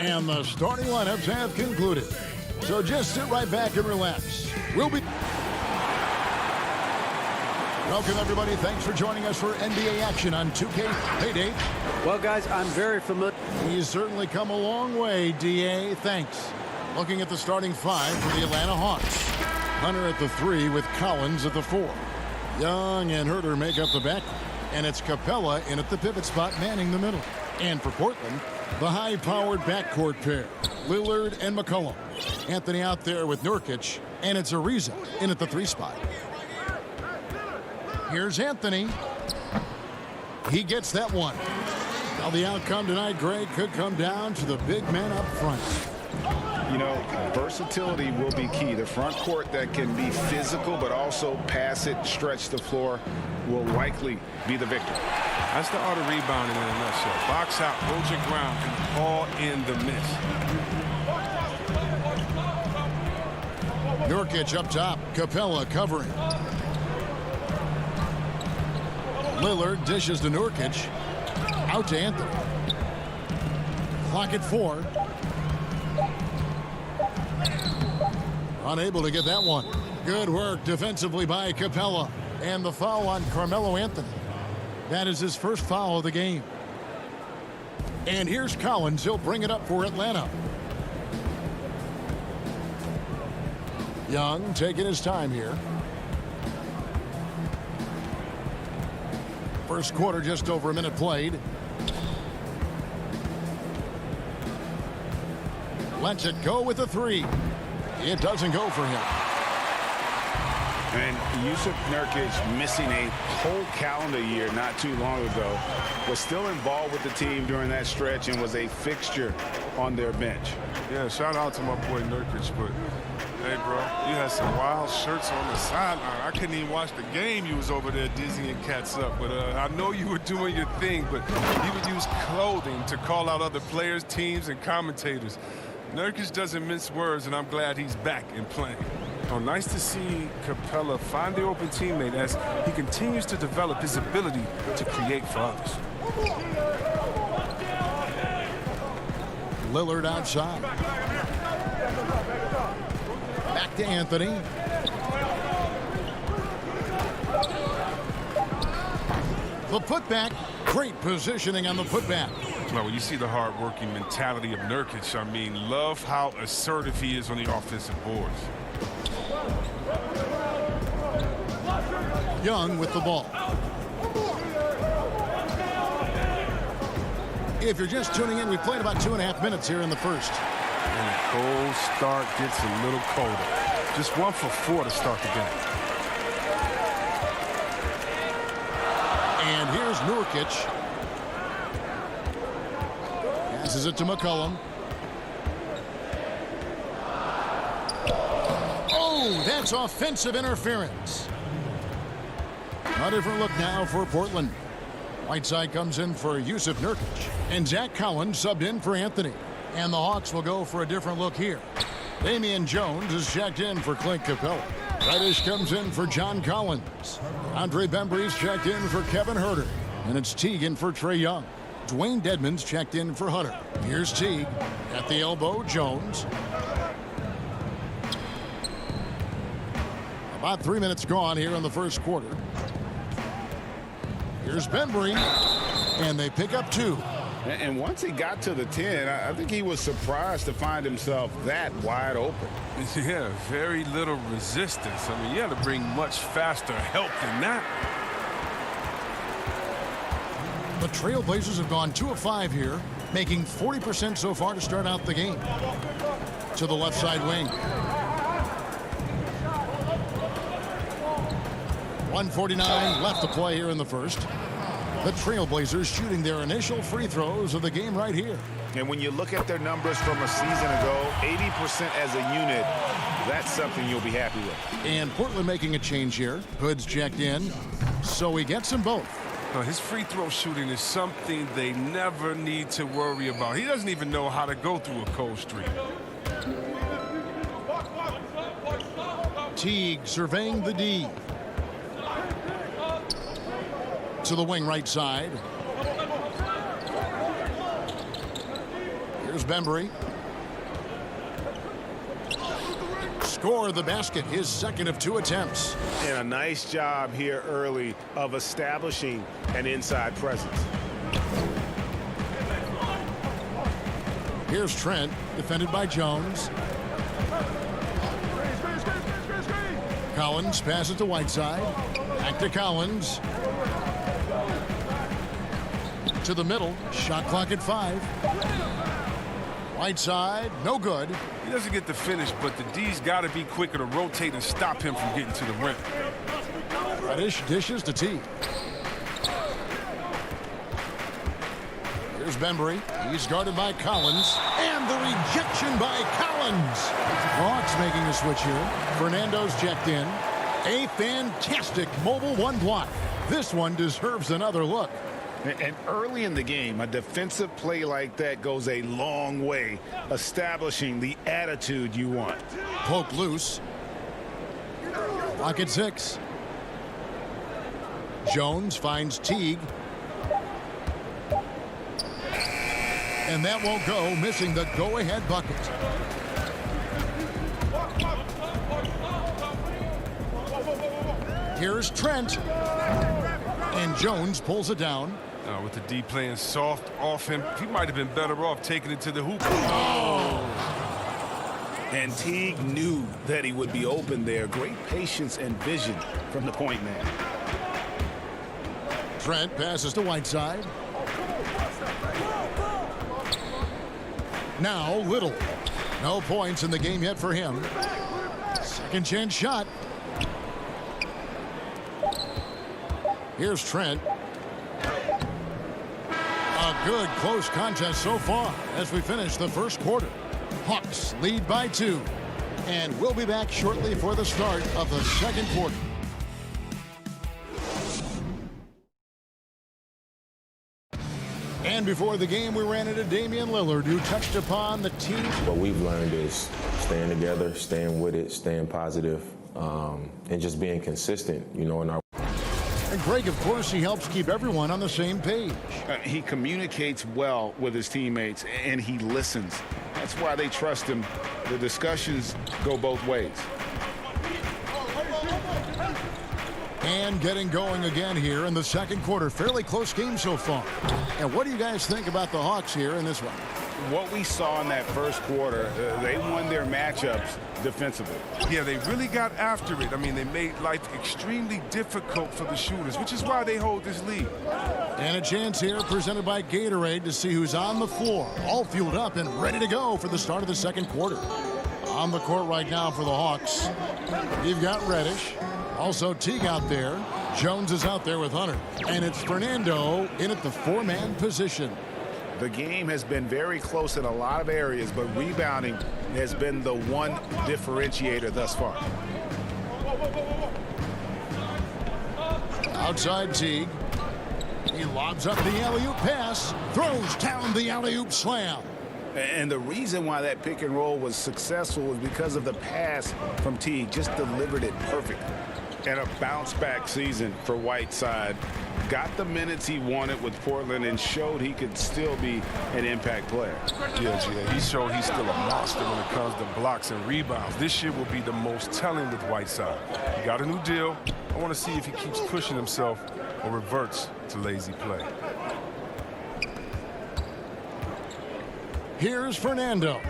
And the starting lineups have concluded. So just sit right back and relax. We'll be... Welcome, everybody. Thanks for joining us for NBA action on 2K Payday. Well, guys, I'm very familiar. He's certainly come a long way, D.A. Thanks. Looking at the starting five for the Atlanta Hawks. Hunter at the 3 with Collins at the 4. Young and Herter make up the back. And it's Capella in at the pivot spot manning the middle. And for Portland, the high-powered backcourt pair, Lillard and McCollum. Anthony out there with Nurkic, and it's Ariza in at the 3 spot. Here's Anthony. He gets that one. Now the outcome tonight, Greg, could come down to the big man up front. You know, versatility will be key. The front court that can be physical but also pass it, stretch the floor will likely be the victor. That's the art of rebounding in a nutshell. Box out, hold your ground, and all in the miss. Nurkic up top. Capella covering. Lillard dishes to Nurkic. Out to Anthony. Clock at 4. Unable to get that one. Good work defensively by Capella. And the foul on Carmelo Anthony. That is his first foul of the game. And here's Collins. He'll bring it up for Atlanta. Young taking his time here. First quarter, just over a minute played. Lets it go with a 3. It doesn't go for him. And Yusuf Nurkic, missing a whole calendar year not too long ago, was still involved with the team during that stretch and was a fixture on their bench. Yeah, shout out to my boy Nurkic, but hey, bro, you had some wild shirts on the sideline. I couldn't even watch the game. You was over there dizzying cats up, but I know you were doing your thing, but you would use clothing to call out other players, teams, and commentators. Nurkic doesn't mince words, and I'm glad he's back and playing. Oh, nice to see Capella find the open teammate as he continues to develop his ability to create for others. Lillard outside. Back to Anthony. The putback. Great positioning on the putback. Well, when you see the hard-working mentality of Nurkic, I mean, love how assertive he is on the offensive boards. Young with the ball. If you're just tuning in, we played about 2.5 minutes here in the first. And a cold start gets a little colder. Just 1 for 4 to start the game. And here's Nurkic. Passes it to McCollum. Oh, that's offensive interference. A different look now for Portland. Whiteside comes in for Yusuf Nurkic. And Zach Collins subbed in for Anthony. And the Hawks will go for a different look here. Damian Jones is checked in for Clint Capella. Reddish comes in for John Collins. Andre Bembry's checked in for Kevin Herter. And it's Teague in for Trae Young. Dwayne Dedmon's checked in for Hunter. Here's Teague. At the elbow, Jones. About 3 minutes gone here in the first quarter. Here's Bembry. And they pick up 2. And once he got to the 10, I think he was surprised to find himself that wide open. Yeah, very little resistance. I mean, you had to bring much faster help than that. The Trailblazers have gone 2 of 5 here, making 40% so far to start out the game. To the left side wing. 1:49 left to play here in the first. The Trailblazers shooting their initial free throws of the game right here. And when you look at their numbers from a season ago, 80% as a unit, that's something you'll be happy with. And Portland making a change here. Hood's checked in, so he gets them both. His free throw shooting is something they never need to worry about. He doesn't even know how to go through a cold streak. Teague surveying the D. To the wing right side. Here's Bembry. Score the basket, his second of 2 attempts. And a nice job here early of establishing an inside presence. Here's Trent, defended by Jones. Collins passes to Whiteside. Back to Collins. To the middle. Shot clock at 5. Whiteside, no good. He doesn't get the finish, but the D's got to be quicker to rotate and stop him from getting to the rim. Reddish dishes to T. Here's Bembry. He's guarded by Collins. And the rejection by Collins. Hawks making a switch here. Fernando's checked in. A fantastic mobile 1 block. This one deserves another look. And early in the game, a defensive play like that goes a long way, establishing the attitude you want. Poke loose. Clock at 6. Jones finds Teague. And that won't go, missing the go-ahead bucket. Here's Trent. And Jones pulls it down. With the D playing soft off him, he might have been better off taking it to the hoop. Oh! And Teague knew that he would be open there. Great patience and vision from the point man. Trent passes to Whiteside. Now Little. No points in the game yet for him. Second chance shot. Here's Trent. A good close contest so far as we finish the first quarter. Hawks lead by 2. And we'll be back shortly for the start of the second quarter. And before the game, we ran into Damian Lillard, who touched upon the team. What we've learned is staying together, staying with it, staying positive, and just being consistent, in our. And Greg, of course, he helps keep everyone on the same page. He communicates well with his teammates, and he listens. That's why they trust him. The discussions go both ways. And getting going again here in the second quarter. Fairly close game so far. And what do you guys think about the Hawks here in this one? What we saw in that first quarter, they won their matchups defensively. Yeah, they really got after it. I mean, they made life extremely difficult for the shooters, which is why they hold this lead. And a chance here presented by Gatorade to see who's on the floor. All fueled up and ready to go for the start of the second quarter. On the court right now for the Hawks, you've got Reddish. Also Teague out there. Jones is out there with Hunter. And it's Fernando in at the 4-man position. The game has been very close in a lot of areas, but rebounding has been the one differentiator thus far. Outside Teague. He lobs up the alley-oop pass. Throws down the alley-oop slam. And the reason why that pick and roll was successful was because of the pass from Teague. Just delivered it perfect. And a bounce-back season for Whiteside. Got the minutes he wanted with Portland and showed he could still be an impact player. Yeah, he showed he's still a monster when it comes to blocks and rebounds. This year will be the most telling with Whiteside. He got a new deal. I want to see if he keeps pushing himself or reverts to lazy play. Here's Fernando.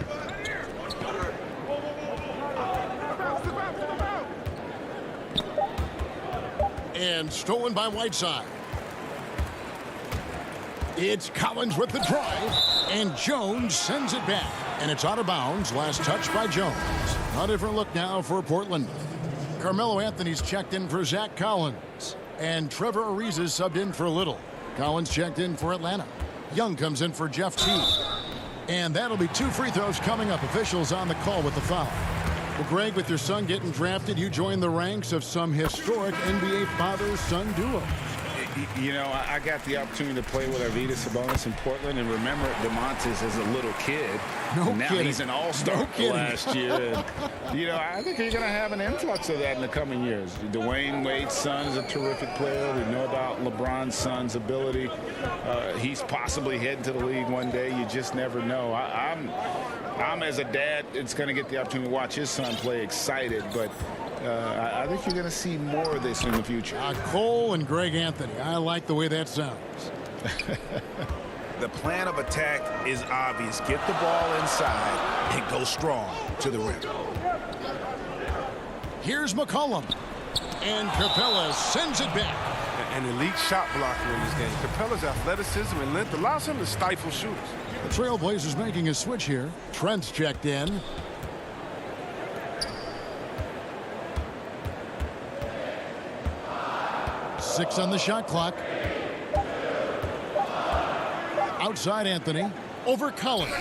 And stolen by Whiteside. It's Collins with the drive, and Jones sends it back. And it's out of bounds. Last touch by Jones. A different look now for Portland. Carmelo Anthony's checked in for Zach Collins. And Trevor Ariza subbed in for Little. Collins checked in for Atlanta. Young comes in for Jeff Teague. And that'll be 2 free throws coming up. Officials on the call with the foul. Well, Greg, with your son getting drafted, you join the ranks of some historic NBA father-son duos. You know, I got the opportunity to play with Arvydas Sabonis in Portland, and remember DeMontis as a little kid. No and now kidding. he's an all-star last year. And, you know, I think you're going to have an influx of that in the coming years. Dwayne Wade's son is a terrific player. We know about LeBron's son's ability. He's possibly heading to the league one day. You just never know. I'm as a dad, it's going to get the opportunity to watch his son play excited, but I think you're going to see more of this in the future. Cole and Greg Anthony. I like the way that sounds. The plan of attack is obvious. Get the ball inside and go strong to the rim. Here's McCollum. And Capella sends it back. An elite shot blocker in this game. Capella's athleticism and length allows him to stifle shooters. The Trailblazers making a switch here. Trent's checked in. Six on the shot clock. Outside Anthony. Over Collins.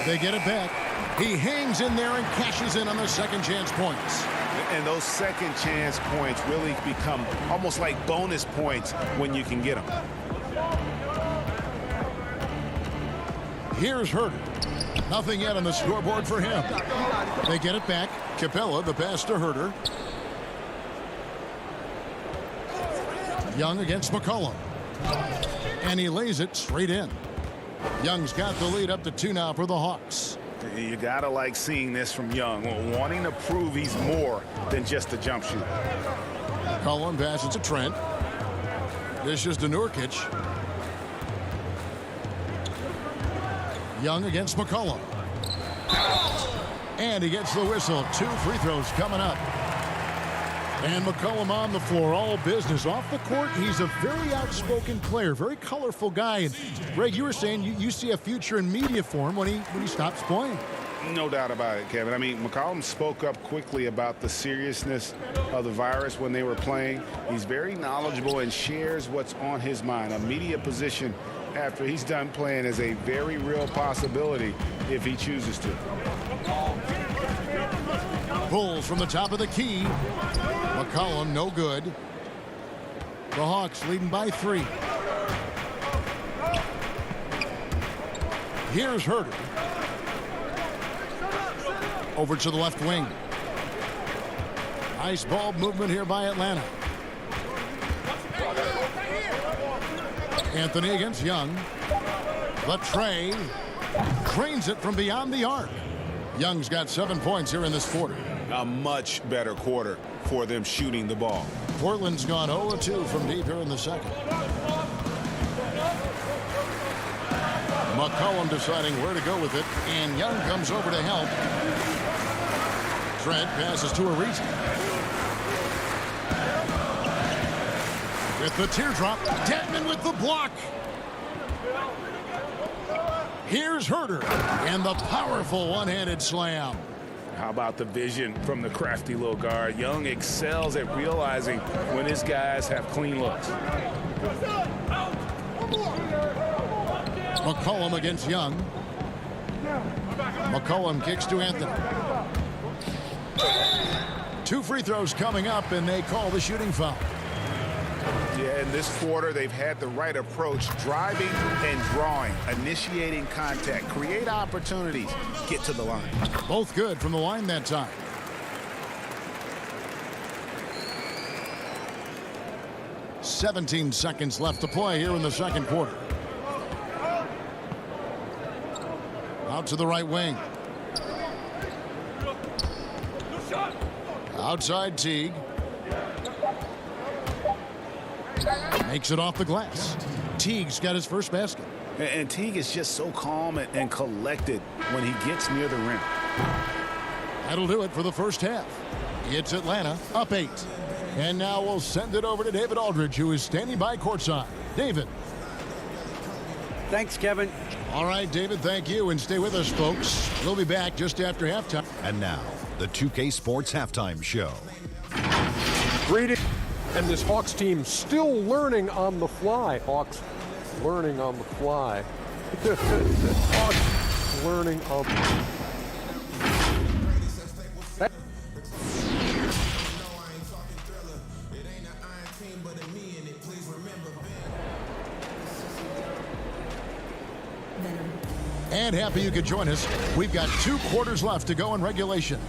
They get it back. He hangs in there and cashes in on the second chance points. And those second chance points really become almost like bonus points when you can get them. Here's Herter. Nothing yet on the scoreboard for him. They get it back. Capella, the pass to Herter. Young against McCollum. And he lays it straight in. Young's got the lead up to 2 now for the Hawks. You gotta like seeing this from Young, wanting to prove he's more than just a jump shooter. McCollum passes to Trent. Dishes to Nurkic. Young against McCollum. And he gets the whistle. 2 free throws coming up. And McCollum on the floor, all business. Off the court, he's a very outspoken player, very colorful guy. And Greg, you were saying you see a future in media for him when he stops playing. No doubt about it, Kevin. I mean, McCollum spoke up quickly about the seriousness of the virus when they were playing. He's very knowledgeable and shares what's on his mind. A media position after he's done playing is a very real possibility if he chooses to. Pulls from the top of the key. McCollum, no good. The Hawks leading by 3. Here's Herter. Over to the left wing. Nice ball movement here by Atlanta. Anthony against Young. The tray. Trains it from beyond the arc. Young's got 7 points here in this quarter. A much better quarter for them shooting the ball. Portland's gone 0-2 from deep here in the second. McCollum deciding where to go with it, and Young comes over to help. Trent passes to Ariza. With the teardrop, Dedmon with the block. Here's Herter, and the powerful one-handed slam. How about the vision from the crafty little guard? Young excels at realizing when his guys have clean looks. McCollum against Young. McCollum kicks to Anthony. 2 free throws coming up, and they call the shooting foul. Yeah, in this quarter, they've had the right approach, driving and drawing, initiating contact, create opportunities, get to the line. Both good from the line that time. "17 seconds left to play here in the second quarter. Out to the right wing. Outside Teague. Makes it off the glass. Teague's got his first basket. And Teague is just so calm and collected when he gets near the rim. That'll do it for the first half. It's Atlanta up 8. And now we'll send it over to David Aldridge, who is standing by courtside. David. Thanks, Kevin. All right, David, thank you. And stay with us, folks. We'll be back just after halftime. And now, the 2K Sports Halftime Show. Greetings. And this Hawks team still learning on the fly. Hawks learning on the fly. Hawks learning on the fly. And happy you could join us. We've got 2 quarters left to go in regulation.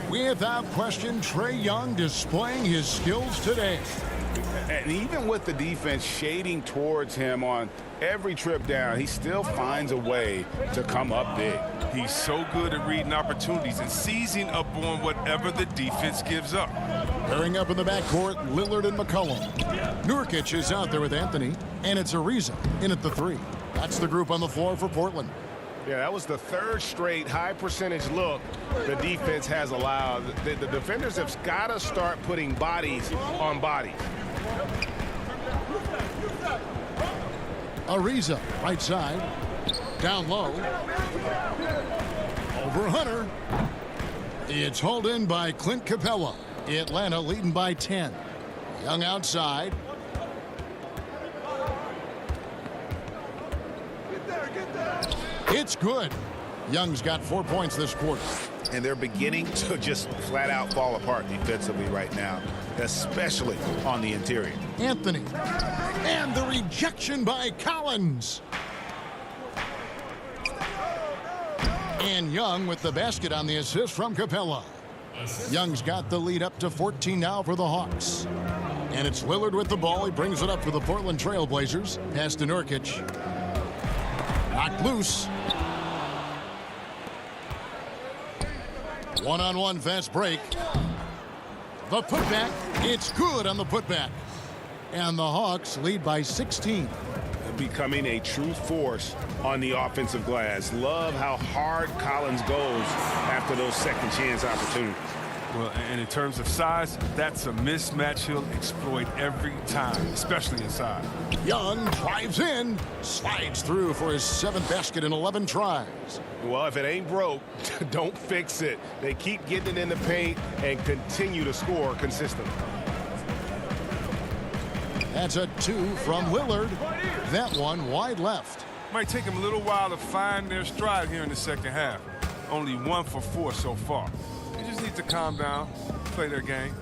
Without question, Trae Young displaying his skills today. And even with the defense shading towards him on every trip down, he still finds a way to come up big. He's so good at reading opportunities and seizing up on whatever the defense gives up. Pairing up in the backcourt, Lillard and McCollum. Nurkic is out there with Anthony, and it's Ariza in at the 3. That's the group on the floor for Portland. Yeah, that was the 3rd straight high percentage look the defense has allowed. The defenders have got to start putting bodies on bodies. Ariza, right side. Down low. Over Hunter. It's hauled in by Clint Capella. Atlanta leading by 10. Young outside. It's good. Young's got 4 points this quarter. And they're beginning to just flat out fall apart defensively right now, especially on the interior. Anthony. And the rejection by Collins. And Young with the basket on the assist from Capella. Young's got the lead up to 14 now for the Hawks. And it's Lillard with the ball. He brings it up for the Portland Trail Blazers. Pass to Nurkic. Knocked loose. One-on-one fast break. The putback. It's good on the putback. And the Hawks lead by 16. Becoming a true force on the offensive glass. Love how hard Collins goes after those second chance opportunities. Well, and in terms of size, that's a mismatch he'll exploit every time, especially inside. Young drives in, slides through for his 7th basket in 11 tries. Well, if it ain't broke, don't fix it. They keep getting it in the paint and continue to score consistently. That's a 2 from Lillard. That one wide left. Might take them a little while to find their stride here in the second half. Only 1 for 4 so far. They just need to calm down, play their game.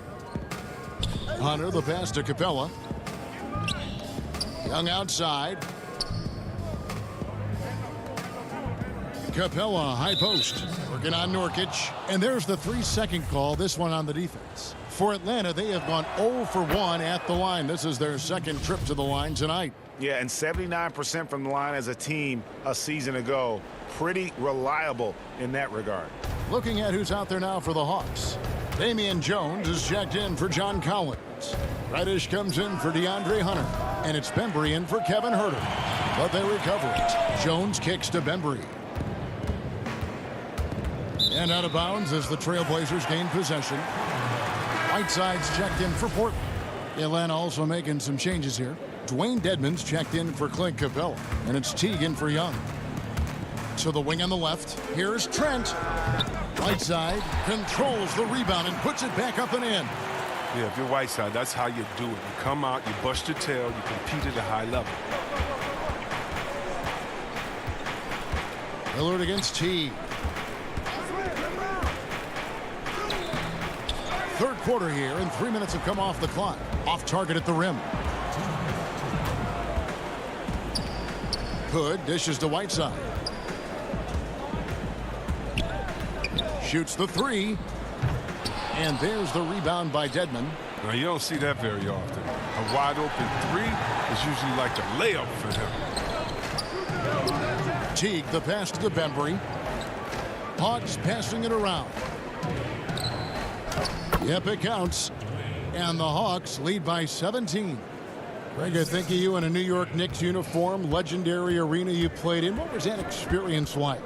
Hunter, the pass to Capella. Young outside. Capella, high post. Working on Nurkic. And there's the 3-second call, this one on the defense. For Atlanta, they have gone 0 for 1 at the line. This is their 2nd trip to the line tonight. Yeah, and 79% from the line as a team a season ago. Pretty reliable in that regard. Looking at who's out there now for the Hawks. Damian Jones is checked in for John Collins. Reddish comes in for DeAndre Hunter. And it's Bembry in for Kevin Huerter. But they recover it. Jones kicks to Bembry. And out of bounds as the Trailblazers gain possession. Whiteside's checked in for Portland. Atlanta also making some changes here. Dwayne Dedmon's checked in for Clint Capella. And it's Teague for Young. To the wing on the left. Here's Trent. Right side controls the rebound and puts it back up and in. Yeah, if you're Whiteside, that's how you do it. You come out, you bust your tail, you compete at a high level. Lillard against Teague. 3rd quarter here, and 3 minutes have come off the clock. Off target at the rim. Hood dishes to Whiteside. Shoots the 3. And there's the rebound by Dedmon. Now, you don't see that very often. A wide open 3 is usually like a layup for him. Teague, the pass to Bembry. Hawks passing it around. Yep, it counts. And the Hawks lead by 17. Greg, I think of you in a New York Knicks uniform, legendary arena you played in. What was that experience like?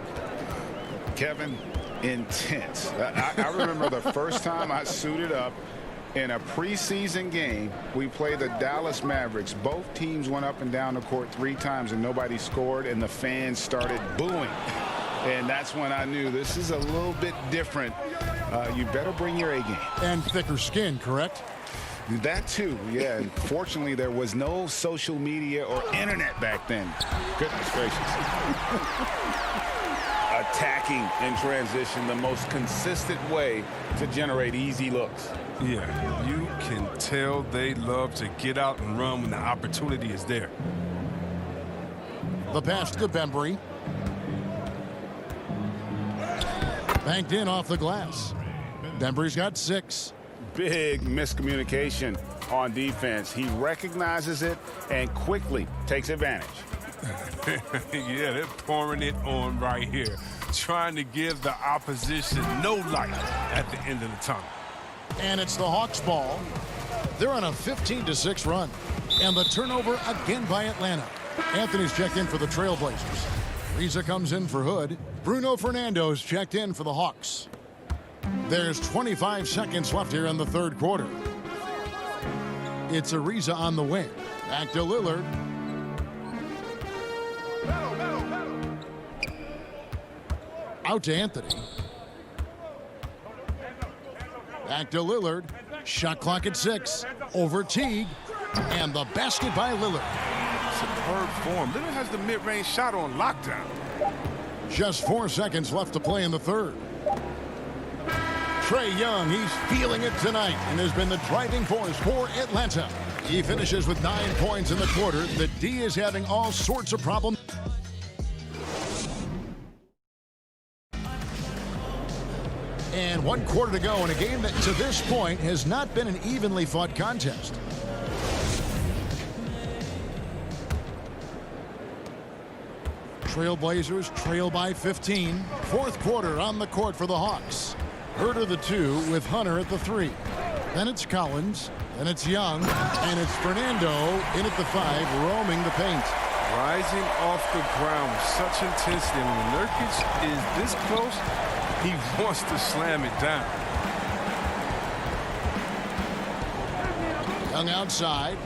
Kevin, intense. I remember the first time I suited up in a preseason game. We played the Dallas Mavericks. Both teams went up and down the court 3 times and nobody scored, and the fans started booing. And that's when I knew this is a little bit different. You better bring your A game. And thicker skin, correct? That too, yeah. And fortunately, there was no social media or internet back then. Goodness gracious. Attacking in transition, the most consistent way to generate easy looks. Yeah, you can tell they love to get out and run when the opportunity is there. The pass to Bembry. Banked in off the glass. Denver's got 6. Big miscommunication on defense. He recognizes it and quickly takes advantage. Yeah, they're pouring it on right here, trying to give the opposition no light at the end of the tunnel. And it's the Hawks ball. They're on a 15-6 run. And the turnover again by Atlanta. Anthony's checked in for the Trailblazers. Ariza comes in for Hood. Bruno Fernando's checked in for the Hawks. There's 25 seconds left here in the third quarter. It's Ariza on the wing. Back to Lillard. Out to Anthony. Back to Lillard. Shot clock at 6. Over Teague. And the basket by Lillard. Superb form. Lillard has the mid-range shot on lockdown. Just 4 seconds left to play in the third. Trae Young, he's feeling it tonight and has been the driving force for Atlanta. He finishes with 9 points in the quarter. The D is having all sorts of problems. And 1 quarter to go in a game that to this point has not been an evenly fought contest. Trailblazers trail by 15. Fourth quarter on the court for the Hawks. Herter the 2 with Hunter at the 3. Then it's Collins. Then it's Young. And it's Fernando in at the 5, roaming the paint. Rising off the ground with such intensity. When Nurkic is this close, he wants to slam it down. Young outside.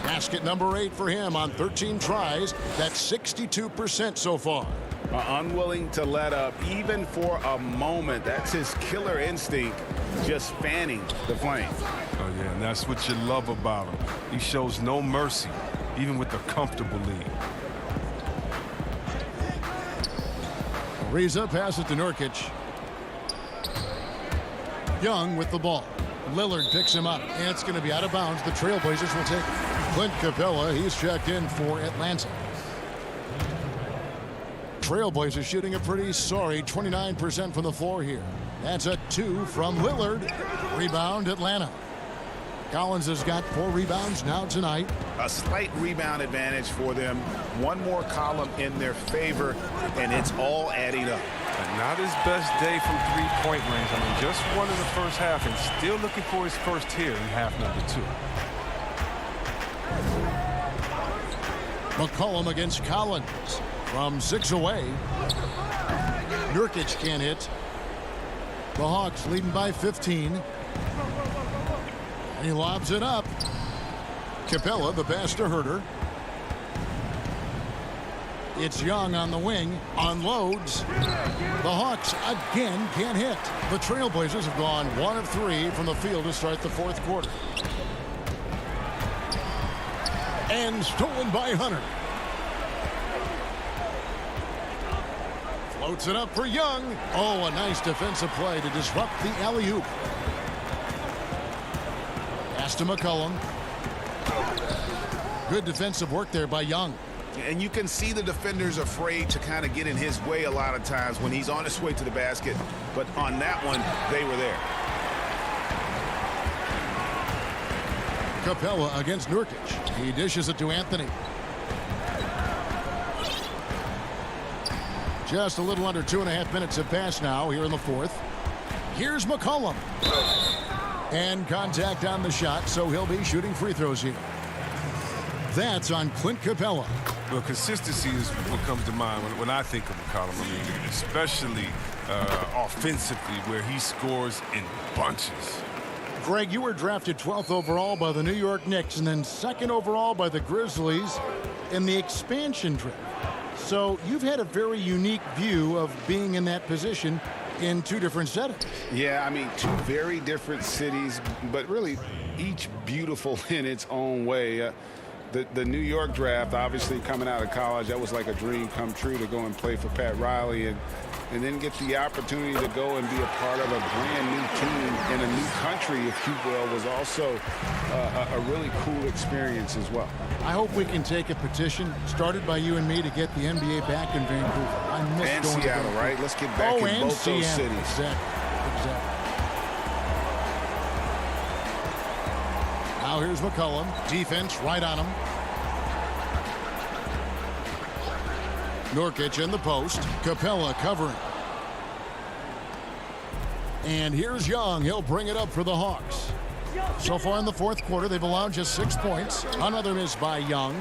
Basket number 8 for him on 13 tries. That's 62% so far. Unwilling to let up even for a moment. That's his killer instinct, just fanning the flame. Oh, yeah, and that's what you love about him. He shows no mercy, even with a comfortable lead. Ariza passes to Nurkic. Young with the ball. Lillard picks him up, and it's going to be out of bounds. The Trailblazers will take it. Clint Capella, he's checked in for Atlanta. Trailblazers shooting a pretty sorry 29% from the floor here. That's a 2 from Lillard. Rebound Atlanta. Collins has got 4 rebounds now tonight. A slight rebound advantage for them. One more column in their favor, and it's all adding up. And not his best day from three-point range. I mean, just one in the first half and still looking for his first here in half number 2. McCollum against Collins from 6 away. Nurkic can't hit. The Hawks leading by 15. And he lobs it up. Capella, the pass to Herter. It's Young on the wing. Unloads. The Hawks again can't hit. The Trailblazers have gone 1 of 3 from the field to start the fourth quarter. And stolen by Hunter. Floats it up for Young. Oh, a nice defensive play to disrupt the alley-oop. Pass to McCollum. Good defensive work there by Young. And you can see the defenders afraid to kind of get in his way a lot of times when he's on his way to the basket. But on that one, they were there. Capella against Nurkic. He dishes it to Anthony. Just a little under 2.5 minutes have passed now here in the fourth. Here's McCollum. And contact on the shot, so he'll be shooting free throws here. That's on Clint Capella. Well, consistency is what comes to mind when I think of McCollum. I mean, especially offensively, where he scores in bunches. Greg, you were drafted 12th overall by the New York Knicks and then 2nd overall by the Grizzlies in the expansion draft. So you've had a very unique view of being in that position in 2 different settings. Yeah, I mean, 2 very different cities, but really each beautiful in its own way. The New York draft, obviously coming out of college, that was like a dream come true to go and play for Pat Riley and then get the opportunity to go and be a part of a brand new team in a new country, if you will, was also a really cool experience as well. I hope we can take a petition started by you and me to get the NBA back in Vancouver. I miss And going Seattle, to Vancouver. right? Let's get back in and both those Seattle. cities. Exactly. Now here's McCollum. Defense right on him. Nurkic in the post. Capella covering. And here's Young. He'll bring it up for the Hawks. So far in the fourth quarter, they've allowed just 6 points. Another miss by Young.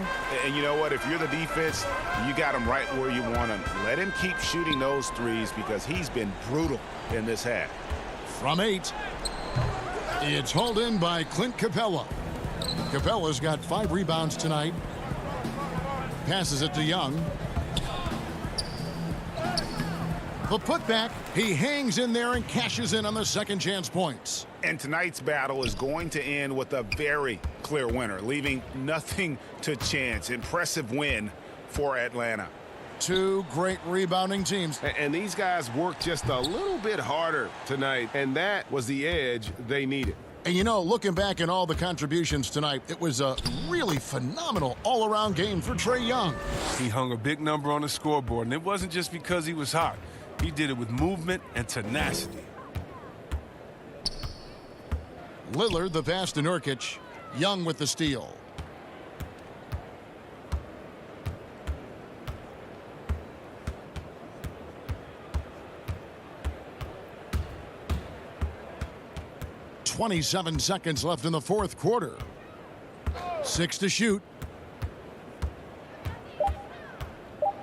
And you know what? If you're the defense, you got him right where you want him. Let him keep shooting those threes because he's been brutal in this half. From 8, it's hauled in by Clint Capella. Capella's got 5 rebounds tonight. Passes it to Young. The putback, he hangs in there and cashes in on the second chance points. And tonight's battle is going to end with a very clear winner, leaving nothing to chance. Impressive win for Atlanta. 2 great rebounding teams. And these guys worked just a little bit harder tonight, and that was the edge they needed. And you know, looking back at all the contributions tonight, it was a really phenomenal all-around game for Trae Young. He hung a big number on the scoreboard, and it wasn't just because he was hot. He did it with movement and tenacity. Lillard the pass to Nurkic. Young with the steal. .27 seconds left in the fourth quarter. 6 to shoot.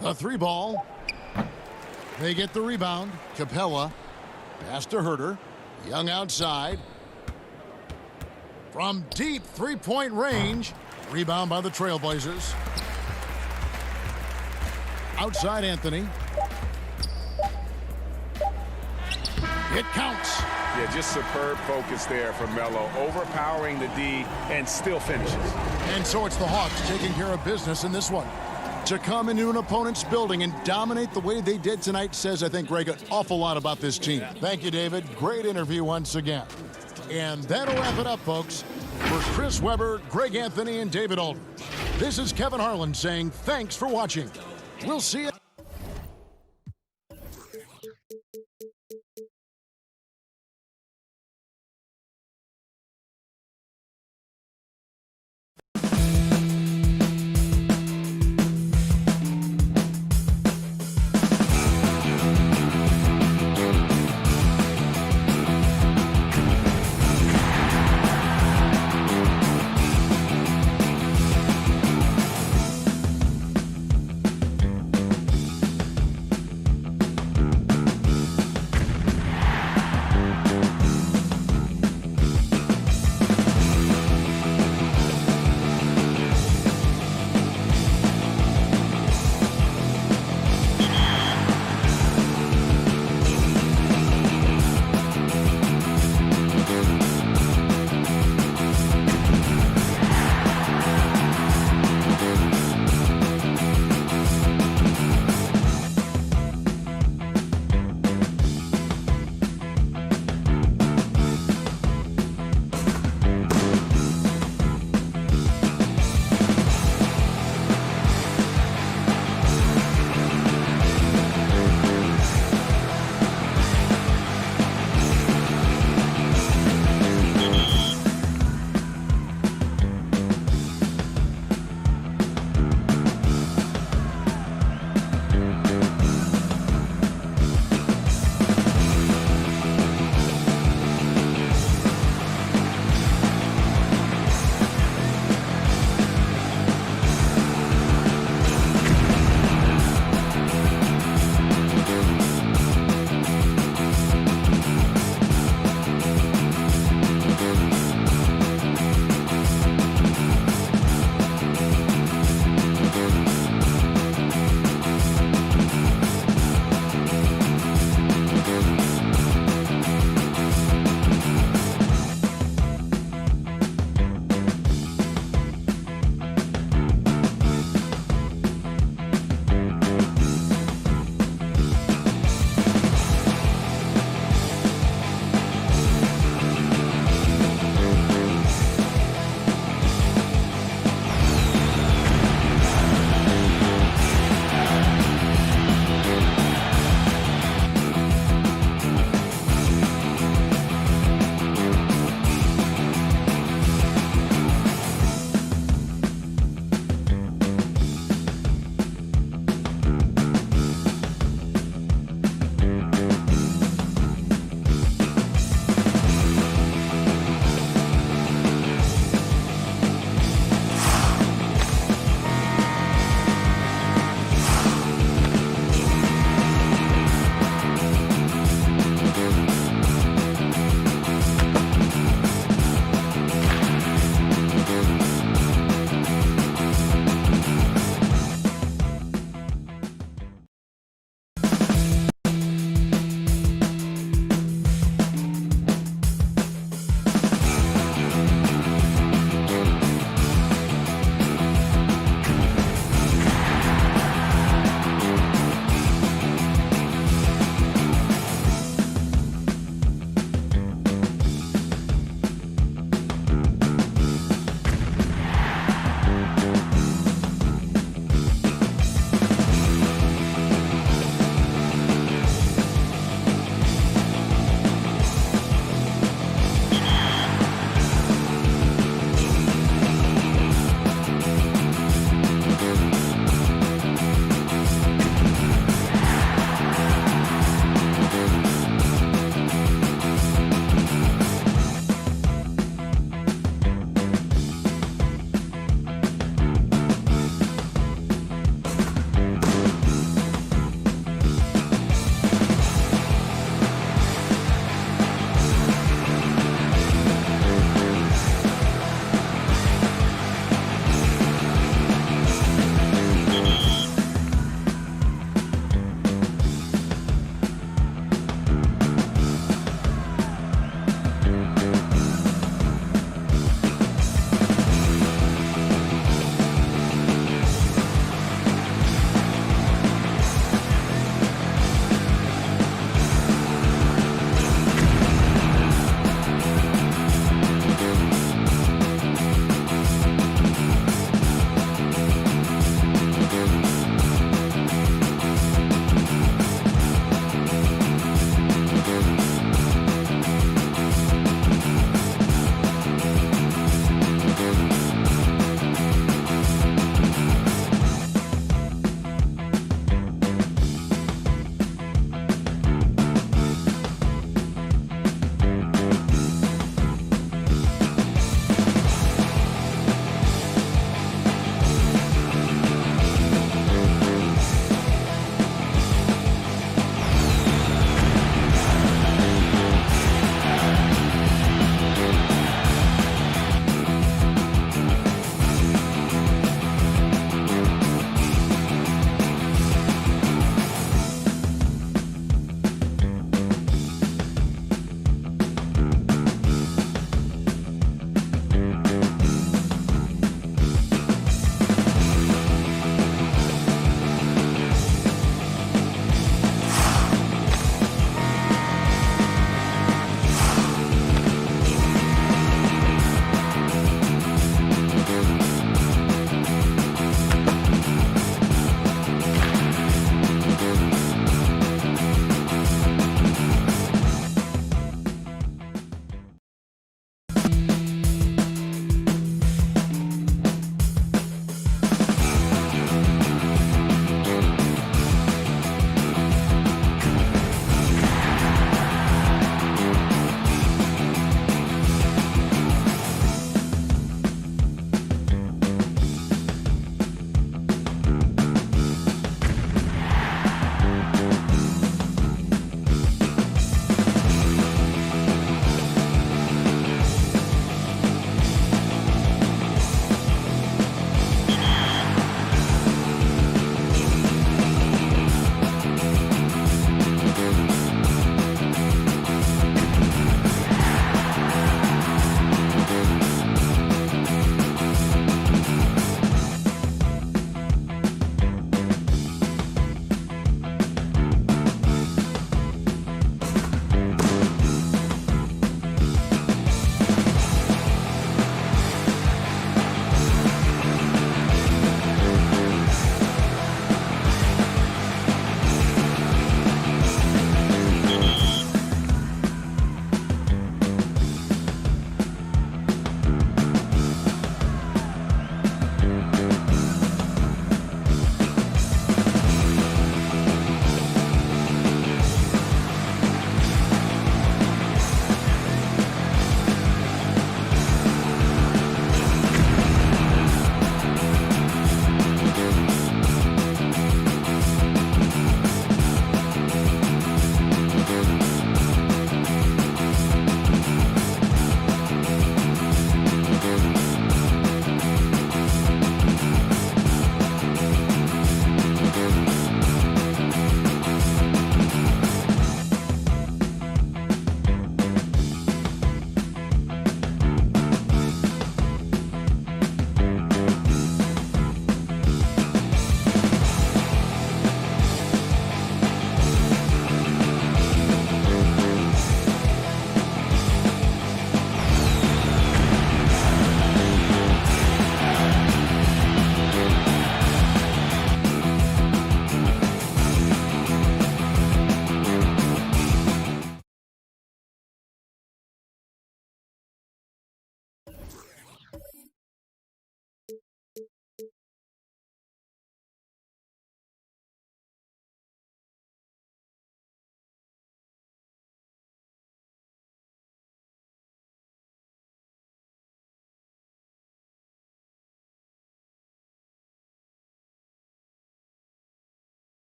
The 3 ball. They get the rebound. Capella. Pass to Herter. Young outside. From deep three-point range. Rebound by the Trailblazers. Outside Anthony. It counts. Yeah, just superb focus there from Melo, overpowering the D and still finishes. And so it's the Hawks taking care of business in this one. To come into an opponent's building and dominate the way they did tonight says, I think, Greg, an awful lot about this team. Thank you, David. Great interview once again. And that'll wrap it up, folks. For Chris Webber, Greg Anthony, and David Aldridge, this is Kevin Harlan saying thanks for watching. We'll see you.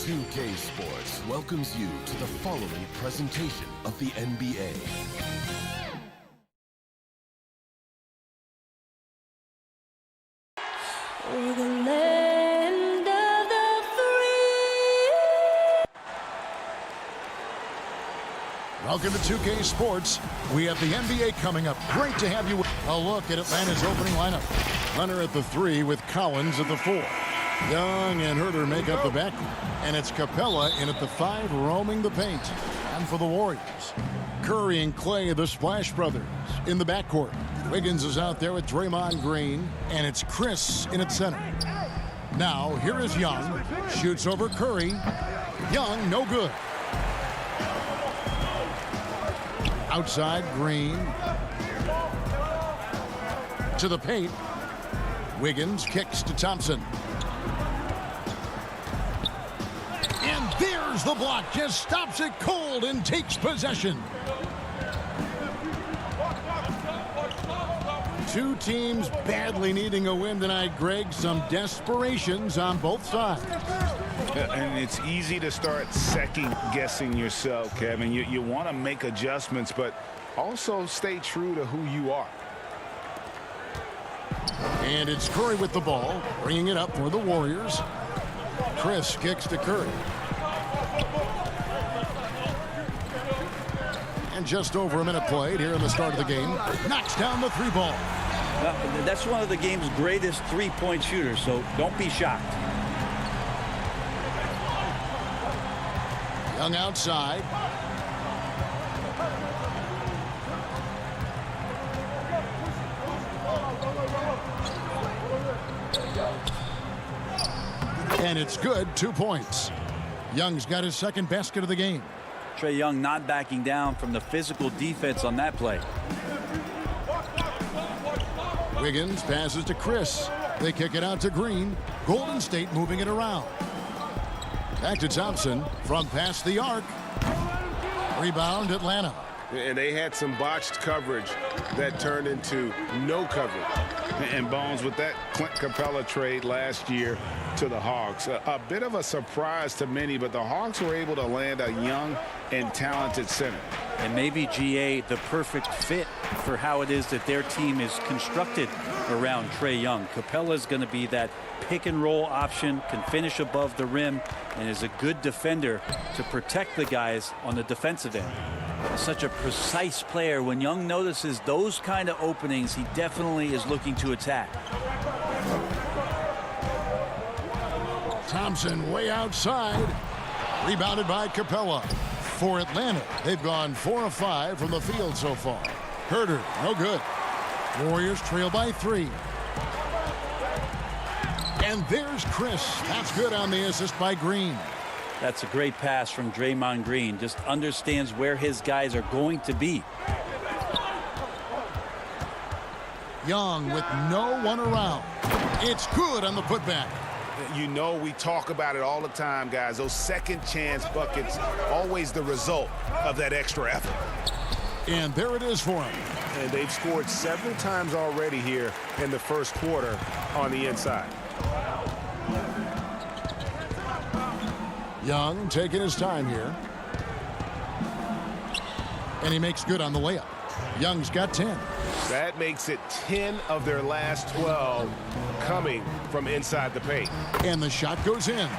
2K Sports welcomes you to the following presentation of the NBA. For the land of the free. Welcome to 2K Sports. We have the NBA coming up. Great to have you. A look at Atlanta's opening lineup. Leonard at the 3 with Collins at the 4. Young and Herter make up the backcourt. And it's Capella in at the 5 roaming the paint. And for the Warriors, Curry and Clay, the Splash Brothers, in the backcourt. Wiggins is out there with Draymond Green, and it's Chris in at center. Now, here is Young. Shoots over Curry. Young, no good. Outside, Green. To the paint. Wiggins kicks to Thompson. And there's the block. Just stops it cold and takes possession. Two teams badly needing a win tonight, Greg. Some desperations on both sides. And it's easy to start second-guessing yourself, Kevin. You want to make adjustments, but also stay true to who you are. And it's Curry with the ball, bringing it up for the Warriors. Chris kicks to Curry. And just over a minute played here in the start of the game. Knocks down the 3 ball. That's one of the game's greatest three-point shooters, so don't be shocked. Young outside. And it's good. 2 points. Young's got his second basket of the game. Trae Young not backing down from the physical defense on that play. Wiggins passes to Chris. They kick it out to Green. Golden State moving it around. Back to Thompson from past the arc. Rebound Atlanta. And they had some botched coverage that turned into no coverage. And Bones, with that Clint Capella trade last year to the Hawks, a bit of a surprise to many, but the Hawks were able to land a young and talented center. And maybe GA the perfect fit for how it is that their team is constructed around Trae Young. Capella is going to be that pick and roll option, can finish above the rim, and is a good defender to protect the guys on the defensive end. Such a precise player. When Young notices those kind of openings, he definitely is looking to attack. Thompson way outside. Rebounded by Capella. For Atlanta, they've gone 4 of 5 from the field so far. Herter, no good. Warriors trail by 3. And there's Chris. That's good on the assist by Green. That's a great pass from Draymond Green. Just understands where his guys are going to be. Young with no one around. It's good on the putback. You know, we talk about it all the time, guys. Those second chance buckets, always the result of that extra effort. And there it is for him. And they've scored several times already here in the first quarter on the inside. Young taking his time here. And he makes good on the layup. Young's got 10. That makes it 10 of their last 12 coming from inside the paint. And the shot goes in.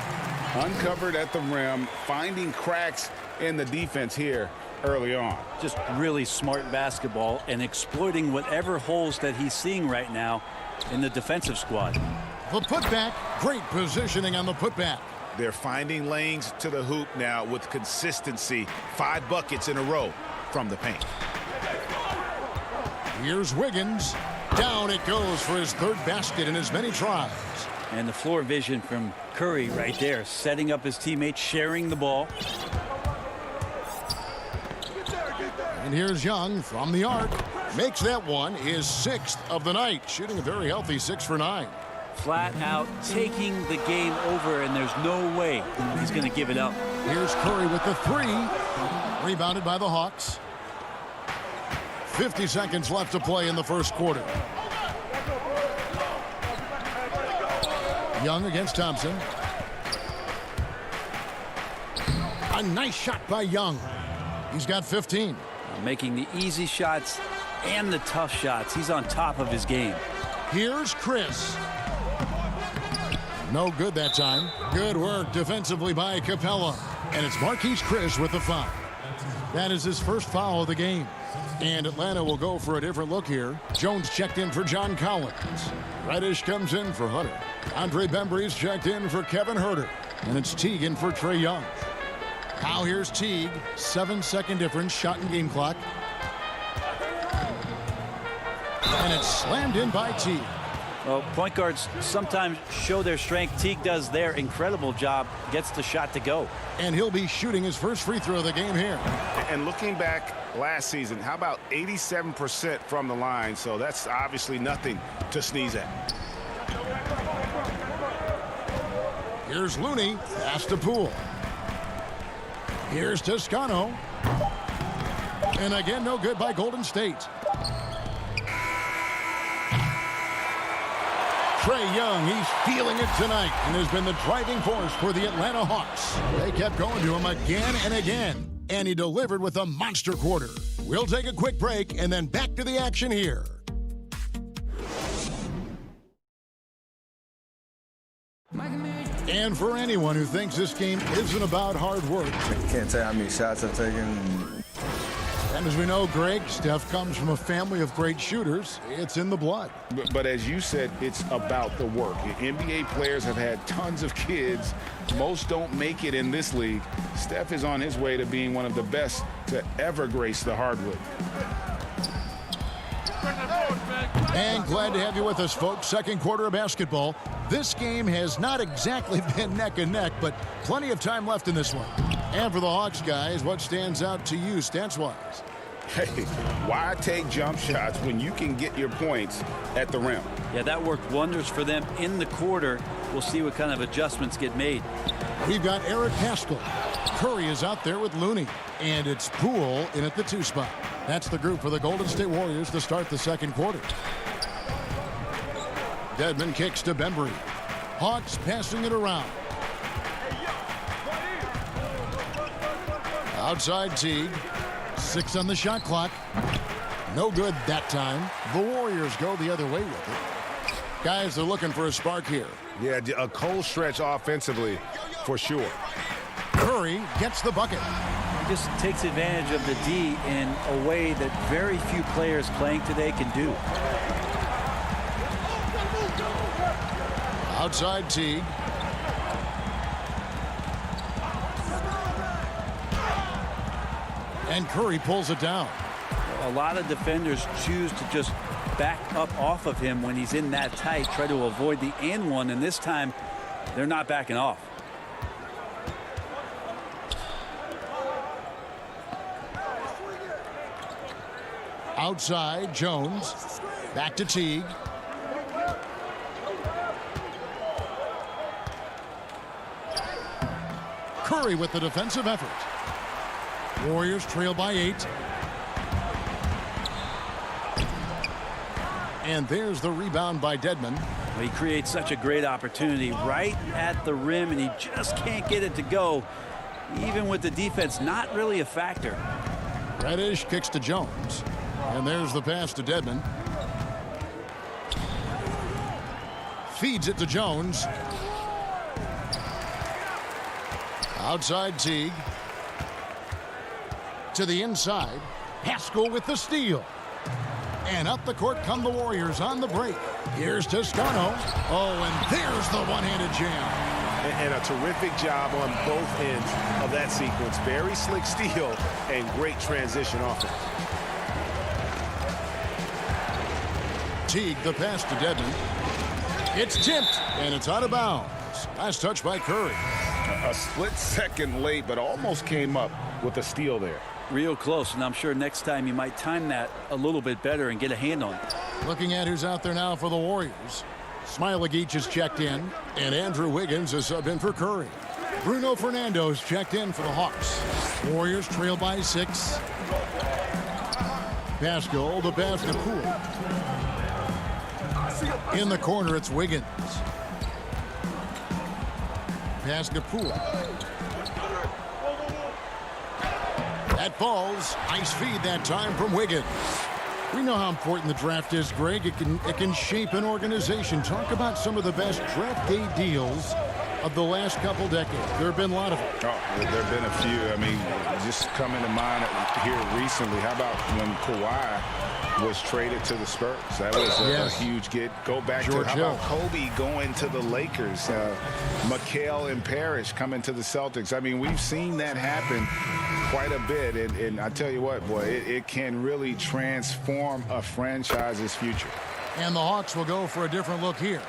Uncovered at the rim, finding cracks in the defense here early on. Just really smart basketball and exploiting whatever holes that he's seeing right now in the defensive squad. The putback, great positioning on the putback. They're finding lanes to the hoop now with consistency. 5 buckets in a row from the paint. Here's Wiggins. Down it goes for his 3rd basket in as many tries. And the floor vision from Curry right there, setting up his teammates, sharing the ball. And here's Young from the arc. Makes that one his 6th of the night. Shooting a very healthy 6 for 9. Flat out taking the game over, and there's no way he's going to give it up. Here's Curry with the 3. Rebounded by the Hawks. 50 seconds left to play in the first quarter. Young against Thompson. A nice shot by Young. He's got 15. Making the easy shots and the tough shots. He's on top of his game. Here's Chris. No good that time. Good work defensively by Capella. And it's Marquise Chris with the foul. That is his first foul of the game. And Atlanta will go for a different look here. Jones checked in for John Collins. Reddish comes in for Hunter. Andre Bembry's checked in for Kevin Huerter. And it's Teague in for Trae Young. Now here's Teague. 7-second difference, shot and game clock. And it's slammed in by Teague. Well, point guards sometimes show their strength. Teague does their incredible job, gets the shot to go. And he'll be shooting his first free throw of the game here. And looking back last season, how about 87% from the line? So that's obviously nothing to sneeze at. Here's Looney, pass to Poole. Here's Toscano. And again, no good by Golden State. Trae Young, he's feeling it tonight and has been the driving force for the Atlanta Hawks. They kept going to him again and again, and he delivered with a monster quarter. We'll take a quick break and then back to the action here. And for anyone who thinks this game isn't about hard work. Can't tell how many shots I've taken. And as we know, Greg, Steph comes from a family of great shooters. It's in the blood. But as you said, it's about the work. NBA players have had tons of kids. Most don't make it in this league. Steph is on his way to being one of the best to ever grace the hardwood. And glad to have you with us, folks. Second quarter of basketball. This game has not exactly been neck and neck, but plenty of time left in this one. And for the Hawks, guys, what stands out to you stats-wise? Hey, why take jump shots when you can get your points at the rim? Yeah, that worked wonders for them in the quarter. We'll see what kind of adjustments get made. We've got Eric Paschall. Curry is out there with Looney. And it's Poole in at the 2 spot. That's the group for the Golden State Warriors to start the second quarter. Dedmon kicks to Bembry. Hawks passing it around. Outside Teague. 6 on the shot clock. No good that time. The Warriors go the other way with it. Guys, they're looking for a spark here. Yeah, a cold stretch offensively for sure. Curry gets the bucket. He just takes advantage of the D in a way that very few players playing today can do. Outside Teague. And Curry pulls it down. A lot of defenders choose to just back up off of him when he's in that tight, try to avoid the and one, and this time they're not backing off. Outside Jones. Back to Teague. Curry with the defensive effort. Warriors trail by 8. And there's the rebound by Dedmon. Well, he creates such a great opportunity right at the rim, and he just can't get it to go. Even with the defense not really a factor. Reddish kicks to Jones. And there's the pass to Dedmon. Feeds it to Jones. Outside Teague. To the inside. Paschall with the steal. And up the court come the Warriors on the break. Here's Toscano. Oh, and there's the one-handed jam. And a terrific job on both ends of that sequence. Very slick steal and great transition offense. Teague the pass to Dedmon. It's tipped, and it's out of bounds. Last touch by Curry. A split second late, but almost came up with a steal there. Real close, and I'm sure next time you might time that a little bit better and get a hand on it. Looking at who's out there now for the Warriors. Smailagic is checked in, and Andrew Wiggins is subbed in for Curry. Bruno Fernando's checked in for the Hawks. Warriors trail by 6. Paschall, the pass to Poole. In the corner, it's Wiggins. Pass to Poole. That falls. Nice feed that time from Wiggins. We know how important the draft is, Greg. It can shape an organization. Talk about some of the best draft day deals of the last couple decades. There have been a lot of them. Oh, there have been a few. I mean, just coming to mind here recently. How about when Kawhi was traded to the Spurs? That was a huge get. Go back George to how Hill. about Kobe going to the Lakers? Mikal and Parrish coming to the Celtics. I mean, we've seen that happen quite a bit. And I tell you what, boy, it can really transform a franchise's future. And the Hawks will go for a different look here.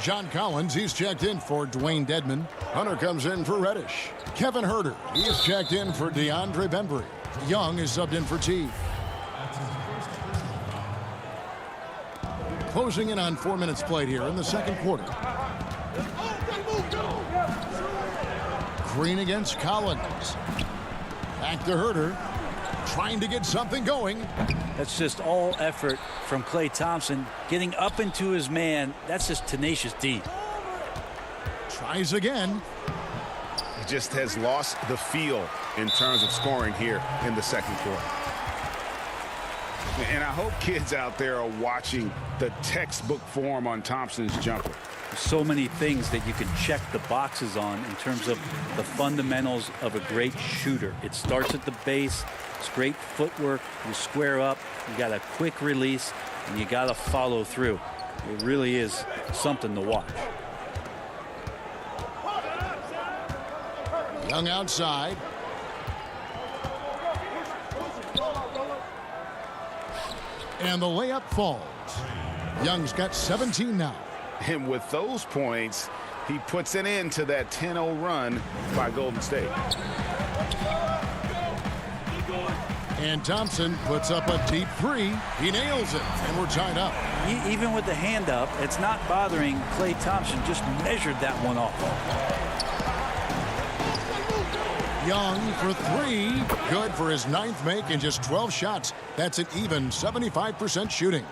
John Collins, he's checked in for Dwayne Dedman. Hunter comes in for Reddish. Kevin Huerter, he is checked in for DeAndre Bembry. Young is subbed in for T. Closing in on 4 minutes played here in the second quarter. Green against Collins. Back to Huerter. Trying to get something going. That's just all effort from Klay Thompson. Getting up into his man, that's just tenacious D. Tries again. He just has lost the feel in terms of scoring here in the second quarter. And I hope kids out there are watching the textbook form on Thompson's jumper. So many things that you can check the boxes on in terms of the fundamentals of a great shooter. It starts at the base. It's great footwork. You square up. You got a quick release, and you got to follow through. It really is something to watch. Young outside. And the layup falls. Young's got 17 now. And with those points, he puts an end to that 10-0 run by Golden State. And Thompson puts up a deep three. He nails it, and we're tied up. Even with the hand up, it's not bothering Klay Thompson. Just measured that one off. Young for three. Good for his ninth make in just 12 shots. That's an even 75% shooting.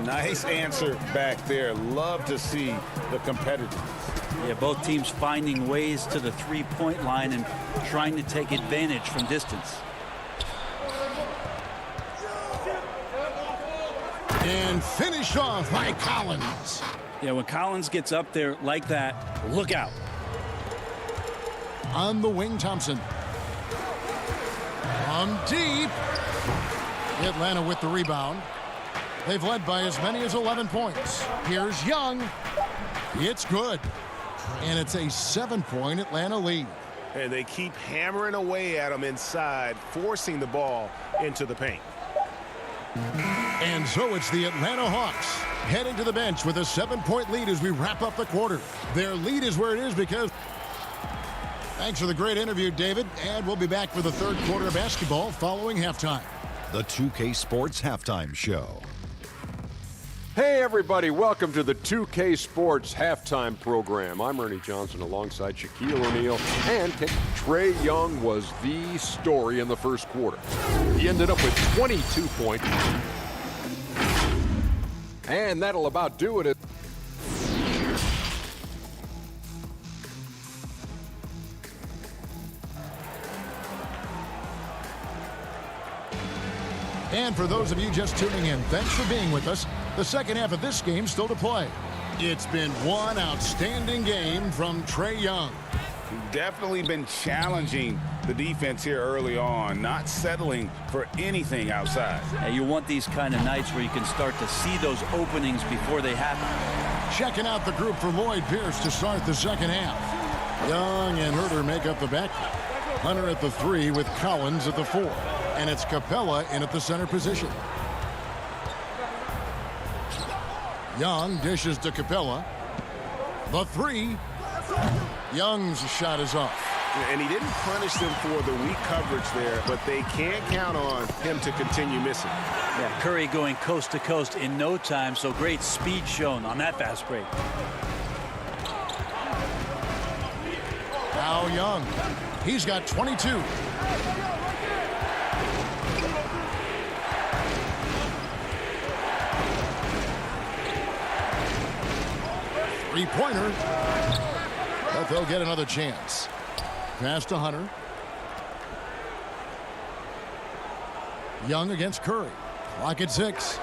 Nice answer back there. Love to see the competitors. Yeah, both teams finding ways to the three-point line and trying to take advantage from distance. And finished off by Collins. Yeah, when Collins gets up there like that, look out. On the wing, Thompson. From deep. Atlanta with the rebound. They've led by as many as 11 points. Here's Young. It's good. And it's a 7-point Atlanta lead. And they keep hammering away at him inside, forcing the ball into the paint. And so it's the Atlanta Hawks heading to the bench with a 7-point lead as we wrap up the quarter. Their lead is where it is because... Thanks for the great interview, David. And we'll be back for the third quarter of basketball following halftime. The 2K Sports Halftime Show. Hey, everybody. Welcome to the 2K Sports Halftime Program. I'm Ernie Johnson alongside Shaquille O'Neal. And Trae Young was the story in the first quarter. He ended up with 22 points. And that'll about do it. And for those of you just tuning in, thanks for being with us. The second half of this game still to play. It's been one outstanding game from Trae Young. Definitely been challenging the defense here early on, not settling for anything outside. And you want these kind of nights where you can start to see those openings before they happen. Checking out the group for Lloyd Pierce to start the second half. Young and Huerter make up the back. Hunter at the 3 with Collins at the 4. And it's Capella in at the center position. Young dishes to Capella. The 3. Young's shot is off. And he didn't punish them for the weak coverage there, but they can't count on him to continue missing. Yeah, Curry going coast to coast in no time, so great speed shown on that fast break. Now Young. He's got 22. Three-pointer. But they'll get another chance. Pass to Hunter. Young against Curry. Clock at 6.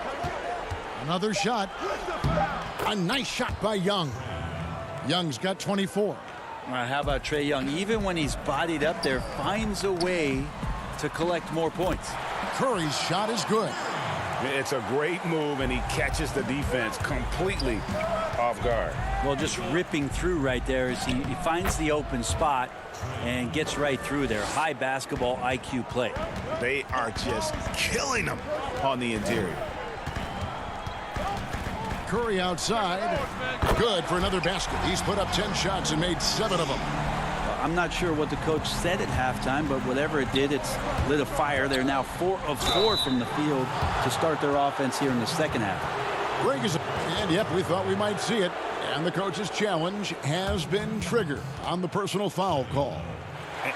Another shot. A nice shot by Young. Young's got 24. All right, how about Trae Young? Even when he's bodied up there, finds a way to collect more points. Curry's shot is good. It's a great move, and he catches the defense completely off guard. Well, just ripping through right there as he finds the open spot and gets right through there. High basketball IQ play. They are just killing him on the interior. Curry outside. Good for another basket. He's put up 10 shots and made 7 of them. I'm not sure what the coach said at halftime, but whatever it did, it's lit a fire. They're now 4 of 4 from the field to start their offense here in the second half. Greg is, and yep, we thought we might see it. And the coach's challenge has been triggered on the personal foul call.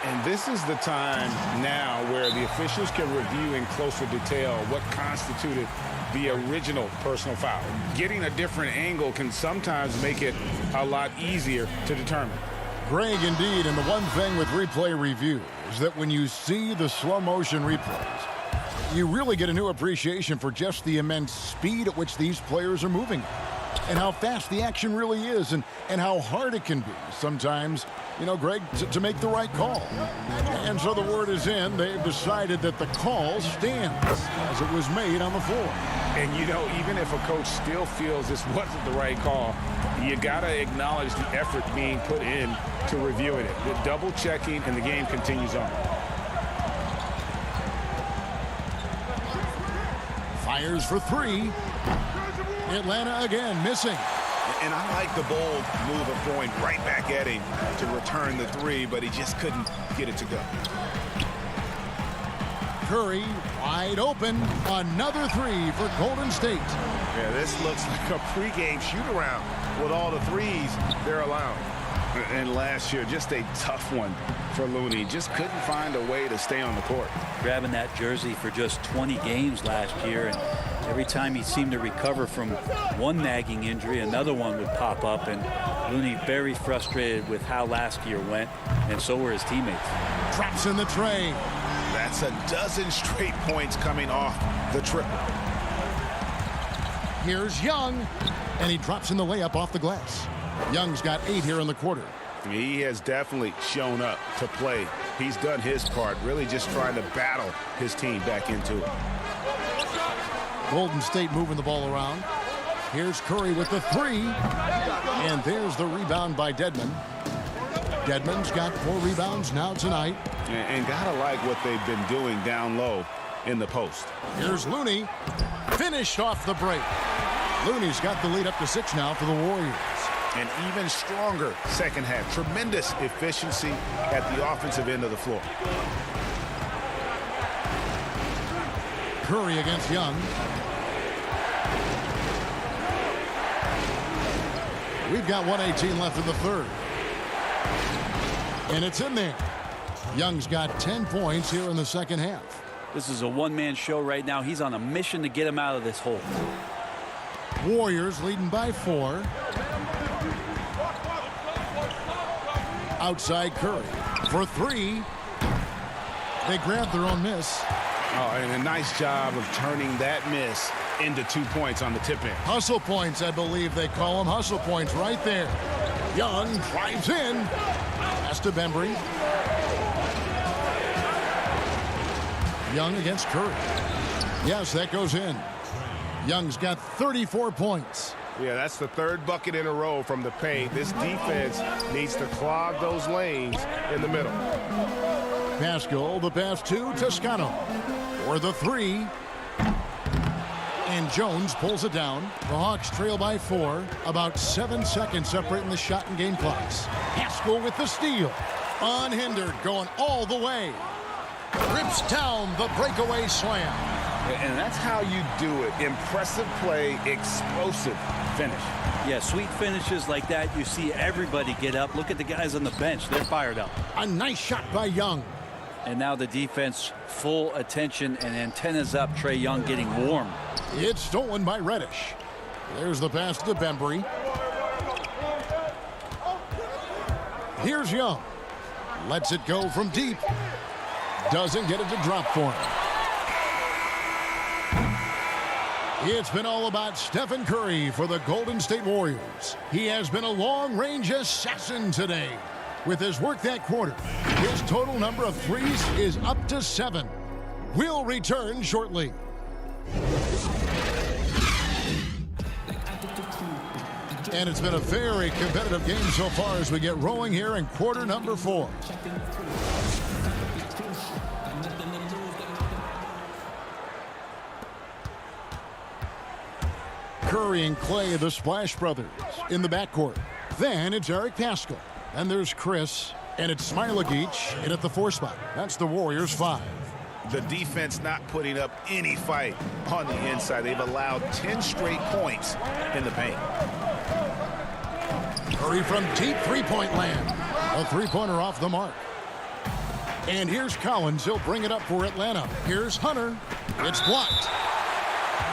And this is the time now where the officials can review in closer detail what constituted the original personal foul. Getting a different angle can sometimes make it a lot easier to determine. Greg, indeed, and the one thing with replay review is that when you see the slow motion replays, you really get a new appreciation for just the immense speed at which these players are moving and how fast the action really is and how hard it can be sometimes, you know, Greg, to make the right call. And so the word is in. They've decided that the call stands as it was made on the floor. And, you know, even if a coach still feels this wasn't the right call, you got to acknowledge the effort being put in to reviewing it. The double checking, and the game continues on. Fires for 3. Atlanta again missing. And I like the bold move of going right back at him to return the 3, but he just couldn't get it to go. Curry wide open. Another 3 for Golden State. Yeah, this looks like a pregame shoot-around with all the threes they're allowing. And last year, just a tough one for Looney. Just couldn't find a way to stay on the court. Grabbing that jersey for just 20 games last year, and every time he seemed to recover from one nagging injury, another one would pop up, and Looney very frustrated with how last year went, and so were his teammates. Traps in the tray. That's a dozen straight points coming off the triple. Here's Young, and he drops in the layup off the glass. Young's got 8 here in the quarter. He has definitely shown up to play. He's done his part, really just trying to battle his team back into it. Golden State moving the ball around. Here's Curry with the 3. And there's the rebound by Dedmon. Dedmon's got 4 rebounds now tonight. And gotta like what they've been doing down low in the post. Here's Looney. Finished off the break. Looney's got the lead up to 6 now for the Warriors. An even stronger second half. Tremendous efficiency at the offensive end of the floor. Curry against Young. We've got 1:18 left in the third. And it's in there. Young's got 10 points here in the second half. This is a one-man show right now. He's on a mission to get him out of this hole. Warriors leading by 4. Outside Curry for 3. They grab their own miss. Oh, and a nice job of turning that miss into 2 points on the tip in. Hustle points, I believe they call them. Hustle points right there. Young drives in. Pass to Bembry. Young against Curry. Yes, that goes in. Young's got 34 points. Yeah, that's the 3rd bucket in a row from the paint. This defense needs to clog those lanes in the middle. Pascal, the pass to Toscano for the 3. And Jones pulls it down. The Hawks trail by 4. About 7 seconds separating the shot and game clocks. Pascal with the steal. Unhindered, going all the way. Rips down the breakaway slam. And that's how you do it. Impressive play, explosive finish. Yeah, sweet finishes like that, you see everybody get up. Look at the guys on the bench. They're fired up. A nice shot by Young. And now the defense, full attention and antennas up. Trae Young getting warm. It's stolen by Reddish. There's the pass to Bembry. Here's Young. Lets it go from deep. Doesn't get it to drop for him. It's been all about Stephen Curry for the Golden State Warriors. He has been a long-range assassin today. With his work that quarter, his total number of threes is up to 7. We'll return shortly. And it's been a very competitive game so far as we get rolling here in quarter number 4. Curry and Clay, the Splash Brothers, in the backcourt. Then it's Eric Paschall. And there's Chris. And it's Smailagic in at the 4 spot. That's the Warriors' 5. The defense not putting up any fight on the inside. They've allowed 10 straight points in the paint. Curry from deep three-point land. A three-pointer off the mark. And here's Collins. He'll bring it up for Atlanta. Here's Hunter. It's blocked.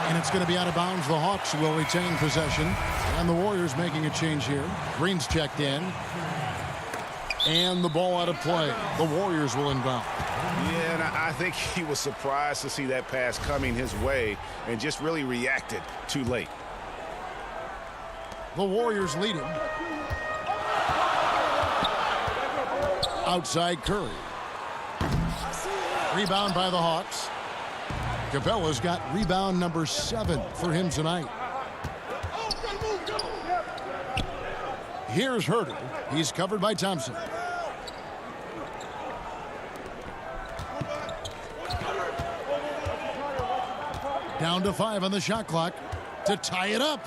And it's going to be out of bounds. The Hawks will retain possession. And the Warriors making a change here. Green's checked in. And the ball out of play. The Warriors will inbound. Yeah, and I think he was surprised to see that pass coming his way and just really reacted too late. The Warriors leading. Outside Curry. Rebound by the Hawks. Capella's got rebound number 7 for him tonight. Here's Herter. He's covered by Thompson. Down to 5 on the shot clock to tie it up.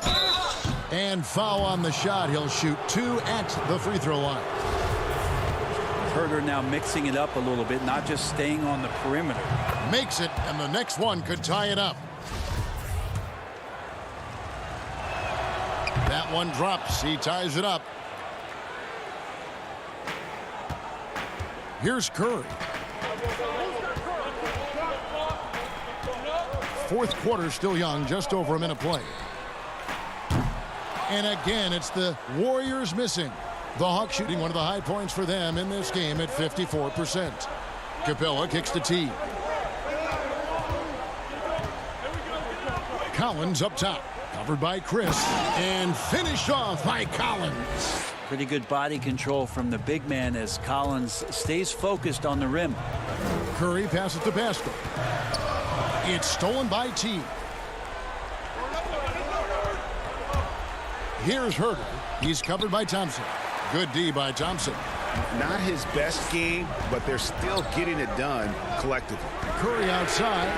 And foul on the shot. He'll shoot 2 at the free throw line. Herter now mixing it up a little bit, not just staying on the perimeter. Makes it, and the next one could tie it up. That one drops. He ties it up. Here's Curry. Fourth quarter still young, just over a minute play. And again, it's the Warriors missing. The Hawks shooting one of the high points for them in this game at 54%. Capella kicks the tee. Collins up top, covered by Chris, and finished off by Collins. Pretty good body control from the big man as Collins stays focused on the rim. Curry passes to Paschall. It's stolen by T. Here's Herter. He's covered by Thompson. Good D by Thompson. Not his best game, but they're still getting it done collectively. Curry outside.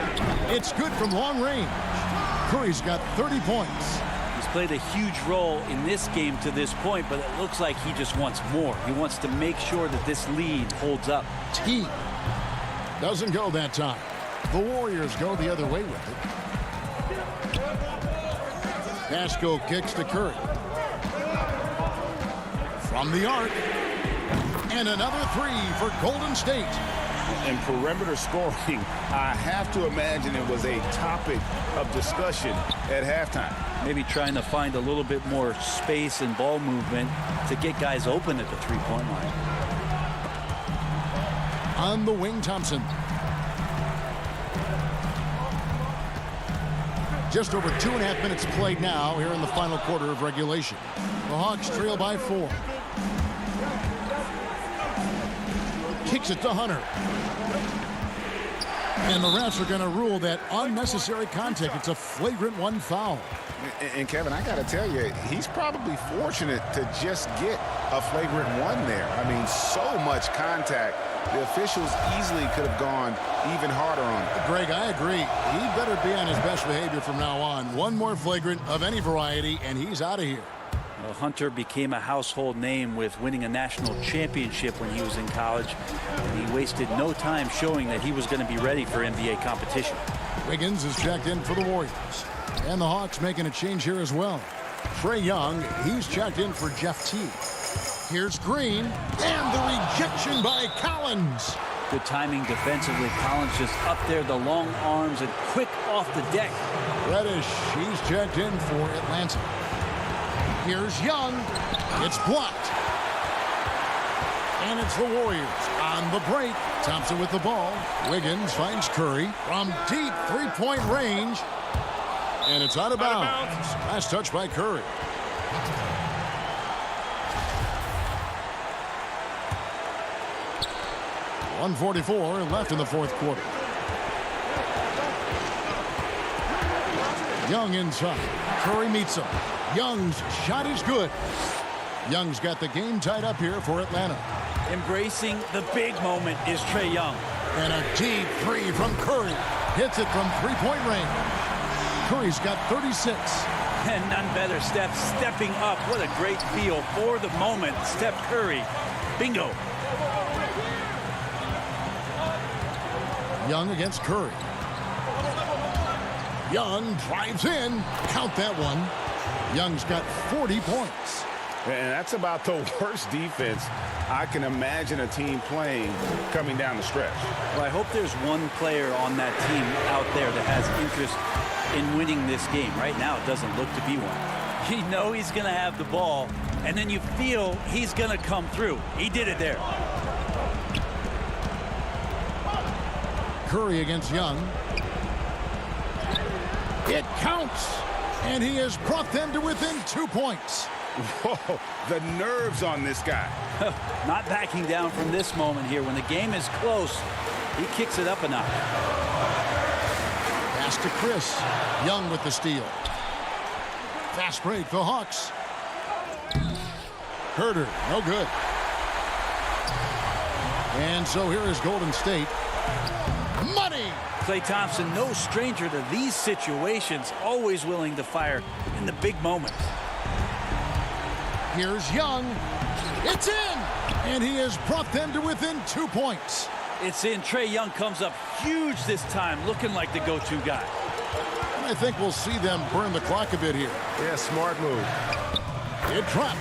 It's good from long range. Curry's got 30 points. He's played a huge role in this game to this point, but it looks like he just wants more. He wants to make sure that this lead holds up. T doesn't go that time. The Warriors go the other way with it. Paschall kicks to Curry. From the arc. And another 3 for Golden State. And perimeter scoring, I have to imagine it was a topic of discussion at halftime. Maybe trying to find a little bit more space and ball movement to get guys open at the three-point line. On the wing, Thompson. Just over 2.5 minutes played now here in the final quarter of regulation. The Hawks trail by 4. Kicks it to Hunter. And the refs are going to rule that unnecessary contact. It's a flagrant 1 foul. And Kevin, I got to tell you, he's probably fortunate to just get a flagrant 1 there. I mean, so much contact. The officials easily could have gone even harder on it. Greg, I agree. He better be on his best behavior from now on. One more flagrant of any variety, and he's out of here. Well, Hunter became a household name with winning a national championship when he was in college. And he wasted no time showing that he was going to be ready for NBA competition. Wiggins is checked in for the Warriors. And the Hawks making a change here as well. Trae Young, he's checked in for Jeff T. Here's Green, and the rejection by Collins. Good timing defensively. Collins just up there, the long arms, and quick off the deck. Reddish, he's checked in for Atlanta. Here's Young. It's blocked. And it's the Warriors on the break. Thompson with the ball. Wiggins finds Curry from deep three-point range. And it's out of bounds. Last touch by Curry. .144 left in the fourth quarter. Young inside. Curry meets him. Young's shot is good. Young's got the game tied up here for Atlanta. Embracing the big moment is Trae Young. And a deep three from Curry. Hits it from three-point range. Curry's got 36. And none better. Steph stepping up. What a great feel for the moment. Steph Curry. Bingo. Young against Curry. Young drives in. Count that one. Young's got 40 points. And that's about the worst defense I can imagine a team playing coming down the stretch. Well, I hope there's one player on that team out there that has interest in winning this game. Right now, it doesn't look to be one. You know he's going to have the ball, and then you feel he's going to come through. He did it there. Curry against Young. It counts, and he has brought them to within 2 points. Whoa, the nerves on this guy. Not backing down from this moment here. When the game is close, he kicks it up a notch. Pass to Chris. Young with the steal. Fast break, the Hawks. Herter, no good. And so here is Golden State. Money! Klay Thompson, no stranger to these situations, always willing to fire in the big moments. Here's Young. It's in! And he has brought them to within 2 points. It's in. Trae Young comes up huge this time, looking like the go-to guy. And I think we'll see them burn the clock a bit here. Yeah, smart move. It drops.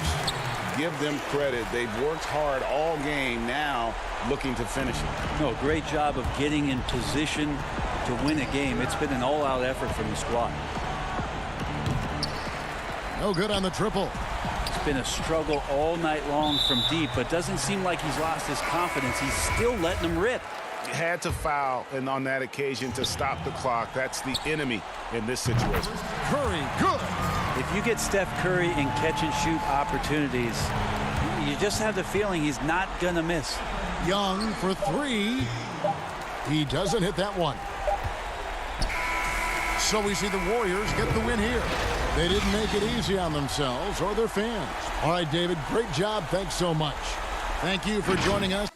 Give them credit. They've worked hard all game, now looking to finish it. No, great job of getting in position to win a game. It's been an all-out effort from the squad. No good on the triple. It's been a struggle all night long from deep, but doesn't seem like he's lost his confidence. He's still letting them rip. Had to foul, and on that occasion to stop the clock. That's the enemy in this situation. Curry, good. If you get Steph Curry in catch-and-shoot opportunities, you just have the feeling he's not going to miss. Young for three. He doesn't hit that one. So we see the Warriors get the win here. They didn't make it easy on themselves or their fans. All right, David, great job. Thanks so much. Thank you for joining us.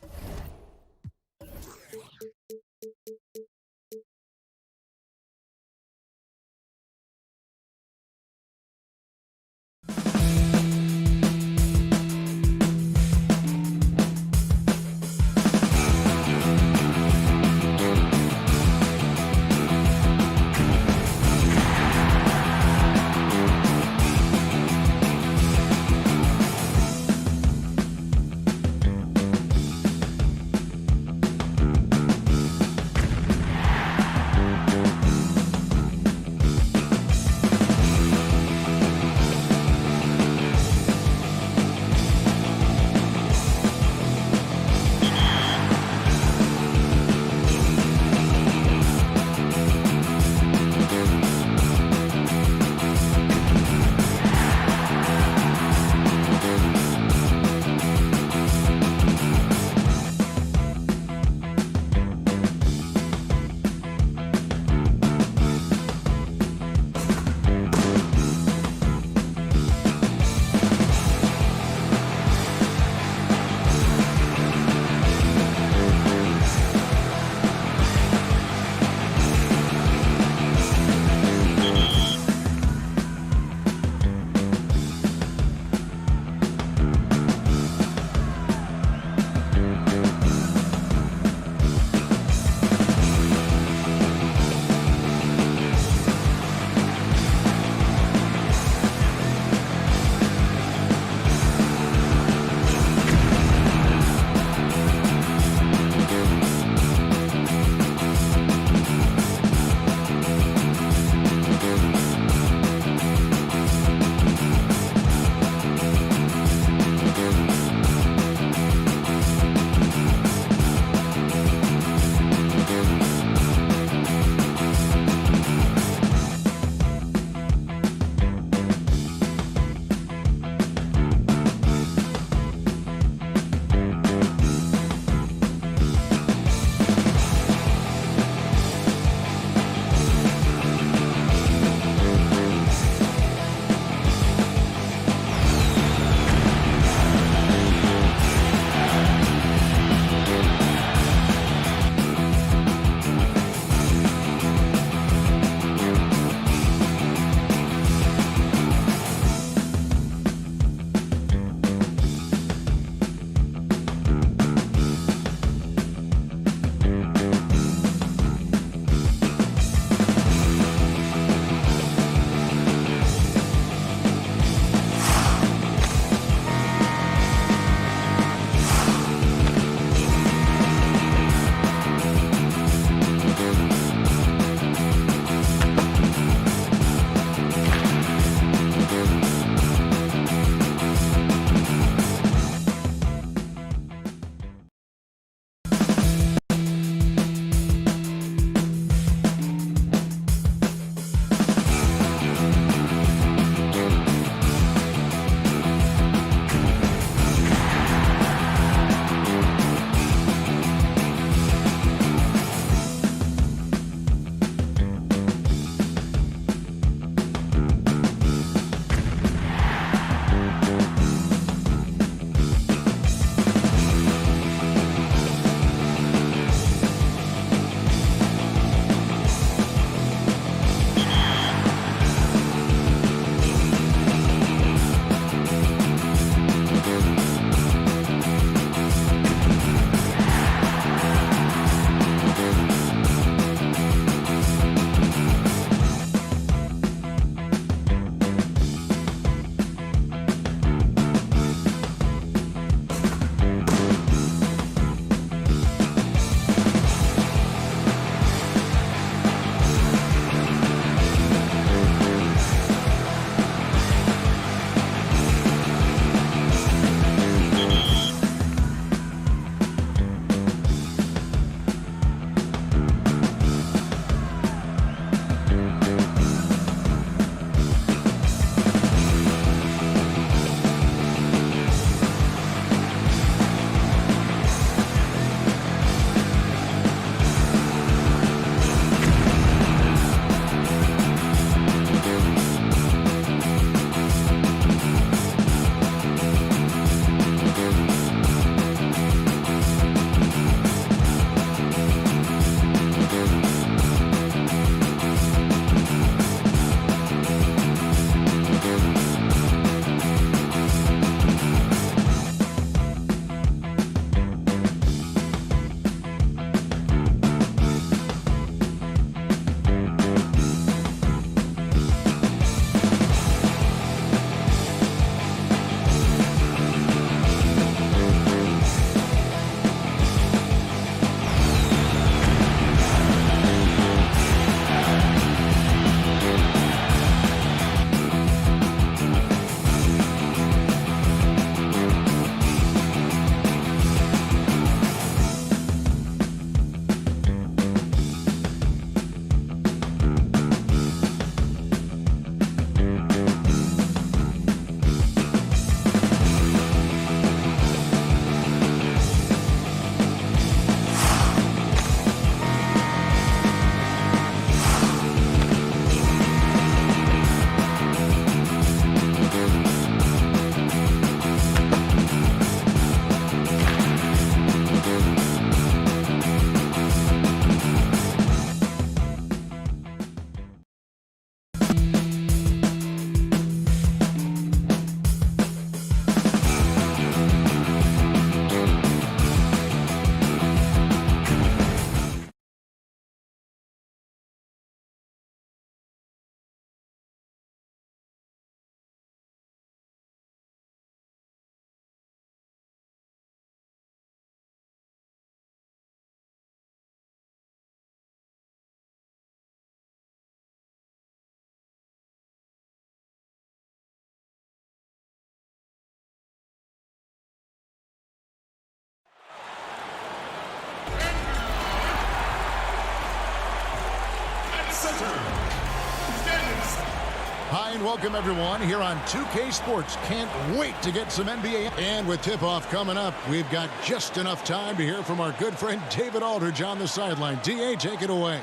Hi and welcome everyone here on 2K Sports. Can't wait to get some NBA. And with tip-off coming up, we've got just enough time to hear from our good friend David Aldridge on the sideline. DA, take it away.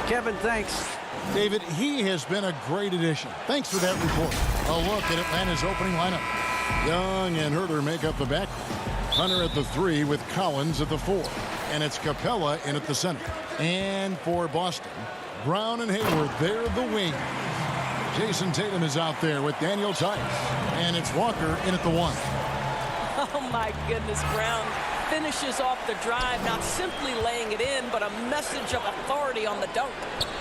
Kevin, thanks. David, he has been a great addition. Thanks for that report. A look at Atlanta's opening lineup. Young and Herter make up the back. Hunter at the 3 with Collins at the 4. And it's Capella in at the center. And for Boston, Brown and Hayward, they're the wings. Jason Tatum is out there with Daniel Tice. And it's Walker in at the 1. Oh, my goodness. Brown finishes off the drive, not simply laying it in, but a message of authority on the dunk.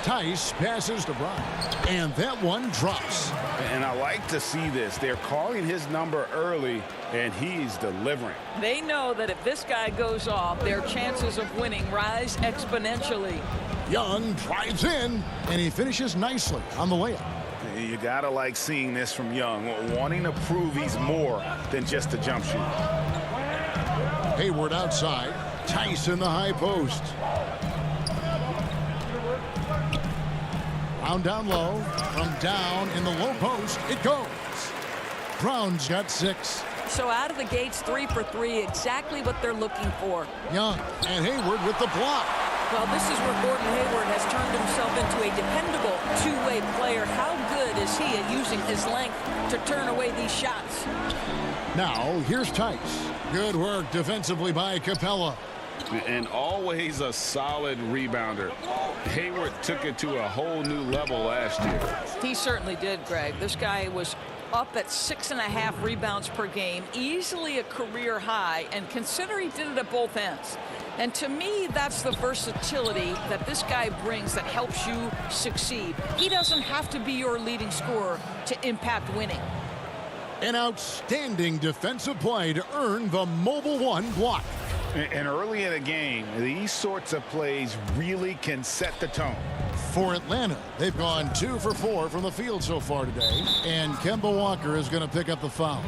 Tice passes to Brown. And that one drops. And I like to see this. They're calling his number early, and he's delivering. They know that if this guy goes off, their chances of winning rise exponentially. Young drives in, and he finishes nicely on the layup. You gotta like seeing this from Young, wanting to prove he's more than just a jump shooter. Hayward outside, Tice in the high post. Brown down low, from down in the low post, it goes. Brown's got 6. So out of the gates, 3 for 3, exactly what they're looking for. Young and Hayward with the block. Well, this is where Gordon Hayward has turned himself into a dependable two-way player. How good is he at using his length to turn away these shots? Now, here's Tice. Good work defensively by Capella. And always a solid rebounder. Hayward took it to a whole new level last year. He certainly did, Greg. This guy was up at 6.5 rebounds per game, easily a career high, and consider he did it at both ends. And to me, that's the versatility that this guy brings that helps you succeed. He doesn't have to be your leading scorer to impact winning. An outstanding defensive play to earn the Mobile 1 block. And early in a game, these sorts of plays really can set the tone. For Atlanta, they've gone 2 for 4 from the field so far today. And Kemba Walker is going to pick up the foul.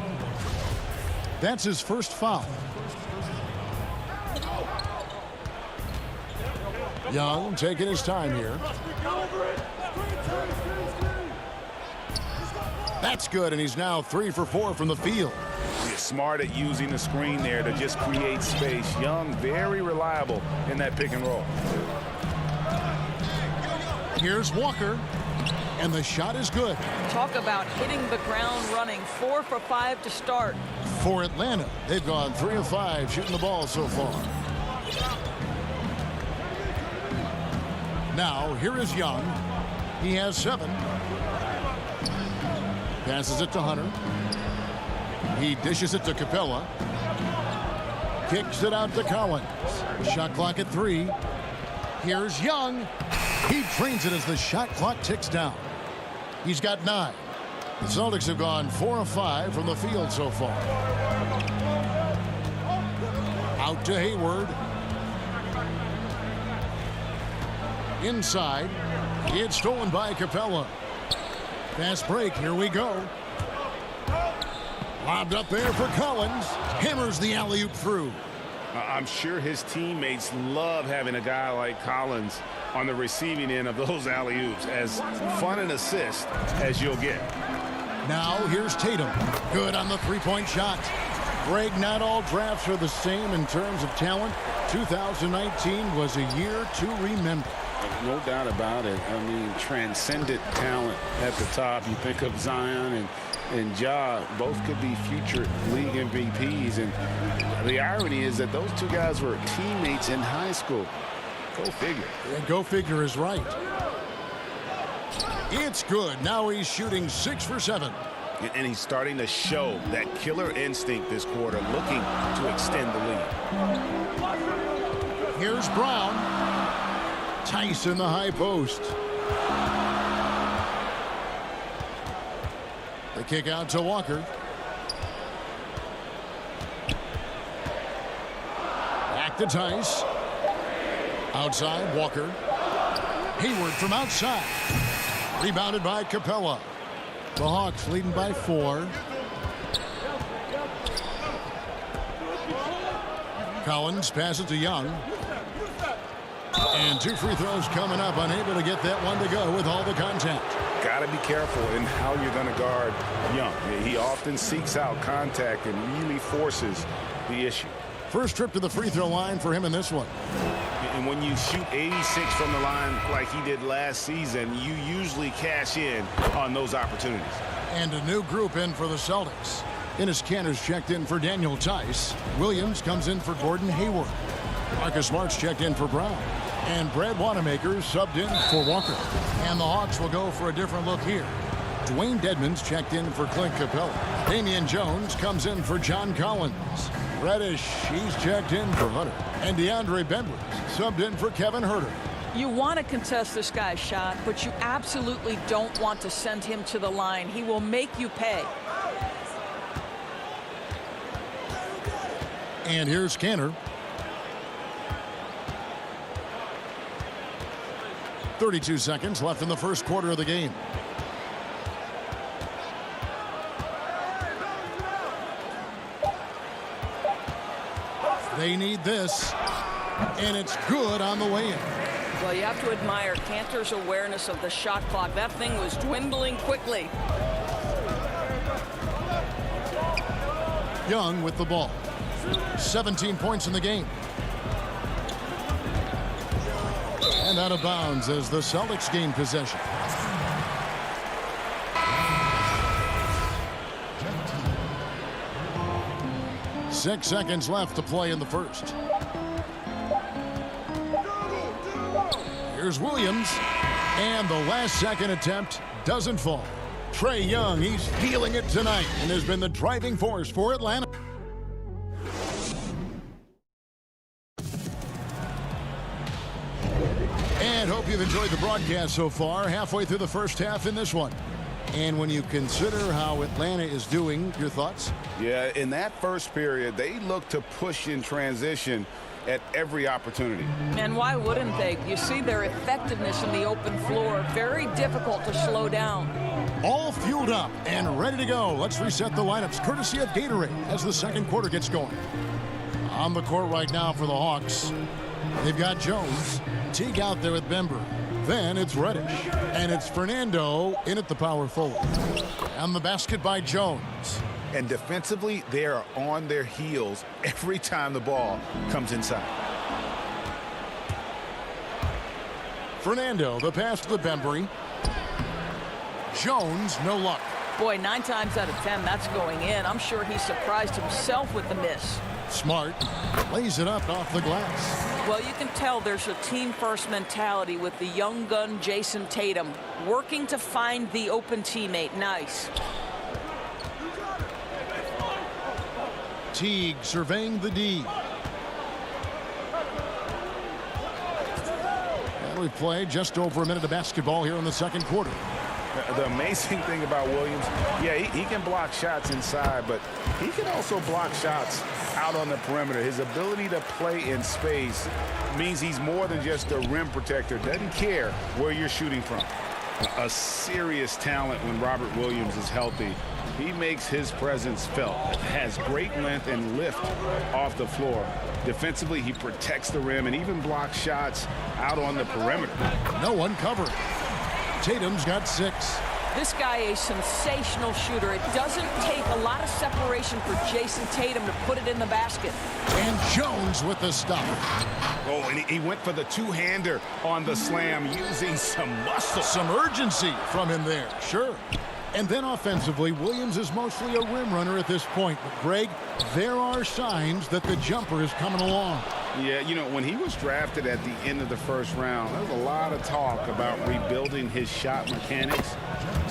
That's his first foul. Young taking his time here. That's good, and he's now 3 for 4 from the field. He's smart at using the screen there to just create space. Young, very reliable in that pick and roll. Here's Walker, and the shot is good. Talk about hitting the ground running. 4 for 5 to start. For Atlanta, they've gone 3 of 5 shooting the ball so far. Now, here is Young. He has 7. Passes it to Hunter. He dishes it to Capella. Kicks it out to Collins. Shot clock at 3. Here's Young. He drains it as the shot clock ticks down. He's got 9. The Celtics have gone 4 of 5 from the field so far. Out to Hayward. Inside. It's stolen by Capella. Fast break. Here we go. Lobbed up there for Collins. Hammers the alley-oop through. I'm sure his teammates love having a guy like Collins on the receiving end of those alley-oops. As fun an assist as you'll get. Now here's Tatum. Good on the three-point shot. Greg, not all drafts are the same in terms of talent. 2019 was a year to remember. No doubt about it. I mean, transcendent talent at the top. You think of Zion and Ja, both could be future league MVPs. And the irony is that those two guys were teammates in high school. Go figure. Yeah, go figure is right. It's good. Now he's shooting 6 for 7. And he's starting to show that killer instinct this quarter, looking to extend the lead. Here's Brown. Tice in the high post. The kick out to Walker. Back to Tice. Outside, Walker. Hayward from outside. Rebounded by Capella. The Hawks leading by 4. Collins passes to Young. And 2 free throws coming up, unable to get that one to go with all the contact. Got to be careful in how you're going to guard Young. He often seeks out contact and really forces the issue. First trip to the free throw line for him in this one. And when you shoot 86 from the line like he did last season, you usually cash in on those opportunities. And a new group in for the Celtics. Enes Kanter's checked in for Daniel Tice. Williams comes in for Gordon Hayward. Marcus Smart's checked in for Brown. And Brad Wanamaker subbed in for Walker. And the Hawks will go for a different look here. Dwayne Dedmon's checked in for Clint Capella. Damian Jones comes in for John Collins. Reddish, he's checked in for Hunter. And DeAndre Bembry subbed in for Kevin Huerter. You want to contest this guy's shot, but you absolutely don't want to send him to the line. He will make you pay. And here's Kanter. 32 seconds left in the first quarter of the game. They need this, and it's good on the way in. Well, you have to admire Kanter's awareness of the shot clock. That thing was dwindling quickly. Young with the ball. 17 points in the game. And out of bounds as the Celtics gain possession. Six seconds left to play in the first. Here's Williams. And the last second attempt doesn't fall. Trae Young, he's feeling it tonight and has been the driving force for Atlanta. And hope you've enjoyed the broadcast so far. Halfway through the first half in this one. And when you consider how Atlanta is doing, your thoughts? Yeah, in that first period, they look to push in transition at every opportunity. And why wouldn't they? You see their effectiveness in the open floor. Very difficult to slow down. All fueled up and ready to go. Let's reset the lineups courtesy of Gatorade as the second quarter gets going. On the court right now for the Hawks, they've got Jones. Teague out there with Bembry. Then it's Reddish. And it's Fernando in at the power forward. And the basket by Jones. And defensively, they are on their heels every time the ball comes inside. Fernando, the pass to the Bembry. Jones, no luck. Boy, 9 times out of 10, that's going in. I'm sure he surprised himself with the miss. Smart lays it up off the glass. Well, you can tell there's a team-first mentality with the young gun Jason Tatum working to find the open teammate. Nice. Teague surveying the D. And we've played just over a minute of basketball here in the second quarter. The amazing thing about Williams, yeah, he can block shots inside, but he can also block shots out on the perimeter. His ability to play in space means he's more than just a rim protector. Doesn't care where you're shooting from. A serious talent when Robert Williams is healthy. He makes his presence felt. Has great length and lift off the floor. Defensively, he protects the rim and even blocks shots out on the perimeter. No one covering. Tatum's got 6. This guy a sensational shooter. It doesn't take a lot of separation for Jason Tatum to put it in the basket. And Jones with the stop. Oh, and he went for the two-hander on the slam using some muscle. Some urgency from him there, sure. And then offensively, Williams is mostly a rim runner at this point. But Greg, there are signs that the jumper is coming along. Yeah, you know, when he was drafted at the end of the first round, there was a lot of talk about rebuilding his shot mechanics.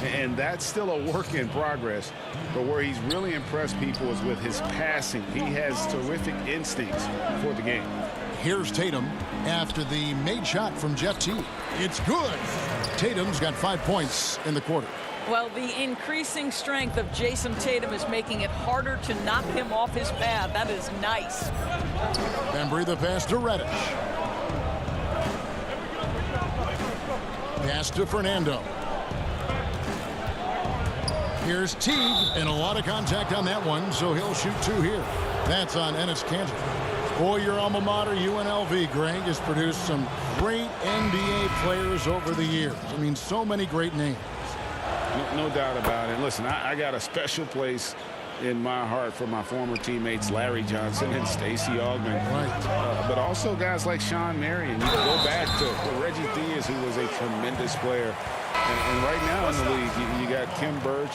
And that's still a work in progress. But where he's really impressed people is with his passing. He has terrific instincts for the game. Here's Tatum after the made shot from Jeff Teague. It's good. Tatum's got 5 points in the quarter. Well, the increasing strength of Jason Tatum is making it harder to knock him off his path. That is nice. Bembry the pass to Reddish. Pass to Fernando. Here's Teague, and a lot of contact on that one, so he'll shoot 2 here. That's on Enes Kanter. Boy, your alma mater, UNLV, Greg, has produced some great NBA players over the years. I mean, so many great names. No doubt about it. Listen, I got a special place in my heart for my former teammates Larry Johnson and Stacey Augmon. Right. But also guys like Sean Marion. You can go back to Reggie Diaz, who was a tremendous player. And right now in the league, you got Kim Birch,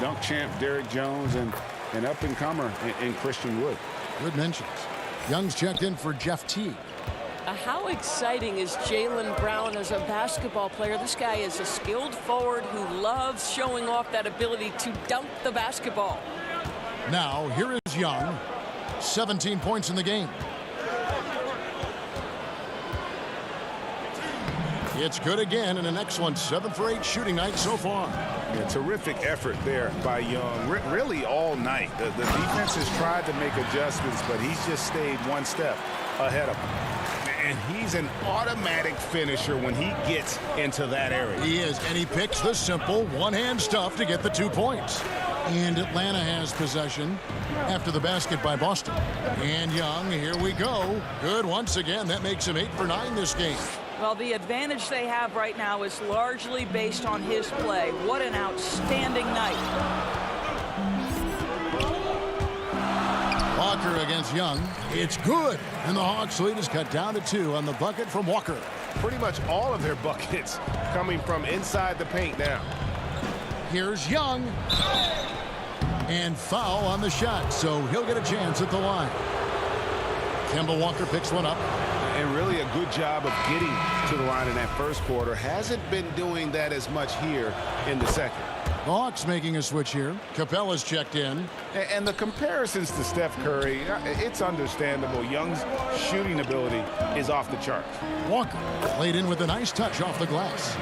dunk champ Derrick Jones, and an up-and-comer in Christian Wood. Good mentions. Young's checked in for Jeff Teague. How exciting is Jaylen Brown as a basketball player? This guy is a skilled forward who loves showing off that ability to dunk the basketball. Now, here is Young. 17 points in the game. It's good again, and an excellent 7 for 8 shooting night so far. Yeah, terrific effort there by Young, really all night. The defense has tried to make adjustments, but he's just stayed one step ahead of them. And he's an automatic finisher when he gets into that area. He is, and he picks the simple one-hand stuff to get the 2 points. And Atlanta has possession after the basket by Boston. And Young, here we go. Good once again. That makes him 8 for 9 this game. Well, the advantage they have right now is largely based on his play. What an outstanding night. Walker against Young. It's good. And the Hawks lead is cut down to 2 on the bucket from Walker. Pretty much all of their buckets coming from inside the paint now. Here's Young. And foul on the shot, so he'll get a chance at the line. Kemba Walker picks one up. And really a good job of getting to the line in that first quarter. Hasn't been doing that as much here in the second. The Hawks making a switch here. Capella's checked in. And the comparisons to Steph Curry, it's understandable. Young's shooting ability is off the charts. Walker laid in with a nice touch off the glass.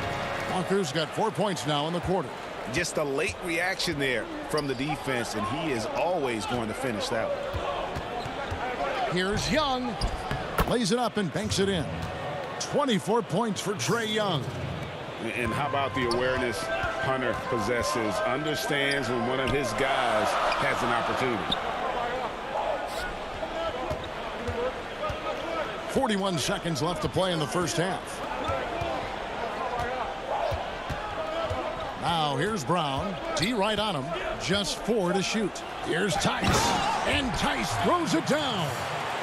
Walker's got 4 points now in the quarter. Just a late reaction there from the defense, and he is always going to finish that one. Here's Young. Lays it up and banks it in. 24 points for Trae Young. And how about the awareness Hunter possesses? Understands when one of his guys has an opportunity. 41 seconds left to play in the first half. Now here's Brown. D right on him. Just 4 to shoot. Here's Tice. And Tice throws it down.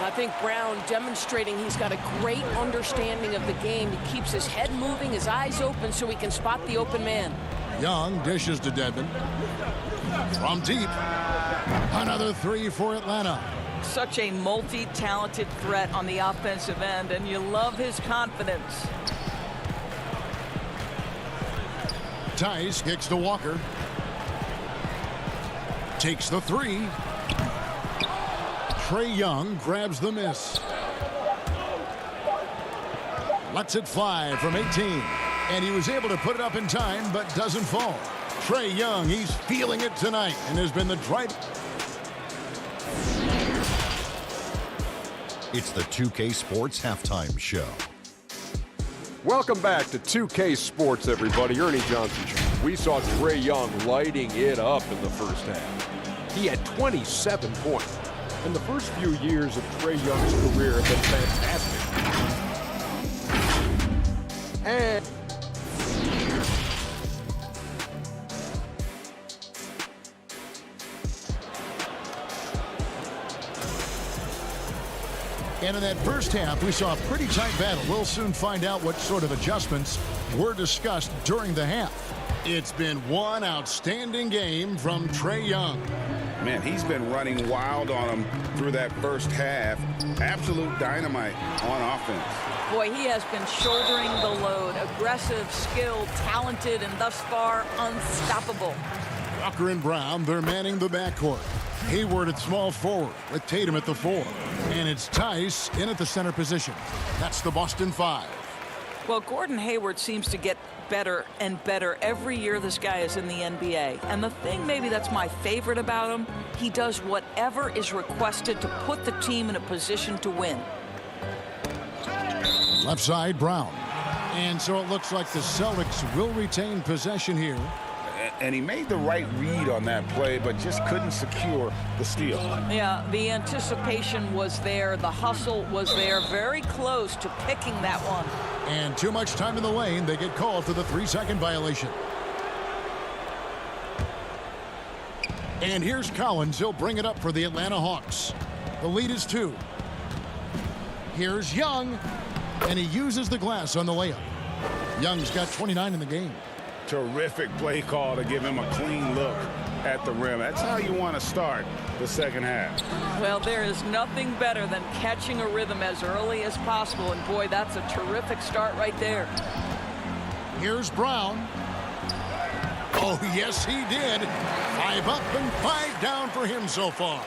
I think Brown demonstrating he's got a great understanding of the game. He keeps his head moving, his eyes open so he can spot the open man. Young dishes to Dedmon. From deep. Another 3 for Atlanta. Such a multi-talented threat on the offensive end, and you love his confidence. Tice kicks to Walker. Takes the 3. Trae Young grabs the miss. Lets it fly from 18. And he was able to put it up in time, but doesn't fall. Trae Young, he's feeling it tonight and has been the drive. It's the 2K Sports Halftime Show. Welcome back to 2K Sports, everybody. Ernie Johnson. We saw Trae Young lighting it up in the first half. He had 27 points. And the first few years of Trae Young's career have been fantastic. And in that first half, we saw a pretty tight battle. We'll soon find out what sort of adjustments were discussed during the half. It's been one outstanding game from Trae Young. Man, he's been running wild on him through that first half. Absolute dynamite on offense. Boy, he has been shouldering the load. Aggressive, skilled, talented, and thus far unstoppable. Walker and Brown, they're manning the backcourt. Hayward at small forward with Tatum at the 4. And it's Tice in at the center position. That's the Boston 5. Well, Gordon Hayward seems to get better and better every year this guy is in the NBA. And the thing maybe that's my favorite about him, he does whatever is requested to put the team in a position to win. Left side, Brown. And so it looks like the Celtics will retain possession here. And he made the right read on that play, but just couldn't secure the steal. Yeah, the anticipation was there. The hustle was there. Very close to picking that one. And too much time in the lane. They get called for the 3-second violation. And here's Collins. He'll bring it up for the Atlanta Hawks. The lead is 2. Here's Young, and he uses the glass on the layup. Young's got 29 in the game. Terrific play call to give him a clean look at the rim. That's how you want to start the second half. Well, there is nothing better than catching a rhythm as early as possible. And, boy, that's a terrific start right there. Here's Brown. Oh, yes, he did. 5 up and 5 down for him so far.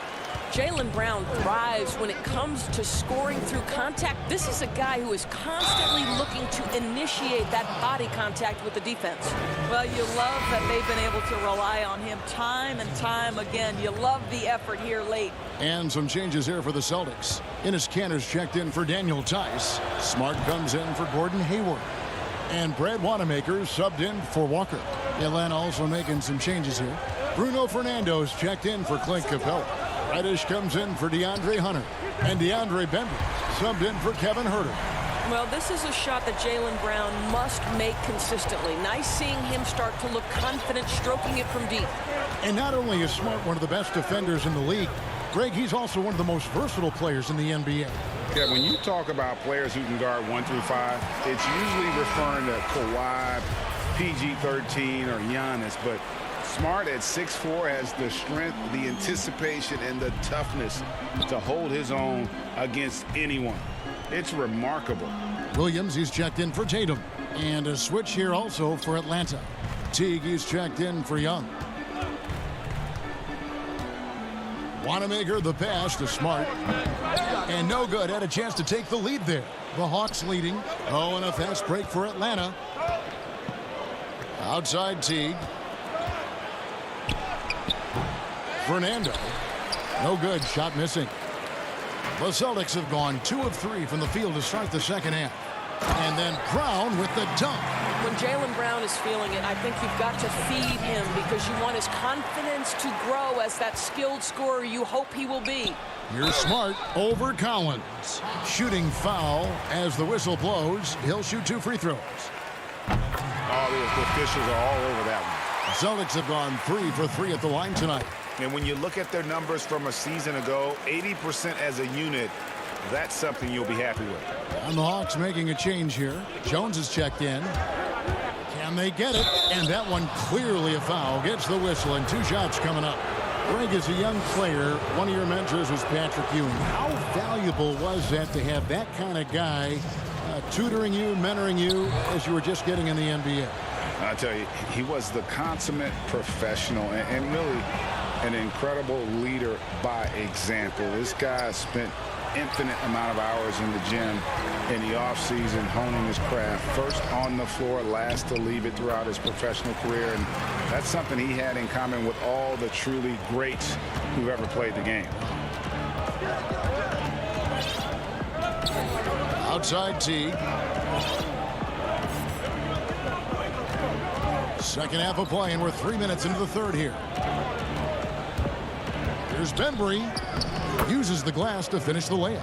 Jaylen Brown thrives when it comes to scoring through contact. This is a guy who is constantly looking to initiate that body contact with the defense. Well, you love that they've been able to rely on him time and time again. You love the effort here late. And some changes here for the Celtics. Enes Kanter's checked in for Daniel Tice. Smart comes in for Gordon Hayward. And Brad Wanamaker subbed in for Walker. Atlanta also making some changes here. Bruno Fernando's checked in for Clint Capella. Reddish comes in for DeAndre Hunter. And DeAndre Bembry subbed in for Kevin Huerter. Well, this is a shot that Jaylen Brown must make consistently. Nice seeing him start to look confident, stroking it from deep. And not only is Smart one of the best defenders in the league, Greg, he's also one of the most versatile players in the NBA. Yeah, when you talk about players who can guard 1 through 5, it's usually referring to Kawhi, PG-13, or Giannis, but Smart at 6'4" has the strength, the anticipation, and the toughness to hold his own against anyone. It's remarkable. Williams, he's checked in for Tatum. And a switch here also for Atlanta. Teague, he's checked in for Young. Wanamaker, the pass to Smart. And no good. Had a chance to take the lead there. The Hawks leading. Oh, and a fast break for Atlanta. Outside Teague. Fernando. No good. Shot missing. The Celtics have gone 2 of 3 from the field to start the second half. And then Brown with the dunk. When Jaylen Brown is feeling it, I think you've got to feed him because you want his confidence to grow as that skilled scorer you hope he will be. Here's Smart over Collins. Shooting foul as the whistle blows. He'll shoot 2 free throws. Oh, the officials are all over that one. The Celtics have gone 3 for 3 at the line tonight. And when you look at their numbers from a season ago, 80% as a unit, that's something you'll be happy with. And the Hawks making a change here. Jones is checked in. Can they get it? And that one clearly a foul. Gets the whistle and 2 shots coming up. Greg, as a young player, one of your mentors was Patrick Ewing. How valuable was that to have that kind of guy tutoring you, mentoring you as you were just getting in the NBA? I tell you, he was the consummate professional and really an incredible leader by example. This guy spent infinite amount of hours in the gym in the offseason honing his craft. First on the floor, last to leave it throughout his professional career. And that's something he had in common with all the truly greats who've ever played the game. Outside Teague. Second half of play, and we're 3 minutes into the third here. Here's Bembry. Uses the glass to finish the layup.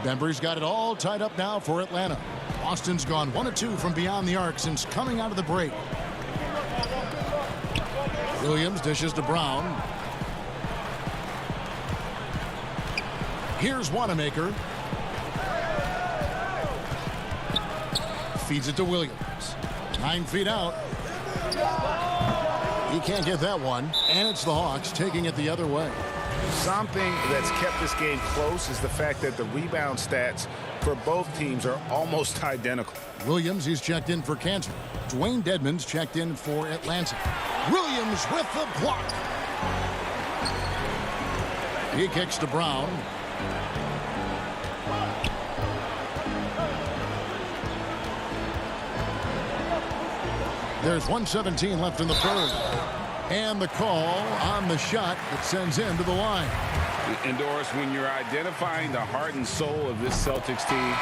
Bembry's got it all tied up now for Atlanta. Austin's gone 1 of 2 from beyond the arc since coming out of the break. Williams dishes to Brown. Here's Wanamaker. Feeds it to Williams. 9 feet out. He can't get that one, and it's the Hawks taking it the other way. Something that's kept this game close is the fact that the rebound stats for both teams are almost identical. Williams, he's checked in for Kansas. Dwayne Dedmon's checked in for Atlanta. Williams with the block. He kicks to Brown. There's 1:17 left in the third. And the call on the shot that sends him to the line. And Doris, when you're identifying the heart and soul of this Celtics team,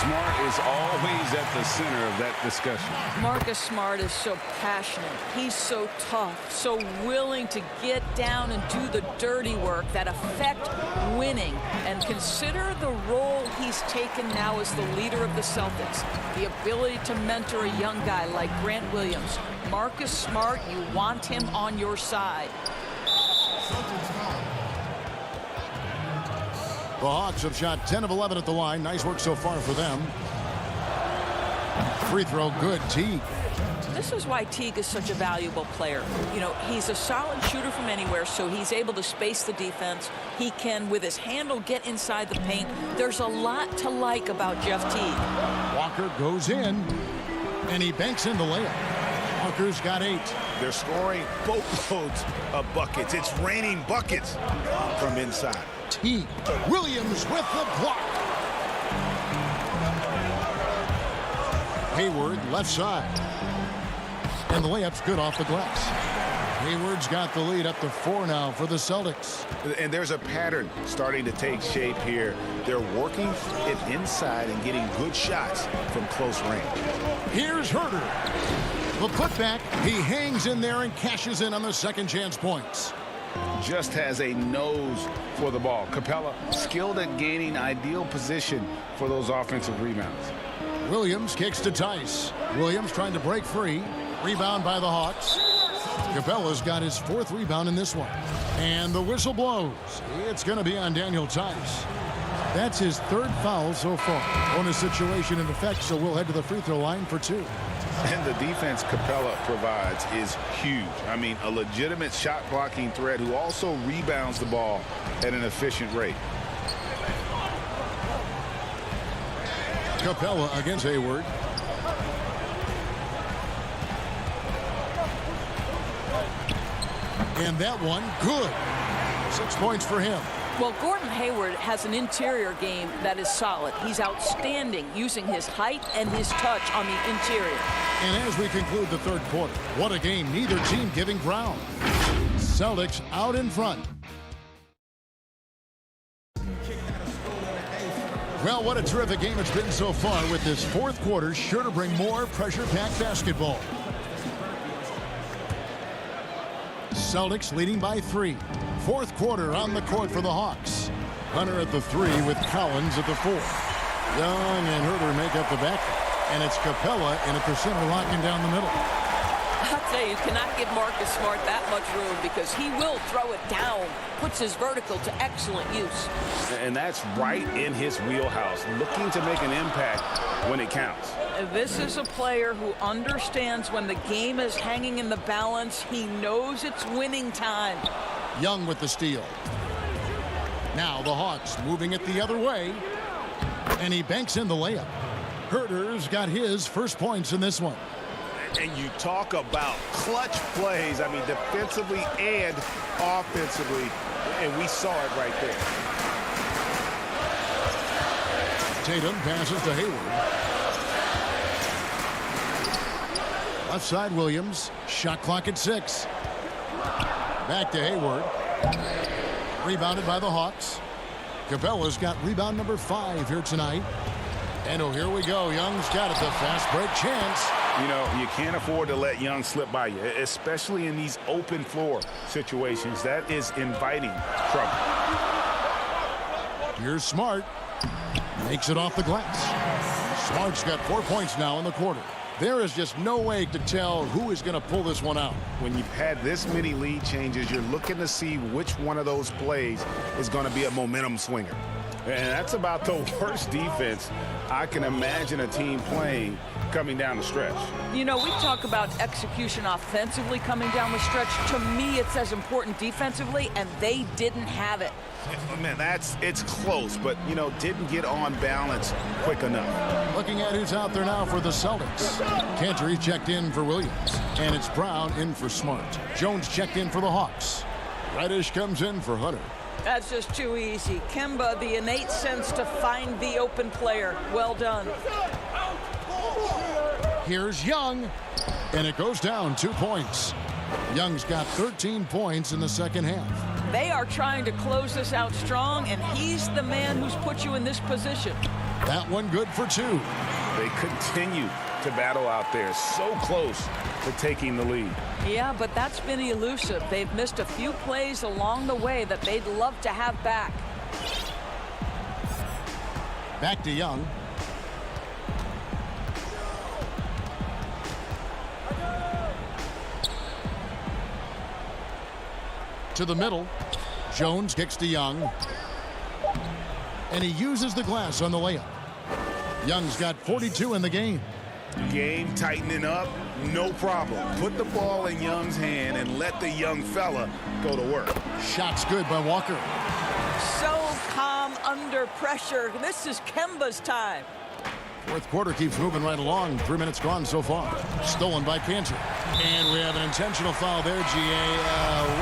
Smart is always at the center of that discussion. Marcus Smart is so passionate. He's so tough, so willing to get down and do the dirty work that affect winning. And consider the role he's taken now as the leader of the Celtics. The ability to mentor a young guy like Grant Williams. Marcus Smart, you want him on your side. The Hawks have shot 10 of 11 at the line. Nice work so far for them. Free throw good. Teague. This is why Teague is such a valuable player. You know, he's a solid shooter from anywhere, so he's able to space the defense. He can, with his handle, get inside the paint. There's a lot to like about Jeff Teague. Walker goes in, and he banks in the layup. Walker's got 8. They're scoring boatloads of buckets. It's raining buckets from inside. Teague. Williams with the block. Hayward left side. And the layup's good off the glass. Hayward's got the lead up to 4 now for the Celtics. And there's a pattern starting to take shape here. They're working it inside and getting good shots from close range. Here's Herter. The putback. He hangs in there and cashes in on the second chance points. Just has a nose for the ball. Capella skilled at gaining ideal position for those offensive rebounds. Williams kicks to Tice. Williams trying to break free. Rebound by the Hawks. Capella's got his 4th rebound in this one. And the whistle blows. It's going to be on Daniel Tice. That's his 3rd foul so far. Bonus situation in effect, so we'll head to the free throw line for 2. And the defense Capella provides is huge. I mean, a legitimate shot blocking threat who also rebounds the ball at an efficient rate. Capella against Hayward. And that one, good. 6 points for him. Well, Gordon Hayward has an interior game that is solid. He's outstanding using his height and his touch on the interior. And as we conclude the 3rd quarter, what a game, neither team giving ground. Celtics out in front. Well, what a terrific game it's been so far, with this 4th quarter sure to bring more pressure-packed basketball. Celtics leading by 3. 4th quarter on the court for the Hawks. Hunter at the 3 with Collins at the 4. Young and Herter make up the back. And it's Capella in at the center, locking down the middle. I'll tell you, you cannot give Marcus Smart that much room because he will throw it down. Puts his vertical to excellent use. And that's right in his wheelhouse, looking to make an impact when it counts. This is a player who understands when the game is hanging in the balance. He knows it's winning time. Young with the steal. Now the Hawks moving it the other way. And he banks in the layup. Herter's got his first points in this one. And you talk about clutch plays, I mean, defensively and offensively, and we saw it right there. Tatum passes to Hayward. Left side Williams. Shot clock at 6. Back to Hayward. Rebounded by the Hawks. Capella's got rebound number 5 here tonight. And oh, here we go. Young's got it. The fast break chance. You know, you can't afford to let Young slip by you, especially in these open floor situations. That is inviting trouble. Here's Smart. Makes it off the glass. Smart's got 4 points now in the quarter. There is just no way to tell who is going to pull this one out. When you've had this many lead changes, you're looking to see which one of those plays is going to be a momentum swinger. And that's about the worst defense I can imagine a team playing coming down the stretch. You know, we talk about execution offensively coming down the stretch. To me, it's as important defensively, and they didn't have it. Man, it's close, but, you know, didn't get on balance quick enough. Looking at who's out there now for the Celtics. Cantor checked in for Williams, and it's Brown in for Smart. Jones checked in for the Hawks. Reddish comes in for Hunter. That's just too easy. Kemba, the innate sense to find the open player. Well done. Here's Young, and it goes down 2 points. Young's got 13 points in the second half. They are trying to close this out strong, and he's the man who's put you in this position. That one good for 2. They continue to battle out there, so close to taking the lead. Yeah, but that's been elusive. They've missed a few plays along the way that they'd love to have back. Back to Young. To the middle. Jones kicks to Young. And he uses the glass on the layup. Young's got 42 in the game. Game tightening up, no problem. Put the ball in Young's hand and let the young fella go to work. Shot's good by Walker. So calm under pressure. This is Kemba's time. Fourth quarter keeps moving right along. 3 minutes gone so far. Stolen by Cantor. And we have an intentional foul there, G.A.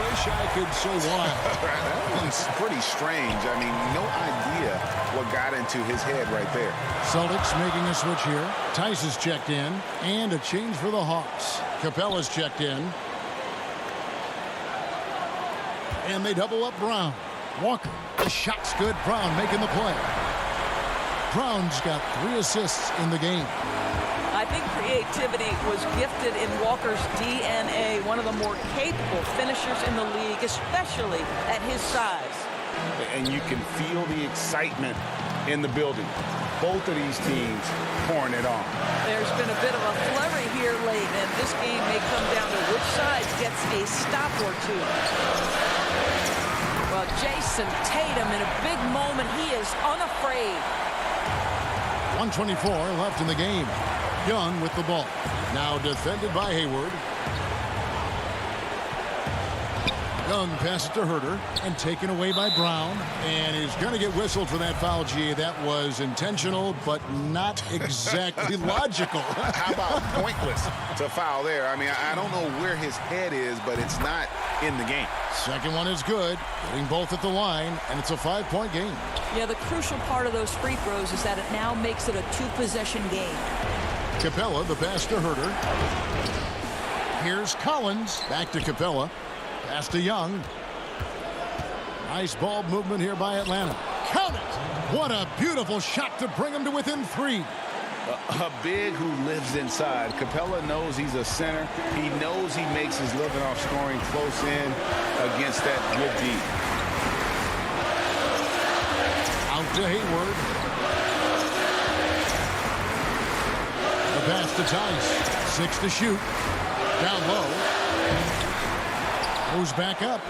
Wish I could say why. That one's pretty strange. I mean, no idea what got into his head right there. Celtics making a switch here. Tice is checked in. And a change for the Hawks. Capella's checked in. And they double up Brown. Walker. The shot's good. Brown making the play. Brown's got 3 assists in the game. I think creativity was gifted in Walker's DNA, one of the more capable finishers in the league, especially at his size. And you can feel the excitement in the building. Both of these teams pouring it on. There's been a bit of a flurry here late, and this game may come down to which side gets a stop or two. Well, Jason Tatum in a big moment. He is unafraid. 1:24 left in the game. Young with the ball. Now defended by Hayward. Young passes to Herter and taken away by Brown. And he's going to get whistled for that foul, G. That was intentional, but not exactly logical. How about pointless to foul there? I mean, I don't know where his head is, but it's not in the game. Second one is good. Getting both at the line, and it's a 5-point game. Yeah, the crucial part of those free throws is that it now makes it a 2-possession game. Capella, the pass to Herter. Here's Collins. Back to Capella. Pass to Young. Nice ball movement here by Atlanta. Count it! What a beautiful shot to bring him to within 3. A big who lives inside. Capella knows he's a center. He knows he makes his living off scoring close in against that good D. Out to Hayward. The pass to Tice. 6 to shoot. Down low. Goes back up.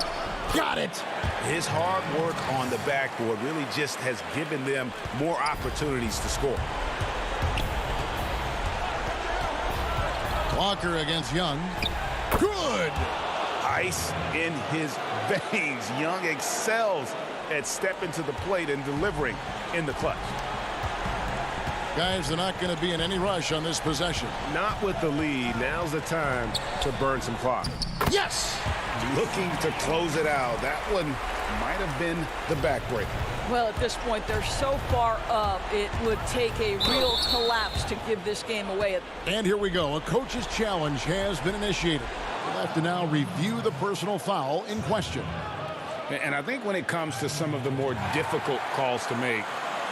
Got it. His hard work on the backboard really just has given them more opportunities to score. Walker against Young. Good. Ice in his veins. Young excels at stepping to the plate and delivering in the clutch. Guys, they're not going to be in any rush on this possession. Not with the lead. Now's the time to burn some clock. Yes! Looking to close it out. That one might have been the backbreaker. Well, at this point, they're so far up, it would take a real collapse to give this game away. And here we go. A coach's challenge has been initiated. We'll have to now review the personal foul in question. And I think when it comes to some of the more difficult calls to make,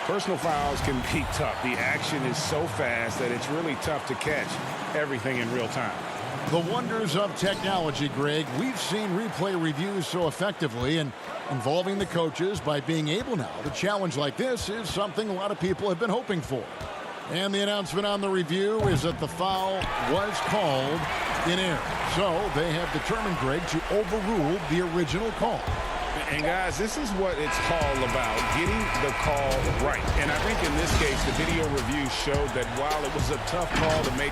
personal fouls can be tough. The action is so fast that it's really tough to catch everything in real time. The wonders of technology, Greg. We've seen replay reviews so effectively, and involving the coaches by being able now to challenge like this is something a lot of people have been hoping for. And the announcement on the review is that the foul was called in error. So they have determined, Greg, to overrule the original call. And guys, this is what it's all about, getting the call right. And I think in this case, the video review showed that while it was a tough call to make,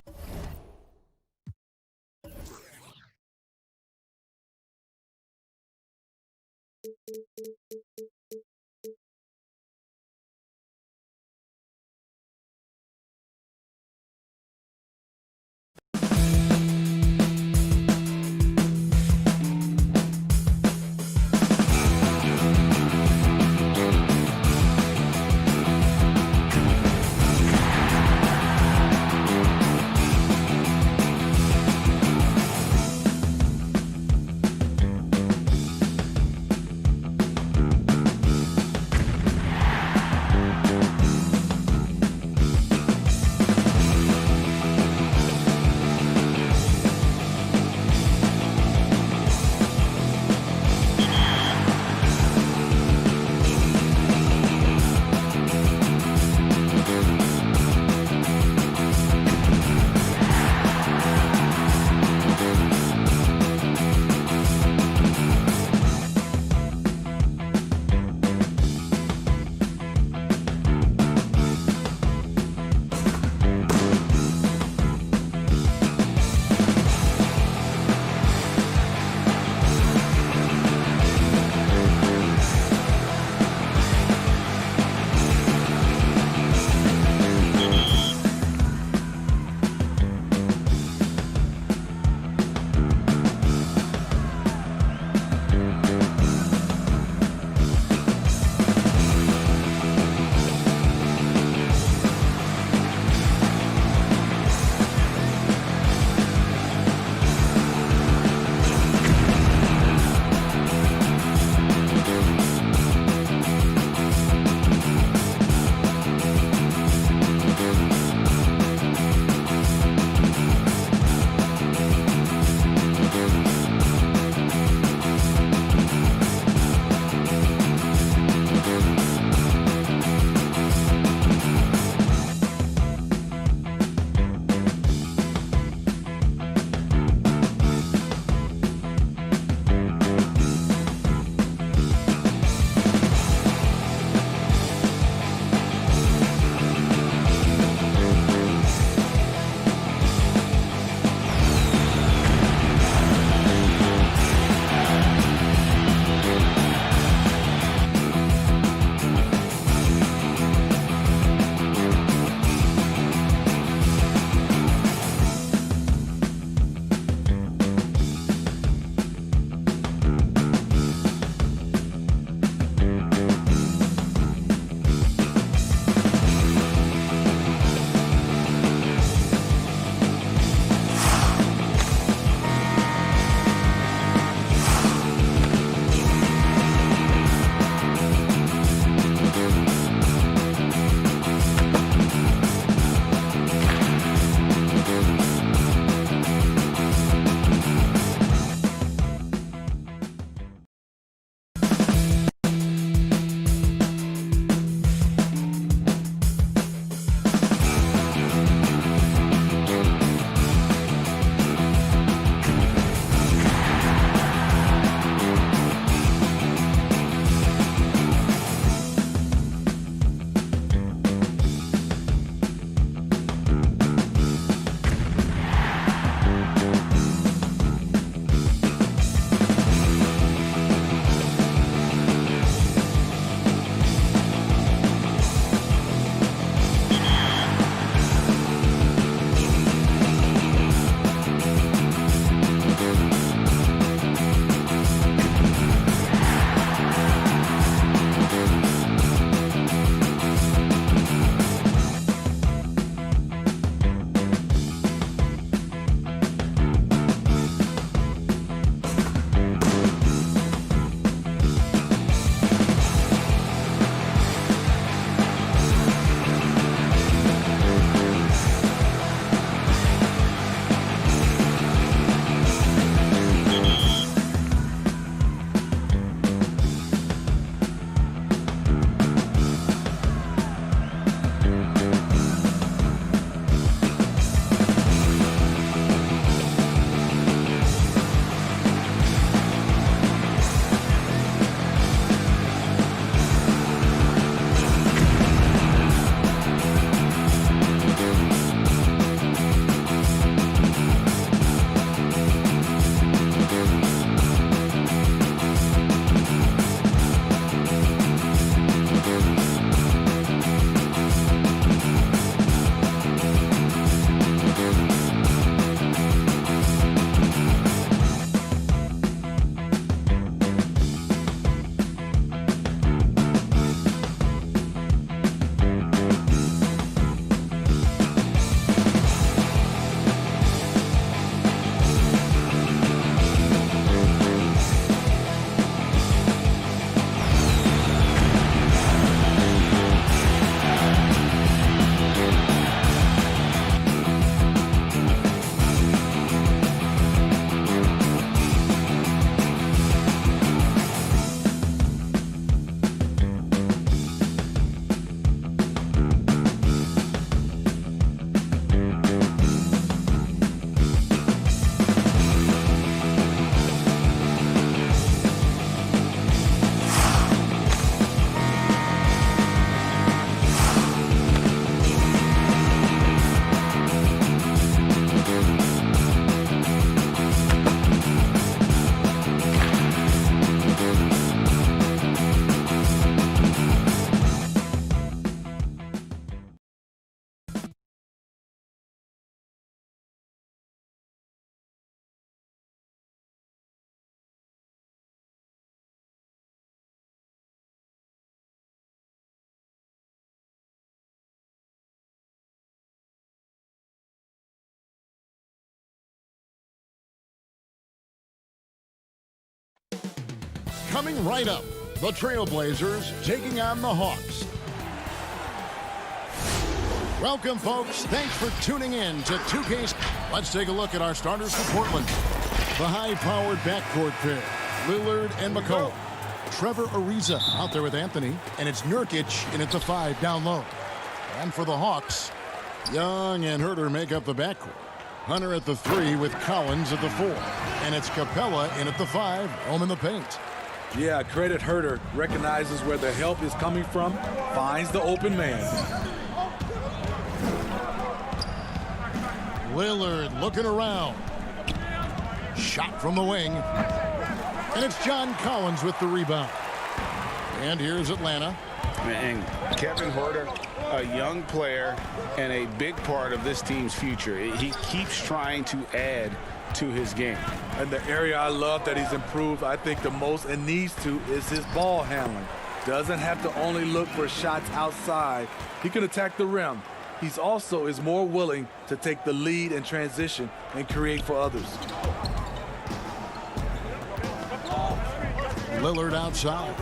Coming right up, the Trailblazers taking on the Hawks. Welcome, folks. Thanks for tuning in to 2K's. Let's take a look at our starters for Portland. The high-powered backcourt pair, Lillard and McCollum. Trevor Ariza out there with Anthony, and it's Nurkic in at the 5 down low. And for the Hawks, Young and Herter make up the backcourt. Hunter at the 3 with Collins at the 4. And it's Capella in at the 5, home in the paint. Yeah, credit Herter. Recognizes where the help is coming from, finds the open man. Lillard looking around. Shot from the wing. And it's John Collins with the rebound. And here's Atlanta. And Kevin Herter, a young player and a big part of this team's future. He keeps trying to add to his game. And the area I love that he's improved, I think the most and needs to, is his ball handling. Doesn't have to only look for shots outside. He can attack the rim. He's also is more willing to take the lead in transition and create for others. Lillard outside.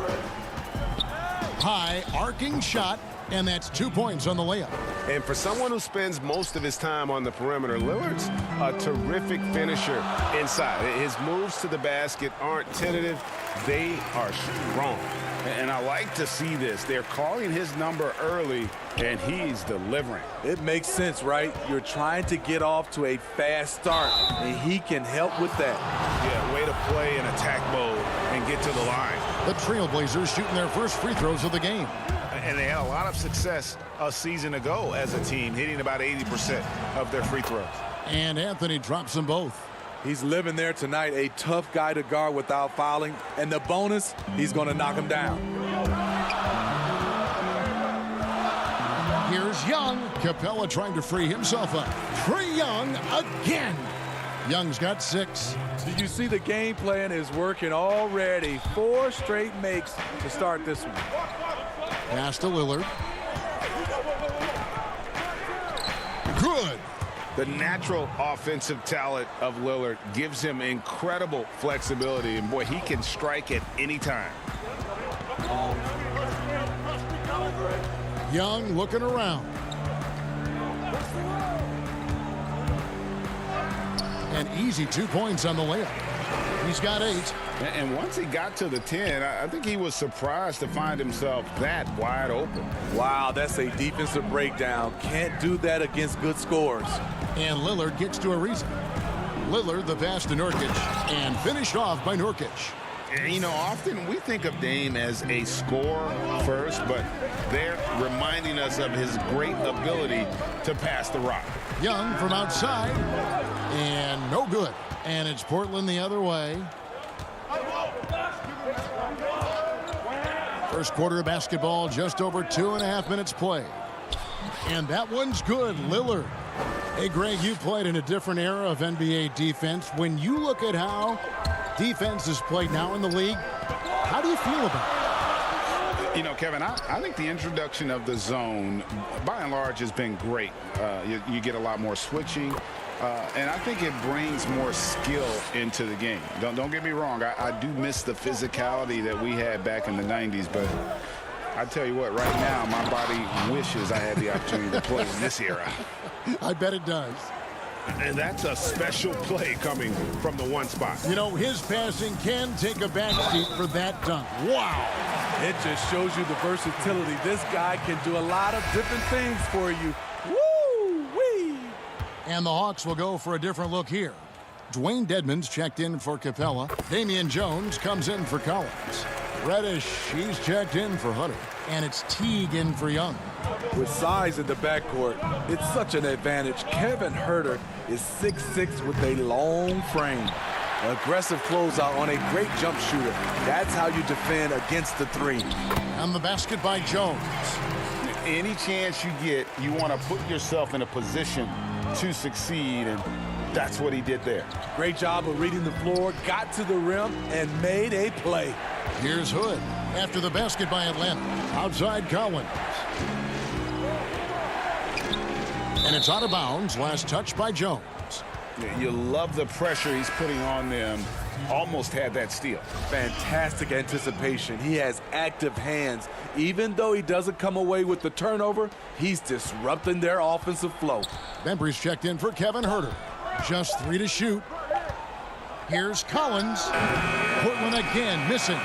High arcing shot, and that's 2 points on the layup. And for someone who spends most of his time on the perimeter, Lillard's a terrific finisher inside. His moves to the basket aren't tentative. They are strong. And I like to see this. They're calling his number early, and he's delivering. It makes sense, right? You're trying to get off to a fast start, and he can help with that. Yeah, way to play in attack mode and get to the line. The Trailblazers shooting their first free throws of the game. And they had a lot of success a season ago as a team, hitting about 80% of their free throws. And Anthony drops them both. He's living there tonight, a tough guy to guard without fouling. And the bonus, he's going to knock him down. Here's Young. Capella trying to free himself up. Trae Young again. Young's got 6. Did you see the game plan is working already? 4 straight makes to start this one. Pass to Lillard. Good. The natural offensive talent of Lillard gives him incredible flexibility, and boy, he can strike at any time. Young looking around. An easy 2 points on the layup. He's got 8. And once he got to the 10, I think he was surprised to find himself that wide open. Wow, that's a defensive breakdown. Can't do that against good scores. And Lillard gets to Ariza. Lillard the pass to Nurkic, and finished off by Nurkic. And, you know, often we think of Dame as a scorer first, but they're reminding us of his great ability to pass the rock. Young from outside, and no good. And it's Portland the other way. First quarter of basketball, just over 2.5 minutes played. And that one's good, Lillard. Hey, Greg, you played in a different era of NBA defense. When you look at how defense is played now in the league, how do you feel about it? You know, Kevin, I think the introduction of the zone, by and large, has been great. You get a lot more switching. And I think it brings more skill into the game. Don't get me wrong. I do miss the physicality that we had back in the 90s. But I tell you what, right now, my body wishes I had the opportunity to play in this era. I bet it does. And that's a special play coming from the one spot. You know, his passing can take a backseat for that dunk. Wow. It just shows you the versatility. This guy can do a lot of different things for you. And the Hawks will go for a different look here. Dwayne Dedmon's checked in for Capella. Damian Jones comes in for Collins. Reddish, he's checked in for Hunter. And it's Teague in for Young. With size in the backcourt, it's such an advantage. Kevin Herter is 6'6" with a long frame. Aggressive closeout on a great jump shooter. That's how you defend against the 3. And the basket by Jones. Any chance you get, you want to put yourself in a position to succeed, and that's what he did there. Great job of reading the floor, got to the rim, and made a play. Here's Hood after the basket by Atlanta. Outside Collins. And it's out of bounds. Last touch by Jones. You love the pressure he's putting on them. Almost had that steal. Fantastic anticipation. He has active hands. Even though he doesn't come away with the turnover, he's disrupting their offensive flow. Bembry's checked in for Kevin Huerter. Just 3 to shoot. Here's Collins. Portland again missing.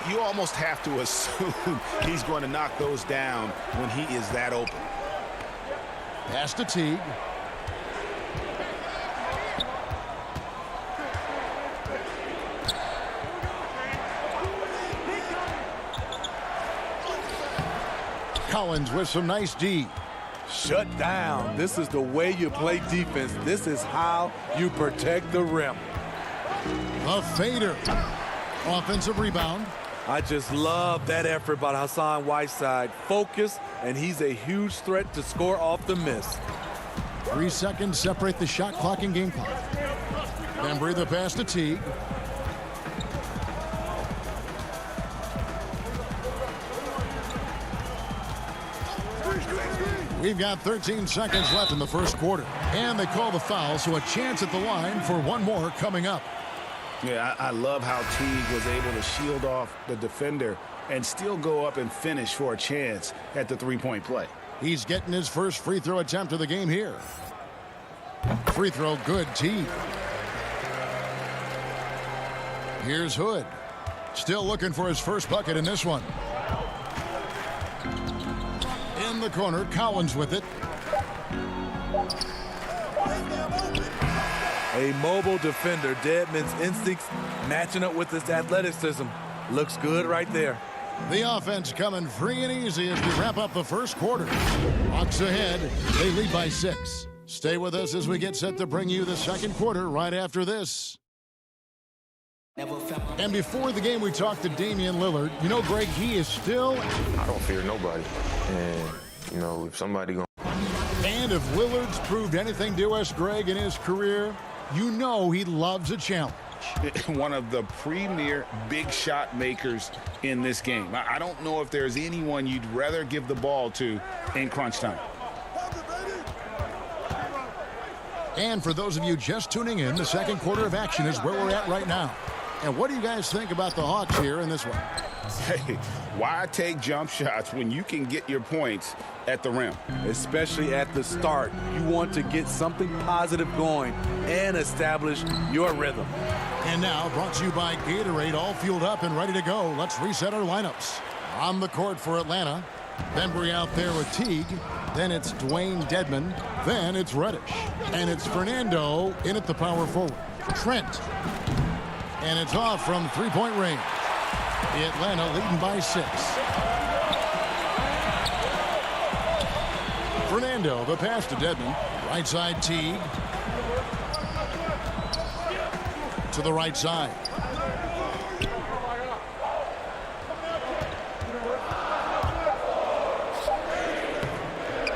You almost have to assume he's going to knock those down when he is that open. Pass to Teague. Collins with some nice D. Shut down. This is the way you play defense. This is how you protect the rim. A fader. Offensive rebound. I just love that effort by Hassan Whiteside. Focus, and he's a huge threat to score off the miss. 3 seconds separate the shot clock and game clock. Bembry the pass to Teague. We've got 13 seconds left in the first quarter. And they call the foul, so a chance at the line for one more coming up. Yeah, I love how Teague was able to shield off the defender and still go up and finish for a chance at the three-point play. He's getting his first free throw attempt of the game here. Free throw good, Teague. Here's Hood. Still looking for his first bucket in this one. In the corner, Collins with it. A mobile defender. Deadman's instincts matching up with his athleticism. Looks good right there. The offense coming free and easy as we wrap up the first quarter. Hawks ahead. They lead by 6. Stay with us as we get set to bring you the second quarter right after this. And before the game, we talked to Damian Lillard. You know, Greg, he is still... I don't fear nobody. And, you know, if somebody going... And if Lillard's proved anything to us, Greg, in his career, you know he loves a challenge. One of the premier big shot makers in this game. I don't know if there's anyone you'd rather give the ball to in crunch time. And for those of you just tuning in, the second quarter of action is where we're at right now. And what do you guys think about the Hawks here in this one? Hey, why take jump shots when you can get your points at the rim? Especially at the start. You want to get something positive going and establish your rhythm. And now, brought to you by Gatorade, all fueled up and ready to go. Let's reset our lineups. On the court for Atlanta, Bembry out there with Teague. Then it's Dwayne Dedmon. Then it's Reddish. And it's Fernando in at the power forward. Trent. And it's off from three-point range. Atlanta leading by 6. Fernando, the pass to Dedmon. Right side Teague. To the right side.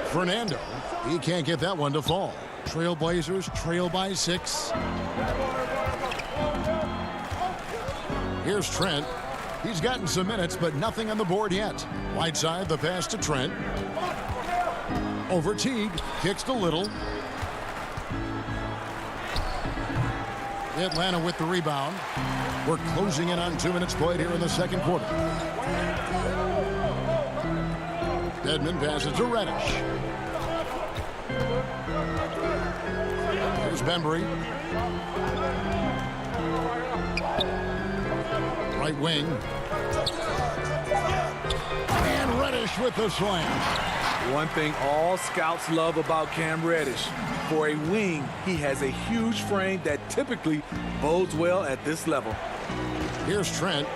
Fernando, he can't get that one to fall. Trailblazers trail by 6. Here's Trent. He's gotten some minutes, but nothing on the board yet. Right side, the pass to Trent. Over Teague, kicks to Little. Atlanta with the rebound. We're closing in on 2 minutes played here in the second quarter. Dedmon passes to Reddish. Here's Bembry. Right wing. And Reddish with the slam. One thing all scouts love about Cam Reddish. For a wing, he has a huge frame that typically bodes well at this level. Here's Trent.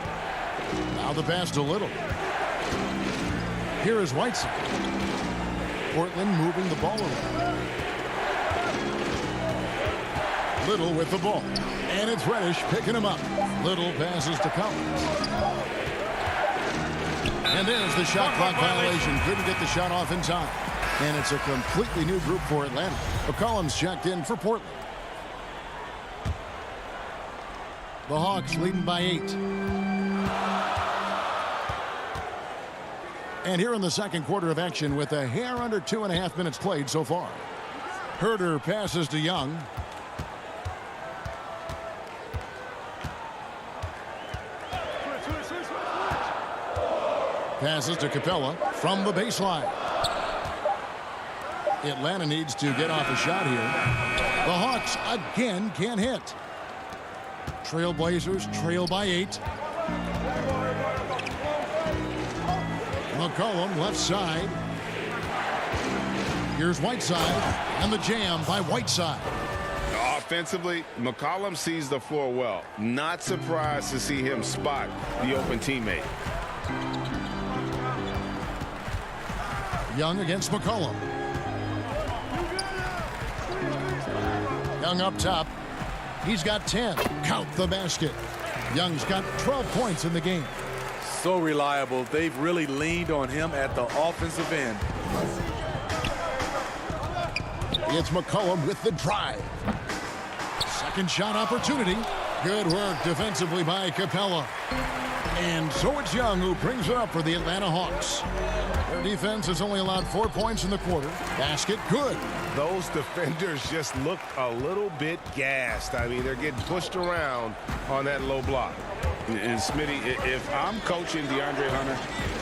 Now the pass to Little. Here is Whiteside. Portland moving the ball around. Little with the ball. And it's Reddish picking him up. Little passes to Collins. And there's the shot clock violation. Couldn't get the shot off in time. And it's a completely new group for Atlanta. McCollum's checked in for Portland. The Hawks leading by 8. And here in the second quarter of action with a hair under 2.5 minutes played so far. Huerter passes to Young. Passes to Capella from the baseline. Atlanta needs to get off a shot here. The Hawks again can't hit. Trailblazers trail by 8. McCollum left side. Here's Whiteside, and the jam by Whiteside. Offensively, McCollum sees the floor well. Not surprised to see him spot the open teammate. Young against McCollum. Young up top. He's got 10. Count the basket. Young's got 12 points in the game. So reliable. They've really leaned on him at the offensive end. It's McCollum with the drive. Second shot opportunity. Good work defensively by Capella. And so it's Young who brings it up for the Atlanta Hawks. Their defense has only allowed 4 points in the quarter. Basket good. Those defenders just look a little bit gassed. I mean, they're getting pushed around on that low block. And Smitty, if I'm coaching DeAndre Hunter,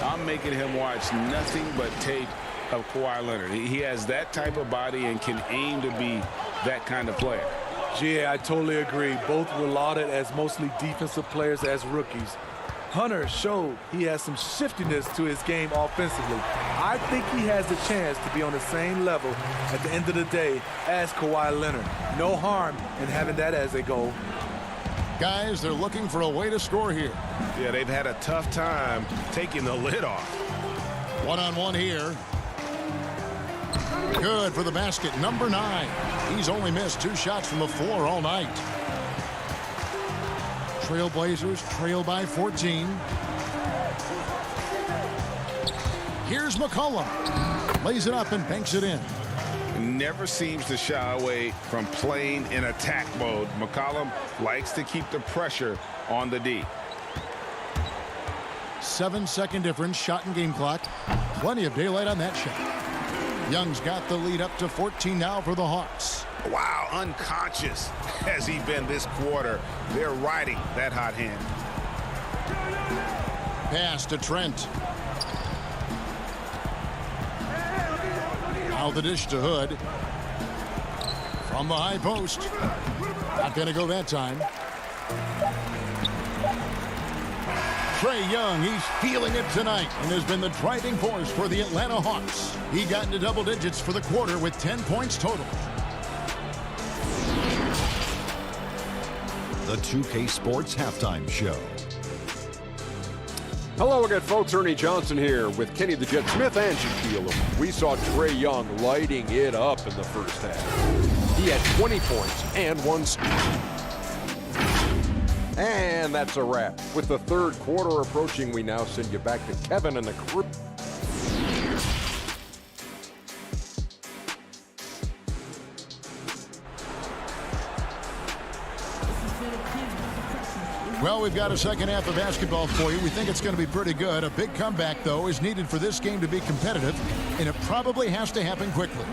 I'm making him watch nothing but tape of Kawhi Leonard. He has that type of body and can aim to be that kind of player. Yeah, I totally agree. Both were lauded as mostly defensive players as rookies. Hunter showed he has some shiftiness to his game offensively. I think he has the chance to be on the same level at the end of the day as Kawhi Leonard. No harm in having that as a goal. Guys, they're looking for a way to score here. Yeah, they've had a tough time taking the lid off. One-on-one here. Good for the basket. Number 9. He's only missed 2 shots from the floor all night. Trailblazers trail by 14. Here's McCollum. Lays it up and banks it in. Never seems to shy away from playing in attack mode. McCollum likes to keep the pressure on the D. 7-second difference, shot and game clock. Plenty of daylight on that shot. Young's got the lead up to 14 now for the Hawks. Wow, unconscious has he been this quarter. They're riding that hot hand. Pass to Trent. Now the dish to Hood. From the high post. Not going to go that time. Trae Young, he's feeling it tonight and has been the driving force for the Atlanta Hawks. He got into double digits for the quarter with 10 points total. The 2K Sports Halftime Show. Hello again, folks. Ernie Johnson here with Kenny the Jet Smith and Shaquille O'Neal. We saw Trae Young lighting it up in the first half. He had 20 points and 1 steal. And that's a wrap. With the third quarter approaching, we now send you back to Kevin and the crew. Well, we've got a second half of basketball for you. We think it's going to be pretty good. A big comeback, though, is needed for this game to be competitive, and it probably has to happen quickly.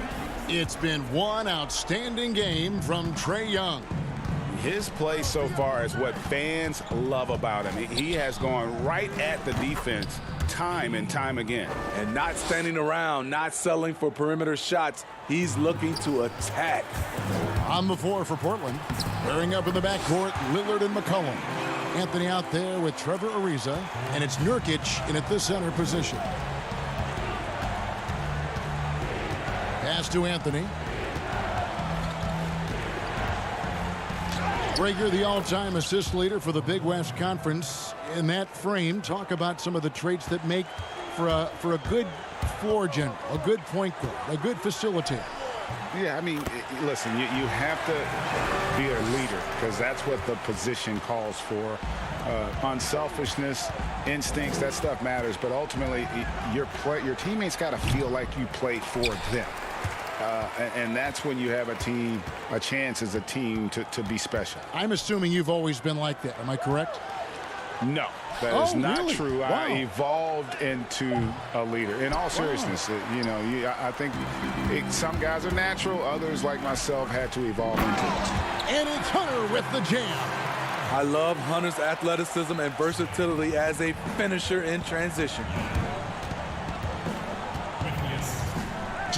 It's been one outstanding game from Trae Young. His play so far is what fans love about him. He has gone right at the defense time and time again. And not standing around, not settling for perimeter shots. He's looking to attack. On the floor for Portland. Pairing up in the backcourt, Lillard and McCollum. Anthony out there with Trevor Ariza, and it's Nurkic in at the center position. Pass to Anthony. Rager, the all-time assist leader for the Big West Conference. In that frame, talk about some of the traits that make for a good floor general, a good point guard, a good facilitator. Yeah, I mean, listen, you have to be a leader because that's what the position calls for. Unselfishness, instincts, that stuff matters. But ultimately, your teammates got to feel like you played for them. And that's when you have a chance as a team to be special. I'm assuming you've always been like that. Am I correct? No, that is not really? true. Wow. I evolved into a leader. In all seriousness, I think some guys are natural. Others, like myself, had to evolve into it. And it's Hunter with the jam. I love Hunter's athleticism and versatility as a finisher in transition.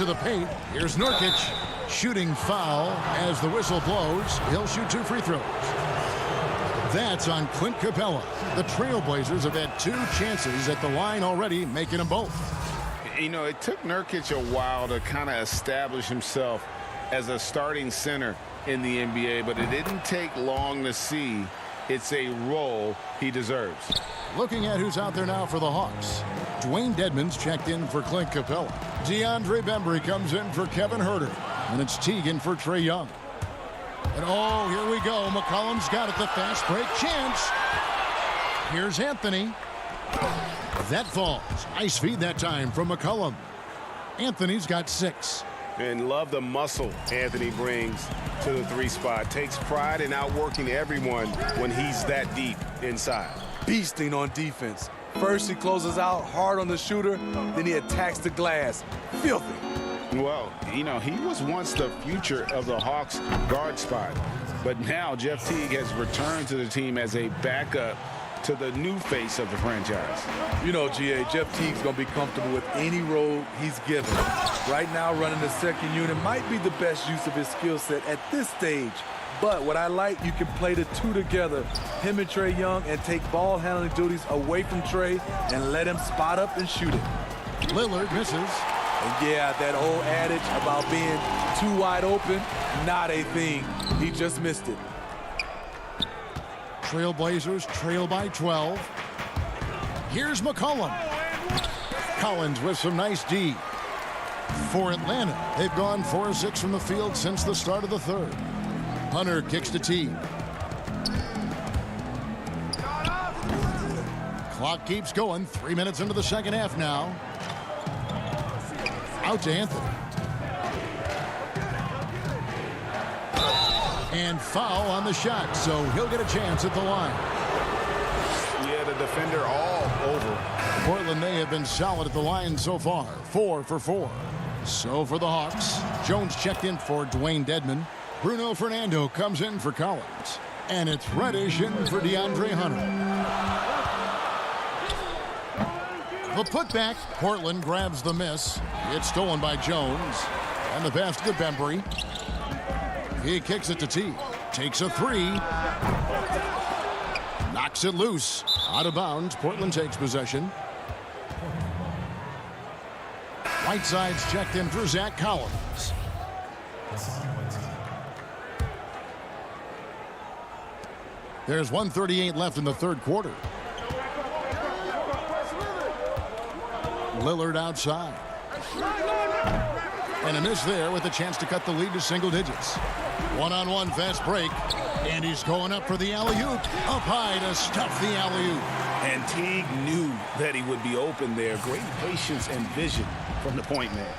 to the paint. Here's Nurkic. Shooting foul as the whistle blows. He'll shoot 2 free throws. That's on Clint Capella. The Trailblazers have had 2 chances at the line already, making them both. You know, it took Nurkic a while to kind of establish himself as a starting center in the NBA, but it didn't take long to see it's a role he deserves. Looking at who's out there now for the Hawks. Dwayne Dedmon's checked in for Clint Capella. DeAndre Bembry comes in for Kevin Huerter. And it's Teagan for Trae Young. And oh, here we go. McCollum's got it. The fast break chance. Here's Anthony. That falls. Nice feed that time from McCollum. Anthony's got 6. And love the muscle Anthony brings to the 3 spot. Takes pride in outworking everyone when he's that deep inside. Beasting on defense. First he closes out hard on the shooter, then he attacks the glass. Filthy. Well, you know, he was once the future of the Hawks guard spot. But now Jeff Teague has returned to the team as a backup to the new face of the franchise. You know, GA, Jeff Teague's going to be comfortable with any role he's given. Right now, running the second unit might be the best use of his skill set at this stage. But what I like, you can play the 2 together, him and Trae Young, and take ball handling duties away from Trae and let him spot up and shoot it. Lillard misses. And yeah, that old adage about being too wide open, not a thing. He just missed it. Trailblazers trail by 12. Here's McCollum. Collins with some nice D. For Atlanta, they've gone 4 of 6 from the field since the start of the 3rd. Hunter kicks to Teague. Clock keeps going. 3 minutes into the second half now. Out to Anthony. And foul on the shot, so he'll get a chance at the line. Yeah, the defender all over. Portland, they have been solid at the line so far. 4 for 4. So for the Hawks, Jones checked in for Dwayne Dedmon. Bruno Fernando comes in for Collins. And it's Reddish in for DeAndre Hunter. The putback, Portland grabs the miss. It's stolen by Jones. And the pass to Bembry. He kicks it to T. Takes a 3. Knocks it loose. Out of bounds. Portland takes possession. Whiteside's checked in for Zach Collins. There's 1:38 left in the 3rd quarter. Lillard outside. And a miss there with a chance to cut the lead to single digits. One-on-one fast break. And he's going up for the alley-oop. Up high to stuff the alley-oop. And Teague knew that he would be open there. Great patience and vision from the point man.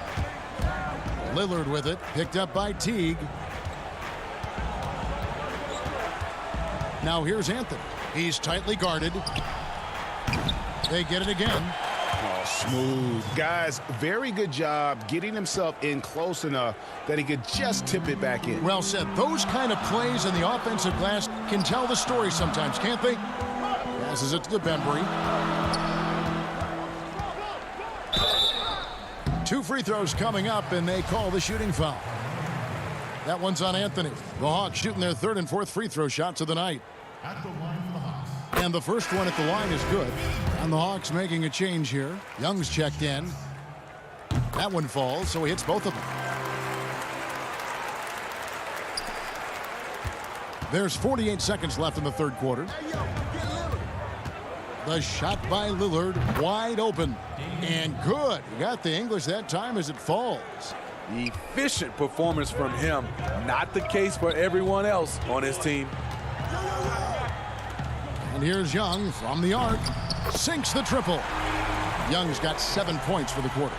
Lillard with it. Picked up by Teague. Now here's Anthony. He's tightly guarded. They get it again. Oh, smooth. Guys, very good job getting himself in close enough that he could just tip it back in. Well said. Those kind of plays in the offensive glass can tell the story sometimes, can't they? Passes it to Bembry. 2 free throws coming up, and they call the shooting foul. That one's on Anthony. The Hawks shooting their 3rd and 4th free throw shots of the night. And the first one at the line is good. And the Hawks making a change here. Young's checked in. That one falls, so he hits both of them. There's 48 seconds left in the 3rd quarter. The shot by Lillard, wide open. And good. He got the English that time as it falls. Efficient performance from him. Not the case for everyone else on his team. And here's Young from the arc. Sinks the triple. Young's got 7 points for the quarter.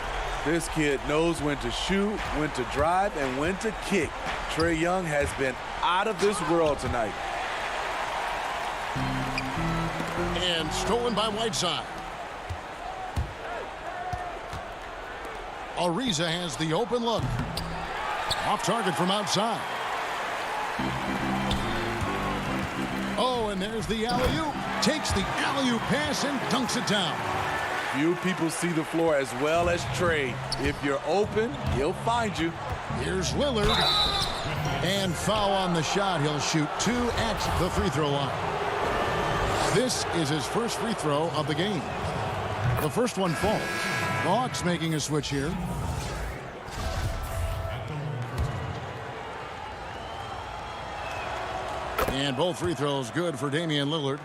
This kid knows when to shoot, when to drive, and when to kick. Trae Young has been out of this world tonight. And stolen by Whiteside. Ariza has the open look. Off target from outside. Oh, and there's the alley-oop. Takes the alley-oop pass and dunks it down. Few people see the floor as well as Trey. If you're open, he'll find you. Here's Lillard. And foul on the shot. He'll shoot 2 at the free throw line. This is his first free throw of the game. The first one falls. The Hawks making a switch here. And both free throws good for Damian Lillard.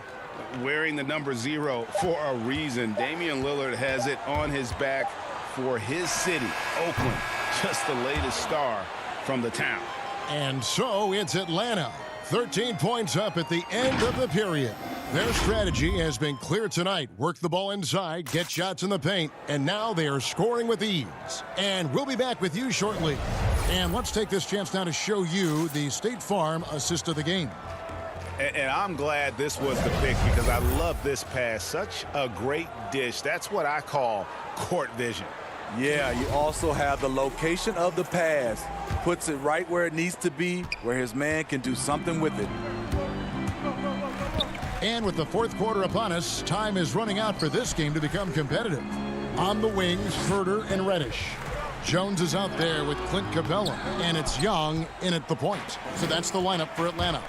Wearing the number 0 for a reason. Damian Lillard has it on his back for his city, Oakland. Just the latest star from the town. And so it's Atlanta. 13 points up at the end of the period. Their strategy has been clear tonight. Work the ball inside, get shots in the paint, and now they are scoring with ease. And we'll be back with you shortly. And let's take this chance now to show you the State Farm assist of the game. And I'm glad this was the pick because I love this pass. Such a great dish. That's what I call court vision. Yeah, you also have the location of the pass. Puts it right where it needs to be, where his man can do something with it. And with the fourth quarter upon us, time is running out for this game to become competitive. On the wings, Herder and Reddish. Jones is out there with Clint Capella, and it's Young in at the point. So that's the lineup for Atlanta.